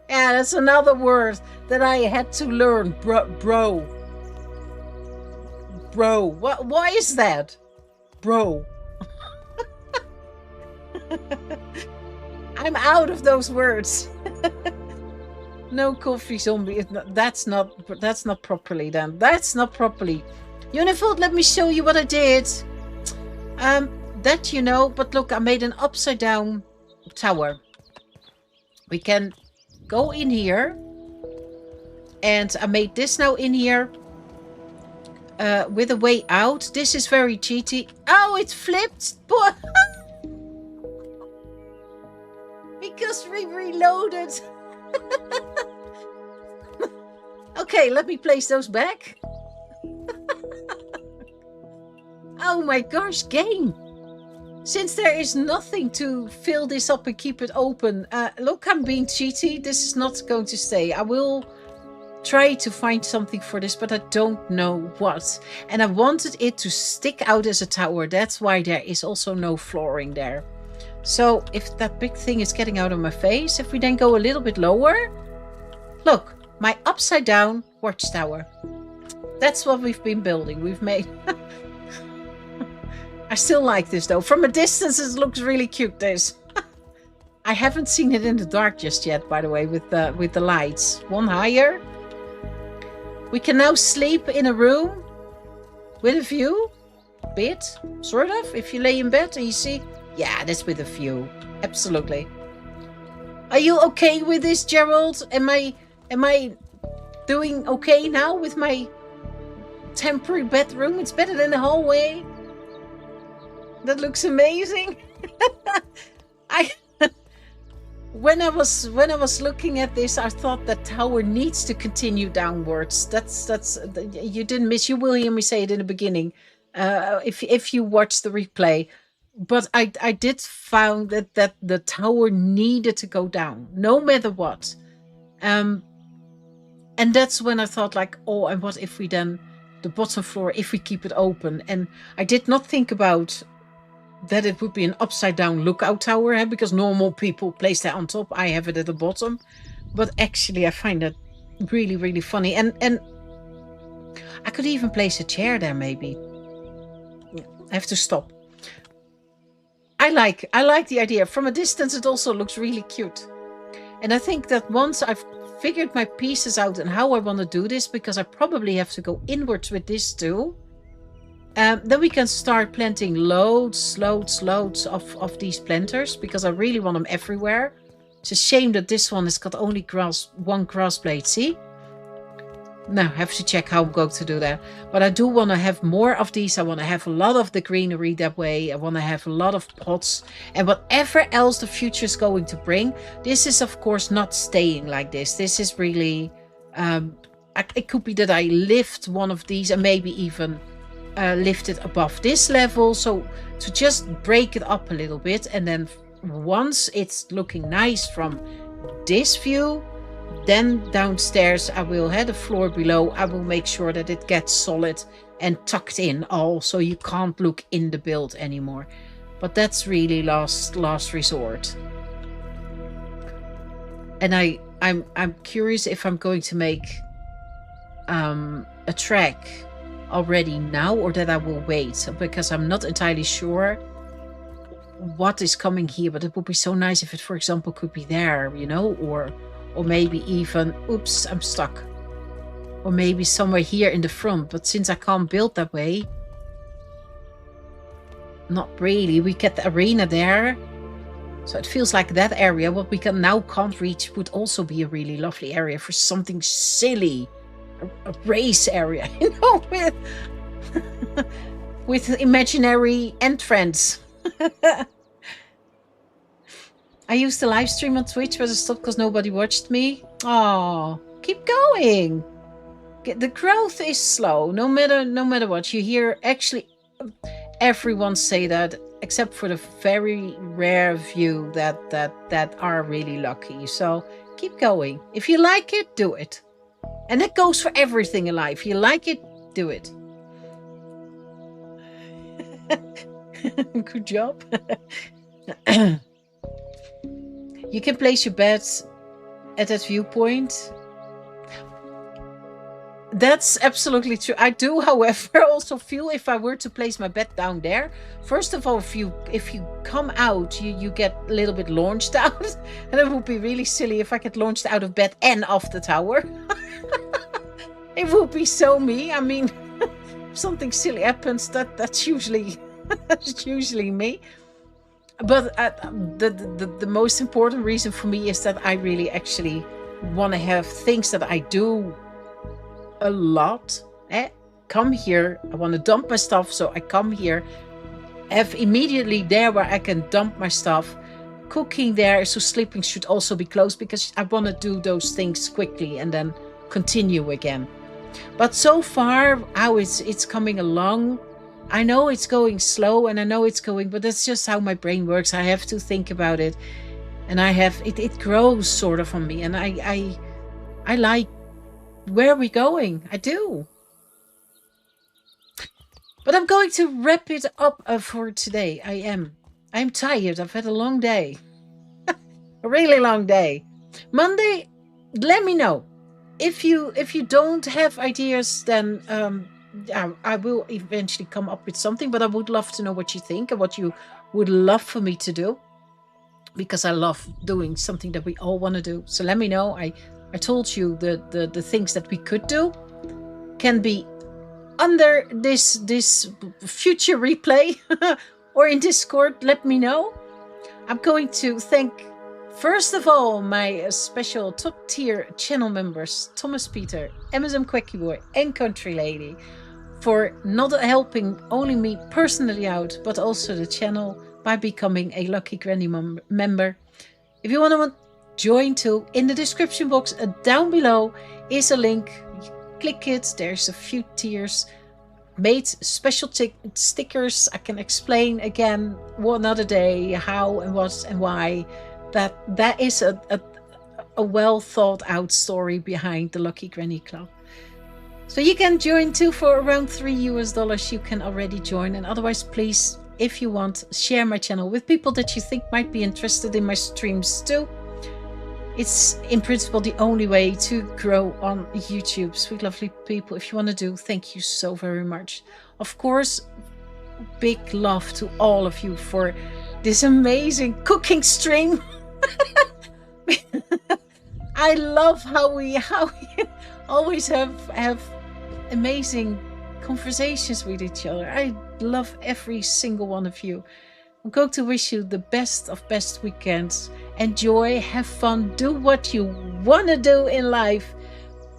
Yeah, that's another word that I had to learn. Bro. Why is that? Bro. I'm out of those words. No coffee zombie. That's not properly then. That's not properly. Unifold, let me show you what I did. That you know, but look, I made an upside down tower. We can go in here. And I made this now in here. With a way out. This is very cheaty. Oh, it flipped. Because we reloaded. Okay, let me place those back. Oh my gosh, game. Since there is nothing to fill this up and keep it open. Look, I'm being cheaty. This is not going to stay. I will try to find something for this, but I don't know what. And I wanted it to stick out as a tower. That's why there is also no flooring there. So if that big thing is getting out of my face, if we then go a little bit lower, look, my upside down watchtower. That's what we've been building. We've made. I still like this though. From a distance, it looks really cute. This. I haven't seen it in the dark just yet, by the way, with the lights. One higher. We can now sleep in a room with a view. Bit, sort of. If you lay in bed and you see, yeah, that's with a view. Absolutely. Are you okay with this, Gerald? Am I doing okay now with my temporary bedroom? It's better than the hallway. That looks amazing. When I was looking at this, I thought that tower needs to continue downwards. That's you didn't miss. You will hear me say it in the beginning, if you watch the replay. But I did found that the tower needed to go down, no matter what. And that's when I thought like, oh, and what if we then the bottom floor, if we keep it open? And I did not think about that it would be an upside down lookout tower, because normal people place that on top. I have it at the bottom, but actually I find that really, really funny. And I could even place a chair there, maybe. I have to stop. I like the idea. From a distance, it also looks really cute. And I think that once I've figured my pieces out and how I want to do this, because I probably have to go inwards with this too, then we can start planting loads of these planters, because I really want them everywhere. It's a shame that this one has got only one grass blade, see? Now, I have to check how I'm going to do that. But I do want to have more of these. I want to have a lot of the greenery that way. I want to have a lot of pots. And whatever else the future is going to bring, this is, of course, not staying like this. This is really... it could be that I lift one of these and maybe even lift it above this level. So to just break it up a little bit. And then once it's looking nice from this view... Then downstairs I will have the floor below. I will make sure that it gets solid and tucked in all, so you can't look in the build anymore. But that's really last resort. And I'm curious if I'm going to make a track already now, or that I will wait, because I'm not entirely sure what is coming here. But it would be so nice if it, for example, could be there, you know, or maybe even, oops, I'm stuck. Or maybe somewhere here in the front. But since I can't build that way, not really. We get the arena there. So it feels like that area, what we can't reach, would also be a really lovely area for something silly. A race area, you know, with imaginary entrance. I used to live stream on Twitch, but I stopped because nobody watched me. Oh, keep going. The growth is slow, no matter what. You hear actually everyone say that, except for the very rare few that are really lucky. So keep going. If you like it, do it. And that goes for everything in life. You like it, Do it. Good job. You can place your beds at that viewpoint. That's absolutely true. I do, however, also feel if I were to place my bed down there, first of all, if you come out, you get a little bit launched out. And it would be really silly if I get launched out of bed and off the tower. It would be so me. I mean, if something silly happens, that's usually that's usually me. But the most important reason for me is that I really actually want to have things that I do a lot. Come here. I want to dump my stuff, so I come here. Have immediately there where I can dump my stuff. Cooking there, so sleeping should also be close because I want to do those things quickly and then continue again. But so far, how it's coming along, I know it's going slow and I know it's going, but that's just how my brain works. I have to think about it, and it grows sort of on me, and I like where we're going. I do. But I'm going to wrap it up for today. I'm tired. I've had a long day. A really long day. Monday, let me know. If you don't have ideas, then I will eventually come up with something, but I would love to know what you think and what you would love for me to do, because I love doing something that we all want to do. So let me know. I told you the things that we could do can be under this future replay or in Discord. Let me know. I'm going to thank, first of all, my special top tier channel members, Thomas Peter, Amazon Quacky Boy, and Country Lady, for not helping only me personally out, but also the channel by becoming a Lucky Granny member. If you want to join too, in the description box down below is a link. Click it. There's a few tiers. Made special stickers. I can explain again one other day how and what and why. That is a well thought out story behind the Lucky Granny Club. So you can join too for around $3. You can already join, and otherwise, please, if you want, share my channel with people that you think might be interested in my streams too. It's in principle the only way to grow on YouTube. Sweet lovely people, if you want to do, thank you so very much. Of course, big love to all of you for this amazing cooking stream. I love how we always have amazing conversations with each other. I love every single one of you. I'm going to wish you the best of best weekends. Enjoy, have fun, do what you want to do in life.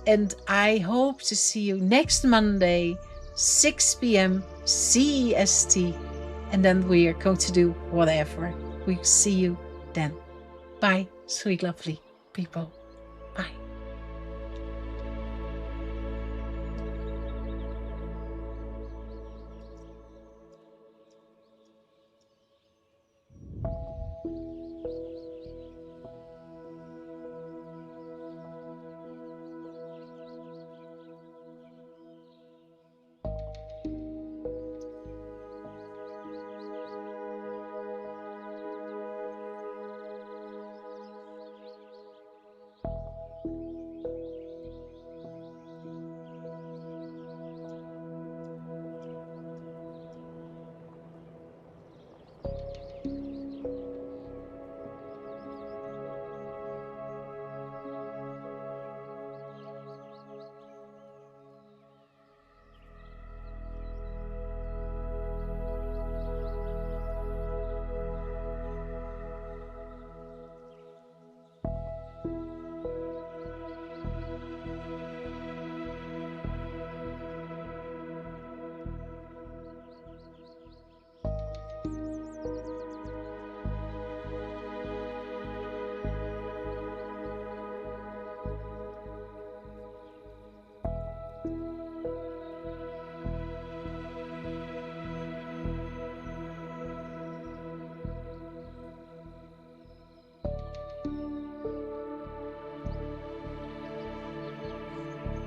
And I hope to see you next Monday, 6 p.m. CEST. And then we are going to do whatever. We'll see you then. Bye, sweet lovely people.